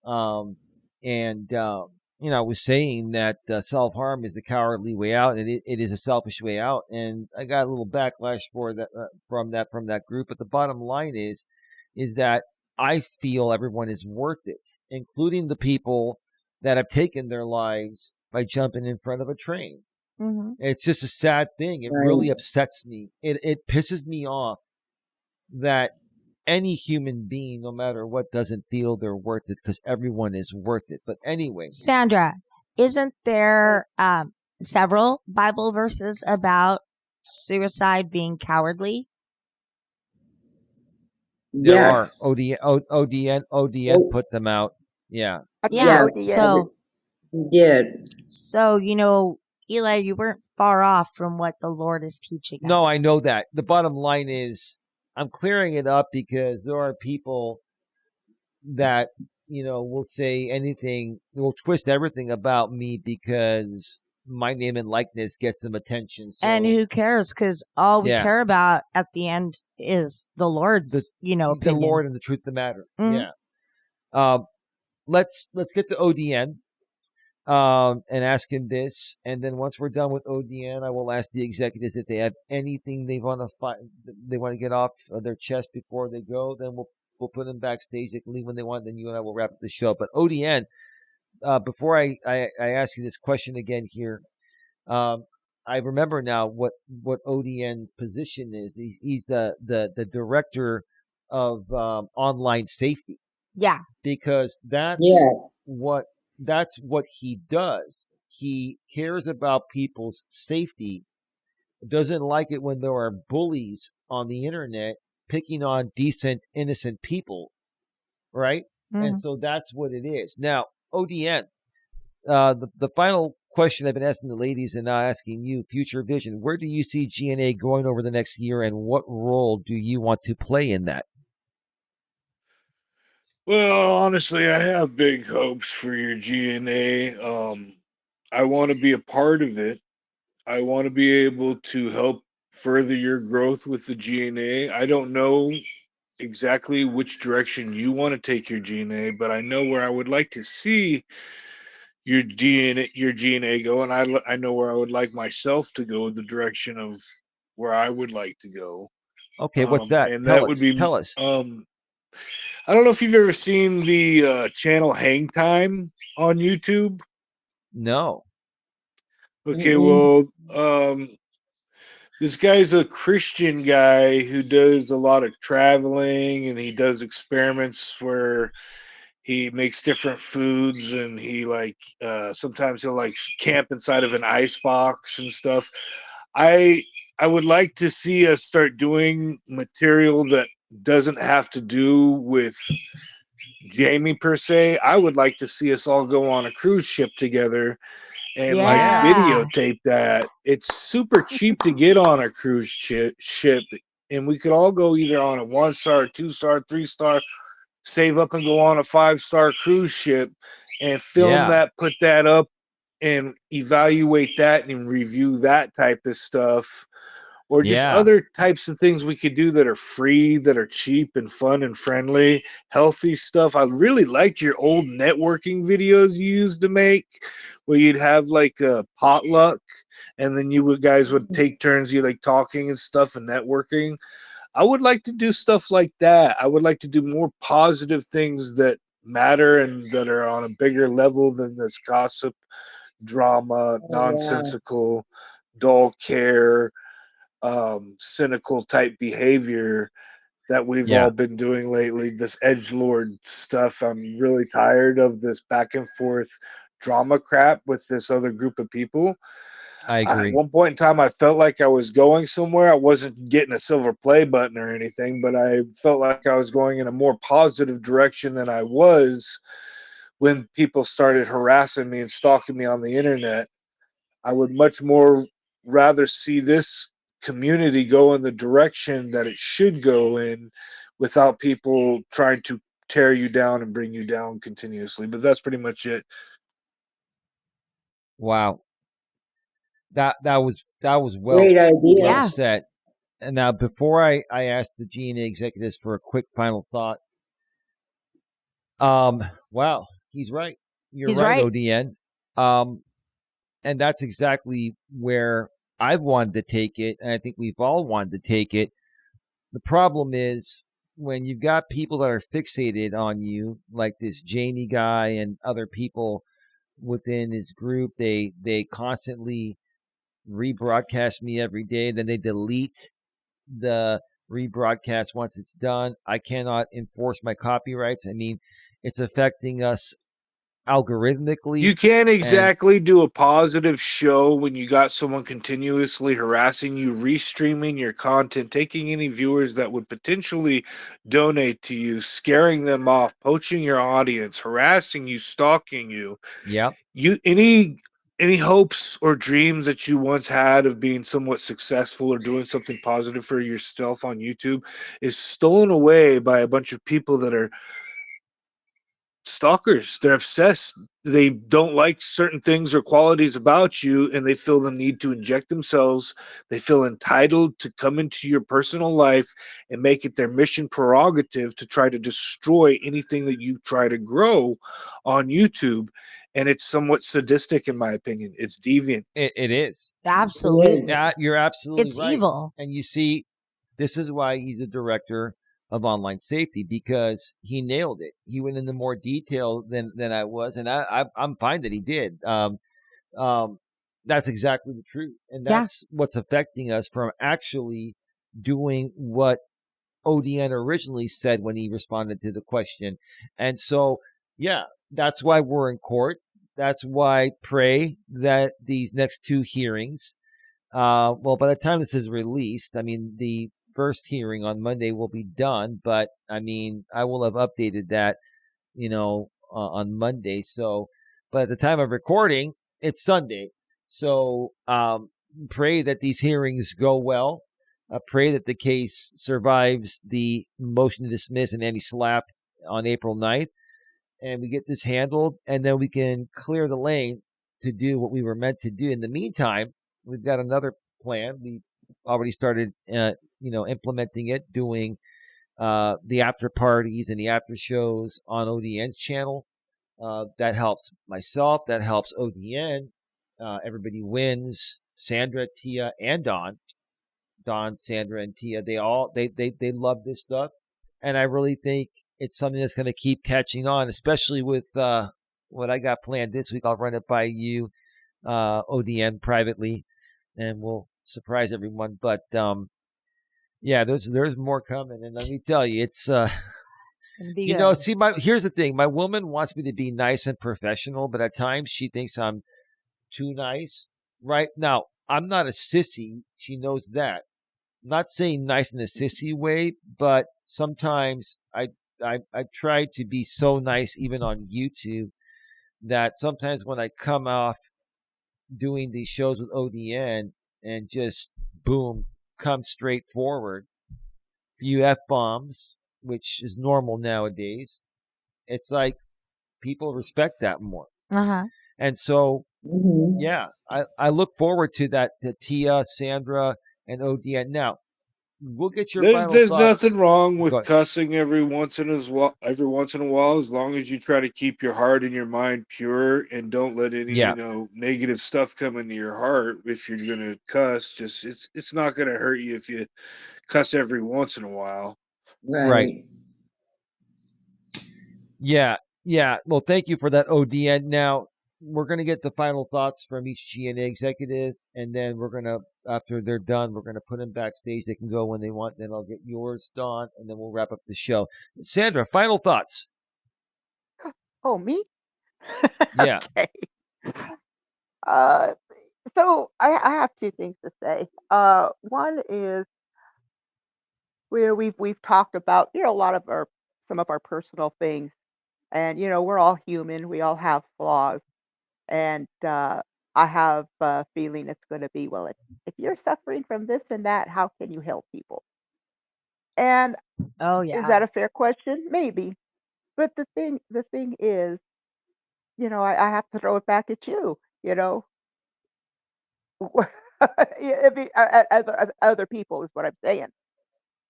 I was saying that self-harm is the cowardly way out, and it is a selfish way out. And I got a little backlash for that from that group. But the bottom line is that I feel everyone is worth it, including the people that have taken their lives by jumping in front of a train. Mm-hmm. It's just a sad thing. It Right. really upsets me. It pisses me off that any human being, no matter what, doesn't feel they're worth it, because everyone is worth it. But anyway, Sandra, isn't there several Bible verses about suicide being cowardly? there Yes. are ODN put them out. Yeah. Yeah. ODN. So You did. Eli, you weren't far off from what the Lord is teaching us. No, I know that. The bottom line is I'm clearing it up because there are people that, will say anything, will twist everything about me because my name and likeness gets them attention. So, And who cares? Because all we Yeah. care about at the end is the Lord's, the opinion. Lord and the truth of the matter. Mhm. Yeah. Let's get to ODN. And ask him this, and then once we're done with ODN, I will ask the executives if they have anything they want to get off of their chest before they go. Then we'll put them backstage. They can leave when they want. Then you and I will wrap up the show. But ODN, before I ask you this question again here, I remember now what ODN's position is. He's the director of online safety, Yeah. because that's Yes. what he does. He cares about people's safety, doesn't like it when there are bullies on the internet picking on decent, innocent people, right? Mhm. And so that's what it is. Now, ODN, the final question I've been asking the ladies and now asking you, future vision, where do you see GNA going over the next year, and what role do you want to play in that? Well, honestly, I have big hopes for your GNA. I want to be a part of it. I want to be able to help further your growth with the GNA. I don't know exactly which direction you want to take your GNA, but I know where I would like to see your GNA go, and I know where I would like myself to go, the direction of where I would like to go. Okay, what's that? And Tell that would us. be Tell us. I don't know if you've ever seen the channel Hang Time on YouTube. No. Okay, Mm-mm. well, this guy's a Christian guy who does a lot of traveling, and he does experiments where he makes different foods, and he sometimes he'll camp inside of an ice box and stuff. I I would like to see us start doing material that doesn't have to do with Jamie per se. I would like to see us all go on a cruise ship together and Yeah. videotape that. It's super cheap to get on a cruise ship, and we could all go either on a 1-star, 2-star, 3-star, save up and go on a 5-star cruise ship and film Yeah. that, put that up, and evaluate that and review that type of stuff, or just Yeah. other types of things we could do that are free, that are cheap and fun and friendly, healthy stuff. I really liked your old networking videos you used to make, where you'd have like a potluck, and then guys would take turns, you talking and stuff and networking. I would like to do stuff like that. I would like to do more positive things that matter and that are on a bigger level than this gossip, drama, Yeah. nonsensical, dull care, cynical type behavior that we've Yeah, all been doing lately. This edge lord stuff. I'm really tired of this back and forth drama crap with this other group of people. I At agree. one point in time, I felt like I was going somewhere. I wasn't getting a silver play button or anything, but I felt like I was going in a more positive direction than I was when people started harassing me and stalking me on the internet. I would much more rather see this community go in the direction that it should go in without people trying to tear you down and bring you down continuously. But that's pretty much it. Wow. That was Great well idea. Yeah. said. And now, before I ask the GNA executives for a quick final thought, wow, he's right. You're He's right, right. ODN. Um, and that's exactly where I've wanted to take it, and I think we've all wanted to take it. The problem is when you've got people that are fixated on you, like this Jamie guy and other people within his group, they constantly rebroadcast me every day, then they delete the rebroadcast once it's done. I cannot enforce my copyrights. I mean, it's affecting us algorithmically. You can't And exactly do a positive show when you got someone continuously harassing you, restreaming your content, taking any viewers that would potentially donate to you, scaring them off, poaching your audience, harassing you, stalking you. yeah, You any hopes or dreams that you once had of being somewhat successful or doing something positive for yourself on YouTube is stolen away by a bunch of people that are stalkers. They're obsessed. They don't like certain things or qualities about you, and they feel the need to inject themselves. They feel entitled to come into your personal life and make it their mission prerogative to try to destroy anything that you try to grow on YouTube. And it's somewhat sadistic, in my opinion. It's deviant. it is. Absolutely. Yeah, you're absolutely It's right. evil. And you see, this is why he's a director of online safety, because he nailed it. He went into more detail than I was, and I'm fine that he did. Um, that's exactly the truth, and Yeah. that's what's affecting us from actually doing what ODN originally said when he responded to the question. And so, yeah, that's why we're in court. That's why pray that these next two hearings, well, by the time this is released, I mean, the first hearing on Monday will be done, but I mean, I will have updated that, on Monday. So, but at the time of recording, it's Sunday. So, pray that these hearings go well. Pray that the case survives the motion to dismiss and anti-slap on April 9th, and we get this handled, and then we can clear the lane to do what we were meant to do. In the meantime, we've got another plan. We've already started, implementing it, doing the after parties and the after shows on ODN's channel. That helps myself. That helps ODN. Everybody wins. Sandra, Tia, and Don, Sandra, and Tia. They love this stuff, and I really think it's something that's going to keep catching on, especially with what I got planned this week. I'll run it by you, ODN, privately, and we'll surprise everyone. But yeah, there's more coming, and let me tell you, it's It's going to be good. see, here's the thing. My woman wants me to be nice and professional, but at times she thinks I'm too nice. Right now, I'm not a sissy. She knows that. I'm not saying nice in a sissy way, but sometimes I try to be so nice, even on YouTube, that sometimes when I come off doing these shows with ODN and just boom, come straight forward, few F bombs, which is normal nowadays. It's like people respect that more. Uh-huh. And so, Mhm. yeah, I look forward to that, to Tia, Sandra, and ODN. Now, we'll get your There's final there's nothing thoughts. wrong Go with ahead. cussing every once in a while, as long as you try to keep your heart and your mind pure and don't let any Yeah, negative stuff come into your heart. If you're gonna cuss, just it's not gonna hurt you if you cuss every once in a while. right. Right. Yeah, yeah. Well, thank you for that, OD. And now we're going to get the final thoughts from each GNA executive, and then we're going to, after they're done, we're going to put them backstage. They can go when they want. Then I'll get yours, Dawn, and then we'll wrap up the show. Sandra, final thoughts. Oh, me? Yeah. Okay. Uh, so I have two things to say. One is where we've talked about a lot of our some of our personal things, and we're all human. We all have flaws, and I have a feeling it's going to be, well, if you're suffering from this and that, how can you help people? And Oh is yeah. that a fair question? Maybe. But the thing is, I have to throw it back at you. It'd be, other people is what I'm saying,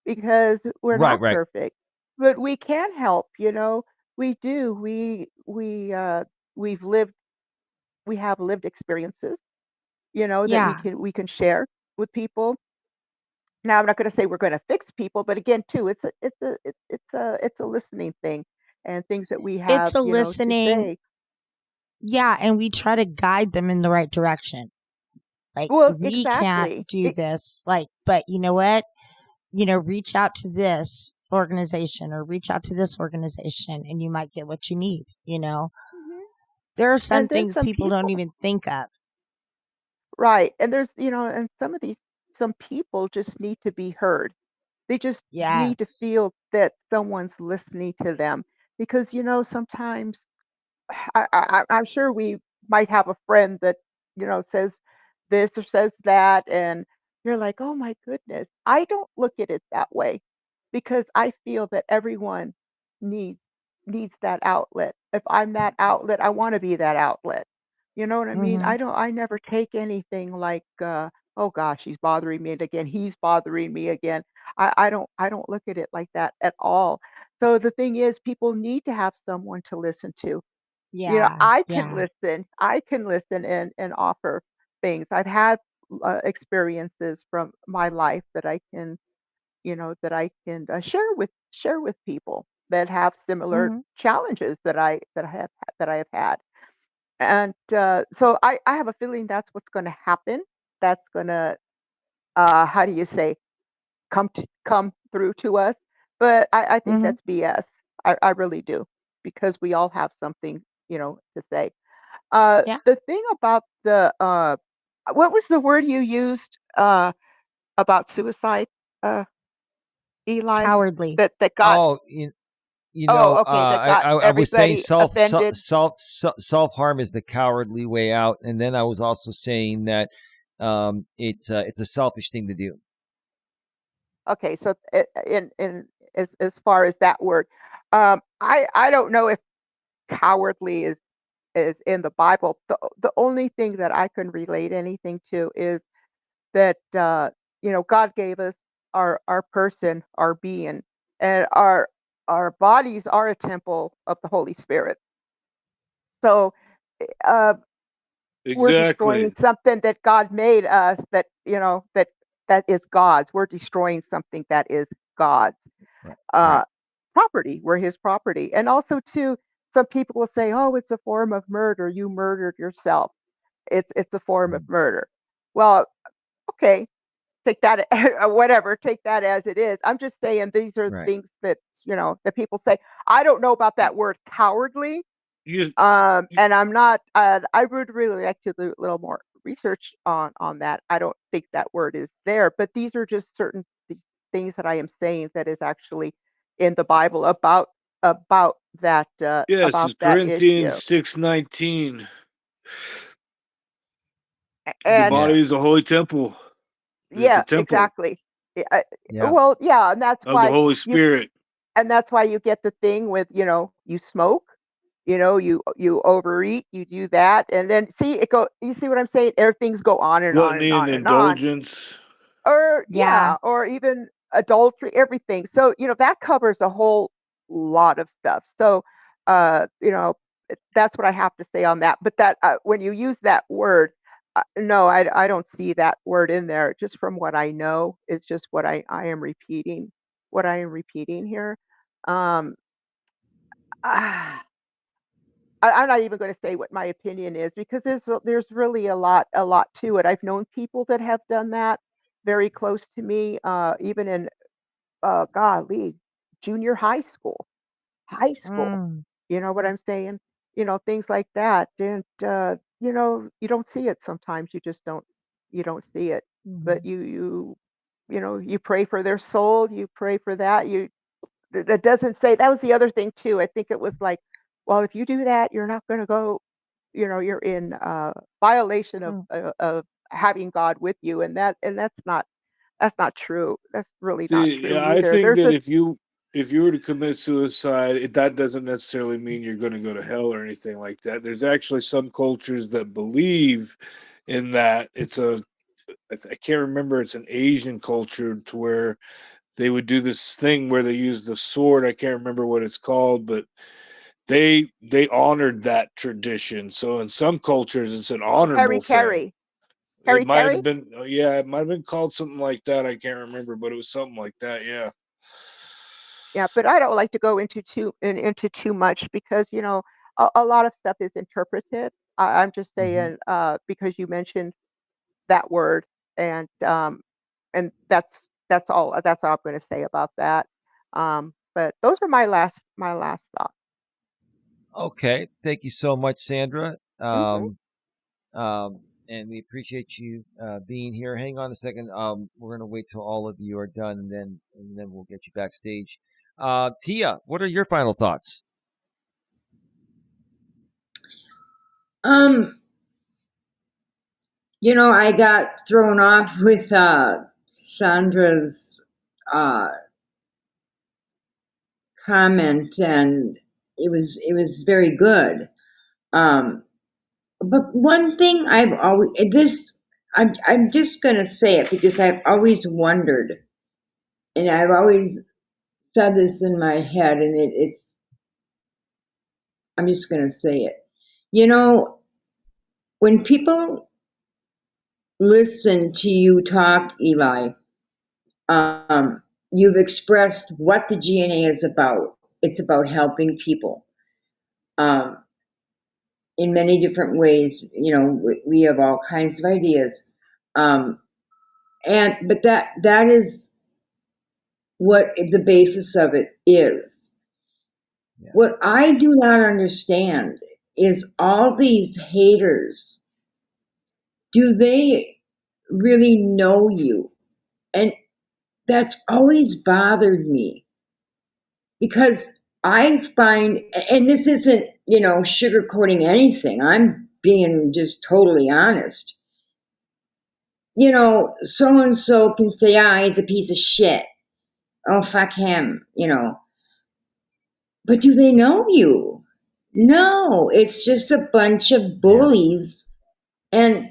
because we're Right, not right. perfect, but we can help. We do. We've lived. We have lived experiences. That we Yeah. can share with people. Now, I'm not going to say we're going to fix people, but again, too, it's a listening thing, and things that we It's have, a to listening. say. Yeah, and we try to guide them in the right direction. Like, Well, we can't exactly. do this. Like, but you know what? Reach out to this organization or reach out to this organization and you might get what you need. Mhm. There are some And then things some people don't people, even think of. right? And and some people just need to be heard. They just need to Yes. feel that someone's listening to them, because sometimes I'm sure we might have a friend that says this or says that, and you're like, oh my goodness. I don't look at it that way, because I feel that everyone needs needs that outlet. If I'm that outlet, I want to be that outlet. You know what I mean? Mm-hmm. I never take anything like, oh gosh, he's bothering me again. He's bothering me again. I don't look at it like that at all. So the thing is, people need to have someone to listen to. Yeah. I can Yeah. listen. I can listen and offer things. I've had experiences from my life that I can share with people that have similar Mm-hmm. challenges that I have had. And so I have a feeling that's what's going to happen. That's going to, how do you say, come through to us. But I think Mm-hmm. that's BS. I really do, because we all have something to say. Yeah. The thing about what was the word you used about suicide, uh, Eli? Cowardly. That got Oh, Oh, okay, that got I was saying everybody offended. self harm is the cowardly way out, and then I was also saying that it's a selfish thing to do. Okay, so in as far as that word, I don't know if cowardly is in the Bible. The only thing that I can relate anything to is that God gave us our person, our being, and our bodies are a temple of the Holy Spirit. So uh, we're destroying Exactly. something that God made us, that is God's. We're destroying something that is God's Right. Right. uh, property. We're His property. And also, too, some people will say, "Oh, it's a form of murder. You murdered yourself. It's a form of Mm. murder." Well, okay, take that whatever, take that as it is. I'm just saying these are Right. things that people say. I don't know about that word cowardly, You, you and I'm not. I would really like to do a little more research on that. I don't think that word is there, but these are just certain things that I am saying that is actually in the Bible about that yes, it's Corinthians issue. 6:19. The And Yeah. body is a holy temple. It's a yeah, temple exactly. Yeah, Yeah. well, yeah, and that's of the why Holy you Spirit. get the thing with, you smoke, you overeat, you do that, and then see it go. You see what I'm saying? Everythings go on and on and Gluttony and on and on. indulgence. Or Yeah. yeah, or even adultery, everything. So, that covers a whole lot of stuff. So, that's what I have to say on that. But that when you use that word, no, I don't see that word in there. Just from what I know, it's just what I am repeating, what I am repeating here. Um, ah, I'm not even going to say what my opinion is because there's really a lot to it. I've known people that have done that very close to me, even in golly, junior high school, high school. Mm, You know what I'm saying? Things like that. And you don't see it sometimes. You don't see it. But mhm, you pray for their soul. You pray for that. That doesn't say that was the other thing too. I think it was like, well, if you do that, you're not going to go. You're in violation of mm, having God with you, and that's not true. That's really not See, true yeah, I either. think There's that a if you were to commit suicide, that doesn't necessarily mean you're going to go to hell or anything like that. There's actually some cultures that believe in that. I can't remember. It's an Asian culture to where they would do this thing where they use the sword. I can't remember what it's called, but they honored that tradition. So in some cultures, it's an Harry honorable thing. Carey. It Harry might have Carey? been, yeah, it might have been called something like that. I can't remember, but it was something like that. Yeah. Yeah, but I don't like to go into too much because a lot of stuff is interpreted. I'm just Hmm. saying because you mentioned that word, and that's all I'm going to say about that. But those are my last thoughts. Okay. Thank you so much, Sandra. Hmm. And we appreciate you being here. Hang on a second. We're going to wait till all of you are done, and then we'll get you backstage. Tia, what are your final thoughts? Um, I got thrown off with Sandra's uh, comment, and it was very good. Um, but one thing I'm just gonna say it because I've always wondered, and I've always said this in my head, and I'm just gonna say it. You know, when people listen to you talk, Eli, you've expressed what the GNA is about. It's about helping people um, in many different ways. We have all kinds of ideas, um, but that is what the basis of it is. Yeah. What I do not understand is all these haters. Do they really know you? And that's always bothered me because I find, and this isn't, sugarcoating anything. I'm being just totally honest. So and so can say, he's a piece of shit. Oh, fuck him, But do they know you? No, it's just a bunch of Yeah. bullies. And,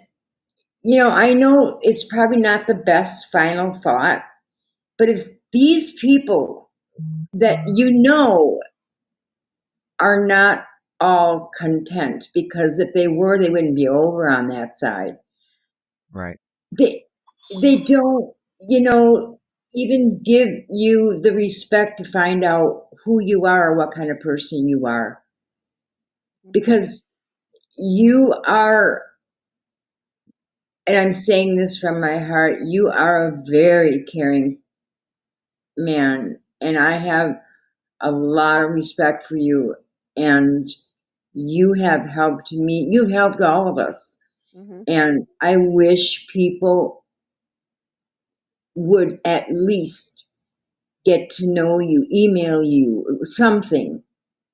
I know it's probably not the best final thought, but if these people that are not all content, because if they were, they wouldn't be over on that side. Right. They they don't, even give you the respect to find out who you are or what kind of person you are. Hmm. Because you are, and I'm saying this from my heart, you are a very caring man, and I have a lot of respect for you, and you have helped me. You've helped all of us. Hmm. And I wish people would at least get to know you, email you, something,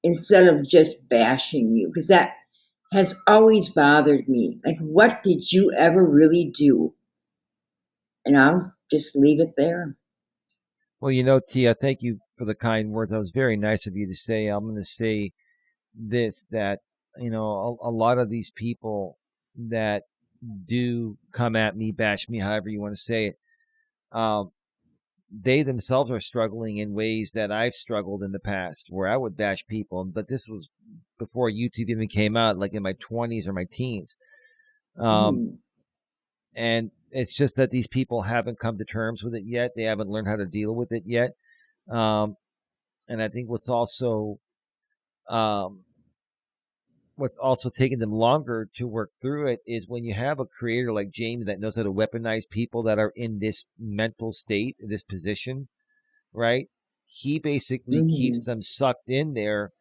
instead of just bashing you, because that has always bothered me. Like, what did you ever really do? And I'll just leave it there. Well, Tia, thank you for the kind words. That was very nice of you to say. I'm going to say this, that, a lot of these people that do come at me, bash me, however you want to say it, um, they themselves are struggling in ways that I've struggled in the past, where I would bash people. But this was before YouTube even came out, like in my 20s or my teens. And it's just that these people haven't come to terms with it yet. They haven't learned how to deal with it yet. And I think what's also taking them longer to work through it is when you have a creator like Jamie that knows how to weaponize people that are in this mental state, in this position, right? He basically keeps them sucked in there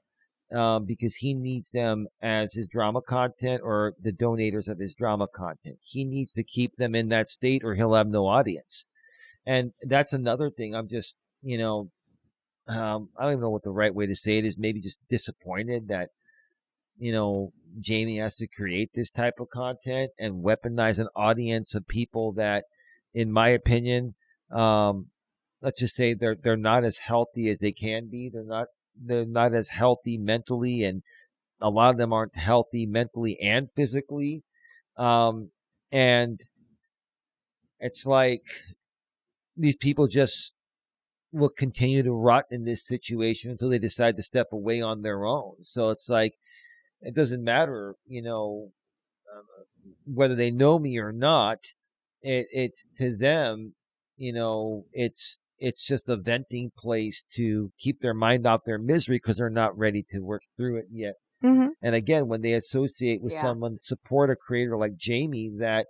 because he needs them as his drama content or the donators of his drama content. He needs to keep them in that state or he'll have no audience. And that's another thing. I'm just, I don't even know what the right way to say it is. Maybe just disappointed that, Jamie has to create this type of content and weaponize an audience of people that, in my opinion, let's just say they're not as healthy as they can be. They're not as healthy mentally, and a lot of them aren't healthy mentally and physically. And it's like these people just will continue to rot in this situation until they decide to step away on their own. So it's like, it doesn't matter, whether they know me or not. It's to them, it's just a venting place to keep their mind off their misery because they're not ready to work through it yet. Mm-hmm. And again, when they associate with someone, support a creator like Jamie, that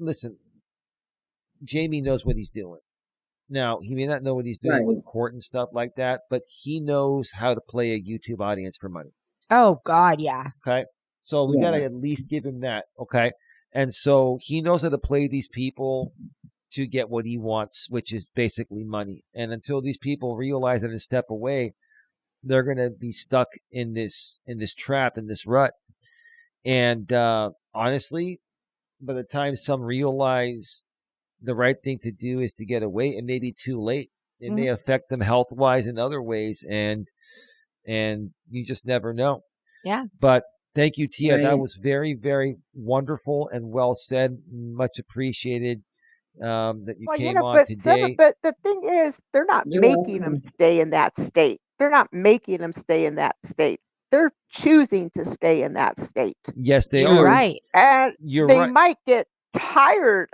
listen, Jamie knows what he's doing. Now, he may not know what he's doing with court and stuff like that, but he knows how to play a YouTube audience for money. Oh, God, yeah. Okay? So we got to at least give him that, okay? And so he knows how to play these people to get what he wants, which is basically money. And until these people realize that and step away, they're going to be stuck in this trap, in this rut. And honestly, by the time some realize the right thing to do is to get away, it may be too late. It may affect them health-wise in other ways, and you just never know. Yeah. But thank you, Tia. That was very, very wonderful and well said. Much appreciated that you came on today. But the thing is, they're not making them stay in that state. They're not making them stay in that state. They're choosing to stay in that state. Yes, they You're are. right. And You're right. might get tired,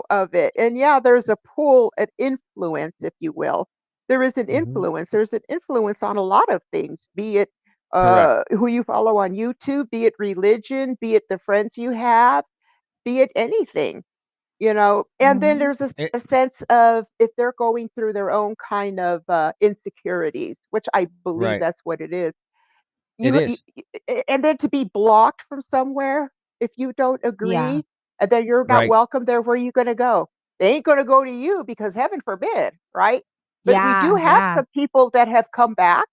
of it. And there's a pull, an influence, if you will. There is an influence. There's an influence on a lot of things, be it who you follow on YouTube, be it religion, be it the friends you have, be it anything, And then there's a sense of if they're going through their own kind of insecurities, which I believe that's what it is. And then to be blocked from somewhere if you don't agree, and then you're not welcome there, where are you going to go? They ain't going to go to you because heaven forbid, right? But we do have some people that have come back.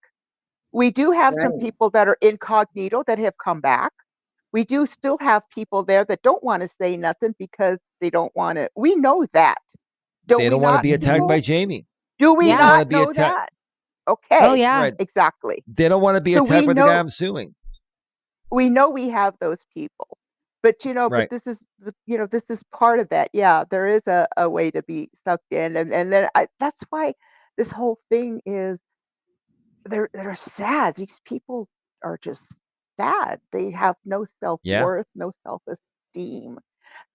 We do have some people that are incognito that have come back. We do still have people there that don't want to say nothing because they don't want to. We know that. They don't want to be attacked by Jamie. Do we not know that? Okay. Oh, yeah. Right. Exactly. They don't want to be attacked by the guy I'm suing. We know we have those people. But, but this is, this is part of that. Yeah, there is a way to be sucked in. And then that's why this whole thing is, they're sad. These people are just sad. They have no self-worth, no self-esteem.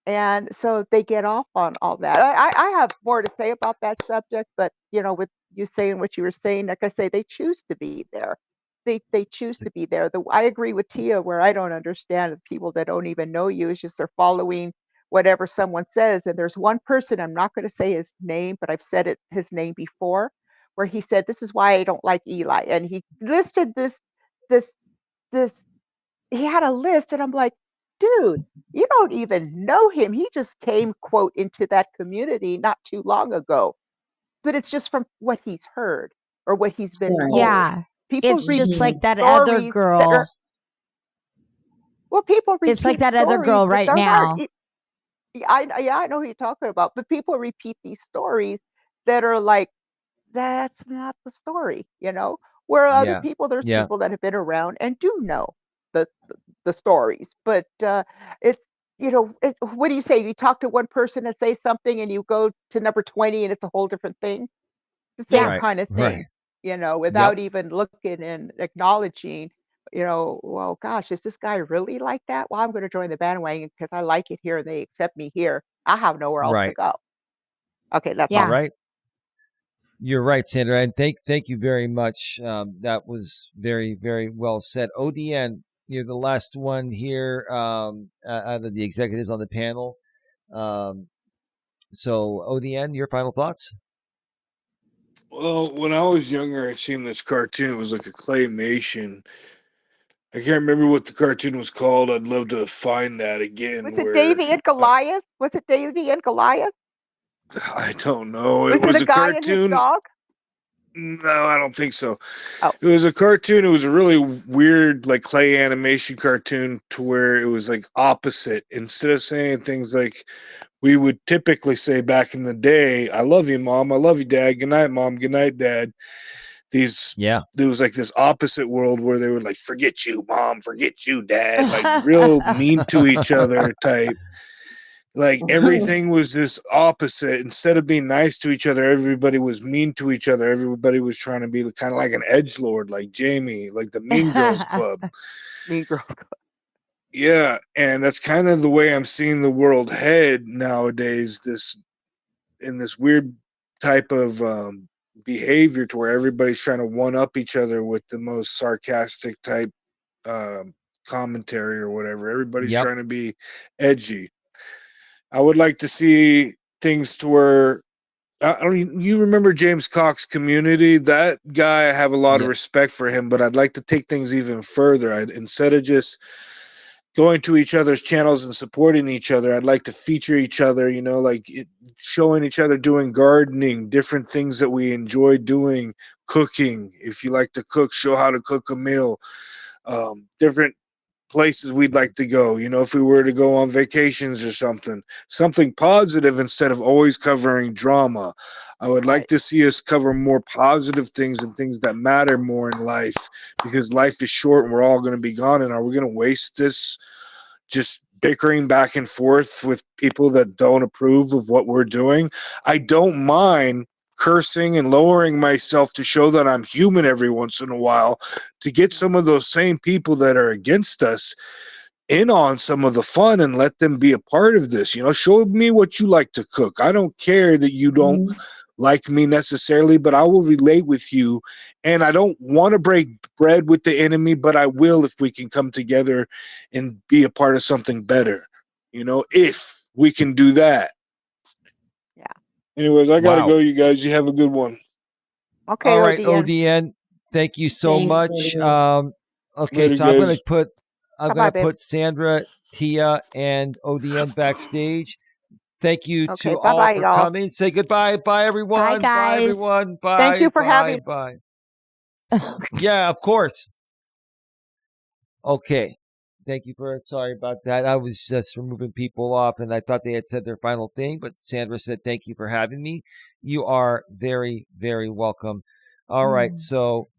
And so they get off on all that. I have more to say about that subject, but with you saying what you were saying, like I say, they choose to be there. They choose to be there. I agree with Tia, where I don't understand the people that don't even know you. It's just they're following whatever someone says. And there's one person, I'm not going to say his name, but I've said his name before, where he said, "This is why I don't like Eli." And he listed this, he had a list, and I'm like, dude, you don't even know him. He just came, quote, into that community not too long ago. But it's just from what he's heard or what he's been told. Yeah. People it's just like that other girl. People repeat it's like that other girl right now. I know who you're talking about. But people repeat these stories that are like, that's not the story, Where other people, there's people that have been around and do know the stories. But it's what do you say? You talk to one person and say something, and you go to number 20, and it's a whole different thing. It's the Yeah. same kind of Right. thing, Yep. without even looking and acknowledging, well, gosh, is this guy really like that? Well, I'm going to join the bandwagon because I like it here and they accept me here. I have nowhere else to Right. go. Okay, that's Yeah. all. Right. You're right, Sandra, and thank you very much. That was very, very well said. ODN, you're the last one here out of the executives on the panel. So, ODN, your final thoughts? Well, when I was younger, I seen this cartoon. It was like a claymation. I can't remember what the cartoon was called. I'd love to find that again. Was it Where Davy and Goliath? Was it Davy and Goliath? I don't know. It Was it was a a guy and his cartoon. dog? No, I don't think so. Oh, It was a cartoon. It was a really weird, like clay animation cartoon, to where it was like opposite. Instead of saying things like we would typically say back in the day, "I love you, mom. I love you, dad. Good night, mom. Good night, dad." Yeah. There was like this opposite world where they were like, "Forget you, mom. Forget you, dad." Like real mean to each other type. Like everything was this opposite. Instead of being nice to each other, everybody was mean to each other. Everybody was trying to be kind of like an edge lord, like Jamie, like the Mean Girls Club. Mean Girls. Yeah, and that's kind of the way I'm seeing the world head nowadays. This weird type of behavior to where everybody's trying to one up each other with the most sarcastic type um, commentary or whatever. Everybody's Yep. trying to be edgy. I would like to see things to where I don't. You remember James Cox Community? That guy, I have a lot of Yep. respect for him, but I'd like to take things even further. Instead of just going to each other's channels and supporting each other, I'd like to feature each other. Showing each other doing gardening, different things that we enjoy doing, cooking. If you like to cook, show how to cook a meal. Different places we'd like to go, if we were to go on vacations or something positive instead of always covering drama. I would like Right. to see us cover more positive things and things that matter more in life, because life is short and we're all going to be gone. And are we going to waste this just bickering back and forth with people that don't approve of what we're doing? I don't mind cursing and lowering myself to show that I'm human every once in a while, to get some of those same people that are against us in on some of the fun and let them be a part of this. Show me what you like to cook. I don't care that you don't like me necessarily, but I will relate with you. And I don't want to break bread with the enemy, but I will if we can come together and be a part of something better, if we can do that. Yeah. Anyways, I got to Wow. go, you guys. You have a good one. Okay, All right, ODN. ODN. Thank you so Thanks, much. ODN. Okay, Later, so I'm guys. Bye-bye, babe. put Sandra, Tia, and ODN backstage. Thank you Okay, to all bye-bye, for y'all. coming. Say goodbye. Bye, everyone. Bye, Bye, guys. everyone. Thank Bye, you for bye, having bye. Yeah, of course. Okay. Thank you sorry about that. I was just removing people off and I thought they had said their final thing, but Sandra said, thank you for having me. You are very, very welcome. All right. So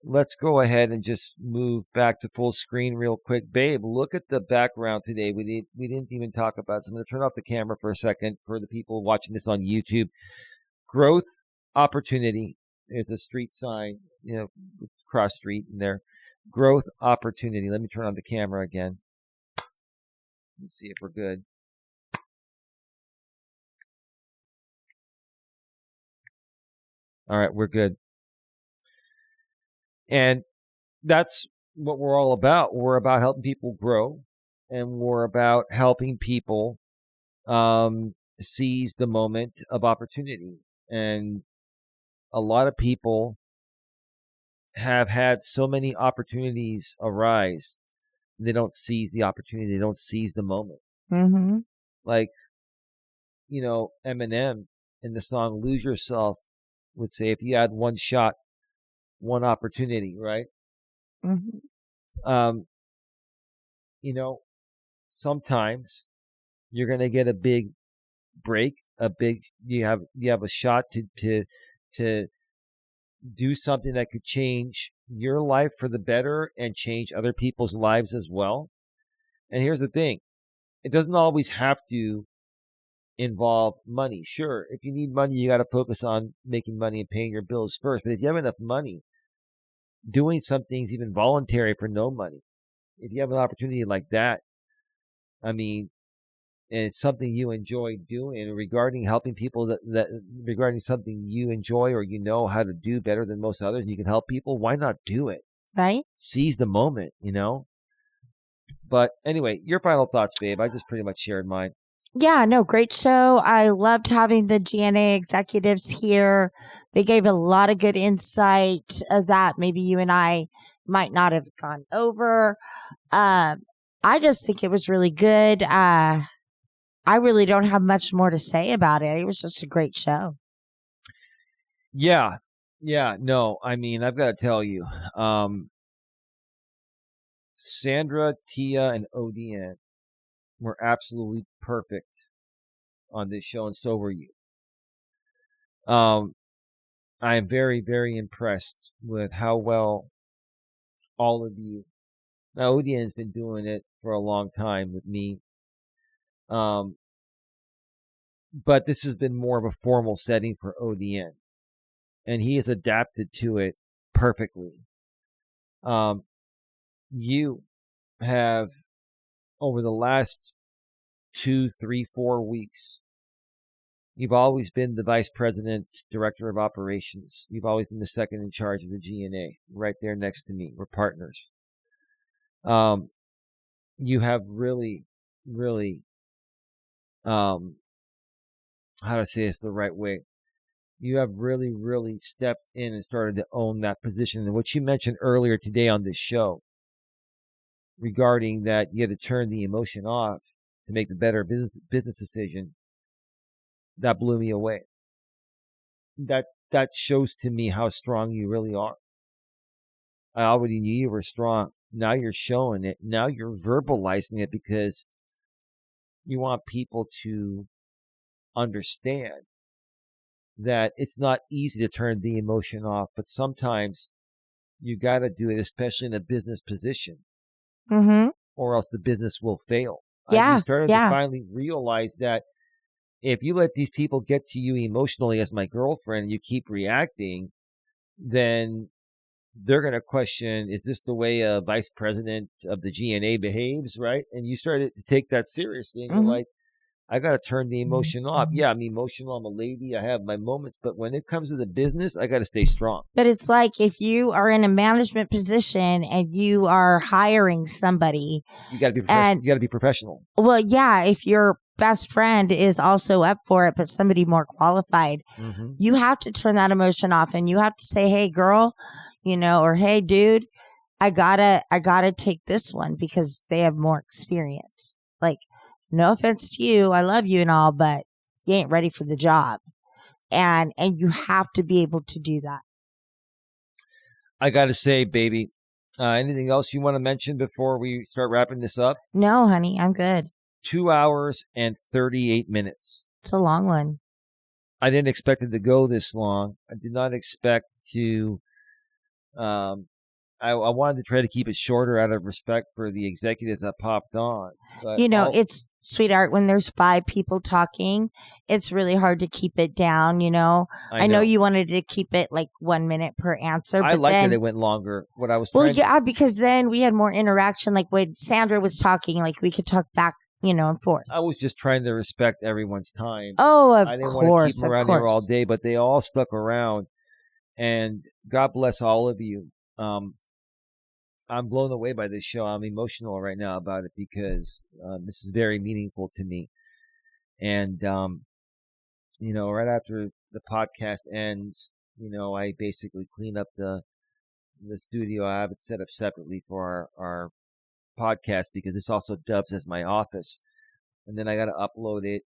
let's go ahead and just move back to full screen real quick. Babe, look at the background today. We didn't even talk about it. So I'm going to turn off the camera for a second for the people watching this on YouTube. Growth, opportunity. There's a street sign, cross street in there. Growth, opportunity. Let me turn on the camera again. Let's see if we're good. All right, we're good. And that's what we're all about. We're about helping people grow, and we're about helping people seize the moment of opportunity. And a lot of people have had so many opportunities arise, they don't seize the opportunity. They don't seize the moment. Mm-hmm. Like, Eminem in the song "Lose Yourself" would say, "If you had one shot, one opportunity," right? Mm-hmm. Sometimes you're gonna get a big break, you have a shot to do something that could change your life for the better and change other people's lives as well. And here's the thing: it doesn't always have to involve money. Sure, if you need money, you got to focus on making money and paying your bills first. But if you have enough money, doing some things even voluntary for no money, if you have an opportunity like that, I mean, and it's something you enjoy doing, and regarding helping people that regarding something you enjoy or you know how to do better than most others, and you can help people, why not do it? Right? Seize the moment, you know? But anyway, your final thoughts, babe. I just pretty much shared mine. Yeah, no, great show. I loved having the GNA executives here. They gave a lot of good insight that maybe you and I might not have gone over. I just think it was really good. I really don't have much more to say about it. It was just a great show. Yeah. No, I mean, I've got to tell you, Sandra, Tia, and ODN were absolutely perfect on this show, and so were you. I am very, very impressed with how well all of you. Now, ODN has been doing it for a long time with me, but this has been more of a formal setting for ODN, and he has adapted to it perfectly. You have, over the last 2, 3, 4 weeks, you've always been the vice president, director of operations. You've always been the second in charge of the GNA, right there next to me. We're partners. You have really, really, how to say this the right way? You have really, really stepped in and started to own that position. And what you mentioned earlier today on this show, regarding that you had to turn the emotion off to make the better business decision, that blew me away. That shows to me how strong you really are. I already knew you were strong. Now you're showing it. Now you're verbalizing it because you want people to understand that it's not easy to turn the emotion off, but sometimes you got to do it, especially in a business position, or else the business will fail. Yeah, You started to finally realize that if you let these people get to you emotionally as my girlfriend and you keep reacting, then they're going to question, is this the way a vice president of the GNA behaves, right? And you started to take that seriously, and you're like, I got to turn the emotion off. Yeah, I'm emotional. I'm a lady. I have my moments. But when it comes to the business, I got to stay strong. But it's like if you are in a management position and you are hiring somebody, you got to be professional. You got to be professional. Well, yeah, if your best friend is also up for it, but somebody more qualified, you have to turn that emotion off, and you have to say, "Hey, girl," or "Hey, dude, I gotta take this one because they have more experience." Like, no offense to you, I love you and all, but you ain't ready for the job, and you have to be able to do that. I got to say, baby, anything else you want to mention before we start wrapping this up? No, honey, I'm good. 2 hours and 38 minutes. It's a long one. I didn't expect it to go this long. I did not expect to. I wanted to try to keep it shorter out of respect for the executives that popped on. But it's, sweetheart, when there's 5 people talking, it's really hard to keep it down, I know you wanted to keep it like 1 minute per answer. But I liked that it went longer. What I was because then we had more interaction. Like when Sandra was talking, like we could talk back, and forth. I was just trying to respect everyone's time. Oh, of course. I didn't want to keep them around here all day, but they all stuck around. And God bless all of you. I'm blown away by this show. I'm emotional right now about it because this is very meaningful to me. And, right after the podcast ends, I basically clean up the studio. I have it set up separately for our podcast because this also dubs as my office. And then I got to upload it,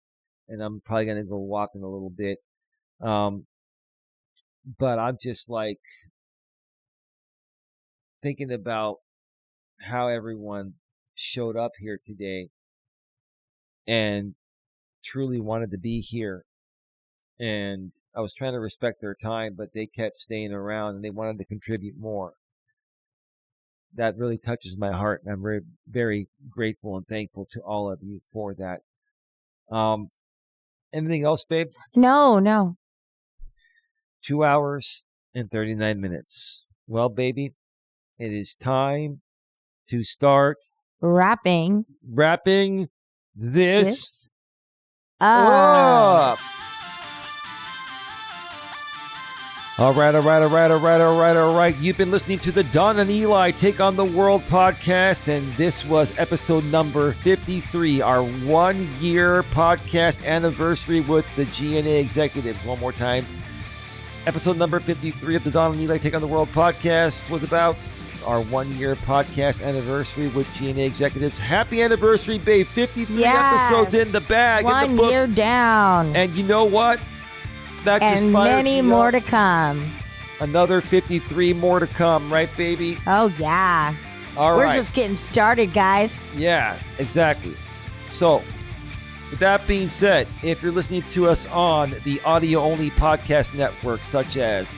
and I'm probably going to go walk in a little bit. But I'm just like thinking about how everyone showed up here today and truly wanted to be here. And I was trying to respect their time, but they kept staying around and they wanted to contribute more. that really touches my heart, and I'm very, very grateful and thankful to all of you for that. Anything else, babe? No. 2 hours and 39 minutes. Well, baby, it is time to start Wrapping this up. up. All right. You've been listening to the Don and Eli Take on the World podcast, and this was episode number 53, our 1-year podcast anniversary with the GNA executives. One more time. Episode number 53 of the Don and Eli Take on the World podcast was about our 1-year podcast anniversary with GNA executives. Happy anniversary, babe. 53 episodes in the bag. 1 in the books. year down. And you know what? That just and fires many me more up. to come. Another 53 more to come, right, baby? Oh, yeah. All We're right. just getting started, guys. Yeah, exactly. So, with that being said, if you're listening to us on the audio-only podcast networks such as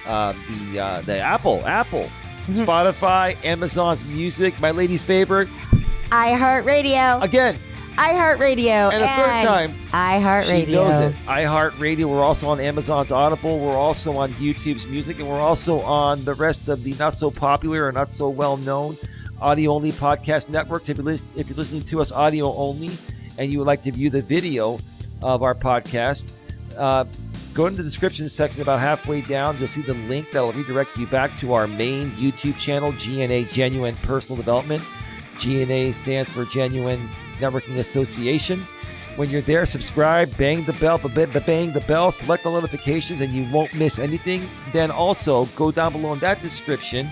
the Apple, Spotify, Amazon's Music, my lady's favorite, iHeartRadio. again, iHeartRadio. and a third time, iHeartRadio. she knows it. iHeartRadio. We're also on Amazon's Audible. We're also on YouTube's Music, and we're also on the rest of the not so popular or not so well known audio only podcast networks. If you're listening to us audio only, and you would like to view the video of our podcast, go into the description section about halfway down. You'll see the link that will redirect you back to our main YouTube channel, GNA Genuine Personal Development. GNA stands for Genuine Networking Association. When you're there, subscribe, bang the bell, select the notifications, and you won't miss anything. Then also go down below in that description,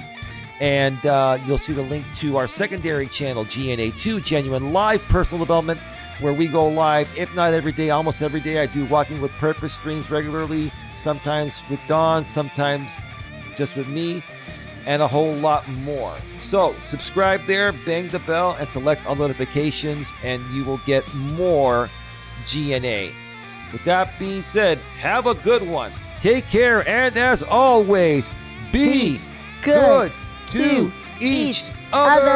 and you'll see the link to our secondary channel, GNA2, Genuine Live Personal Development, where we go live, if not every day, almost every day. I do Walking with Purpose streams regularly, sometimes with Dawn, sometimes just with me, and a whole lot more. So subscribe there, bang the bell, and select all notifications, and you will get more GNA. With that being said, have a good one. Take care, and as always, be good to each other.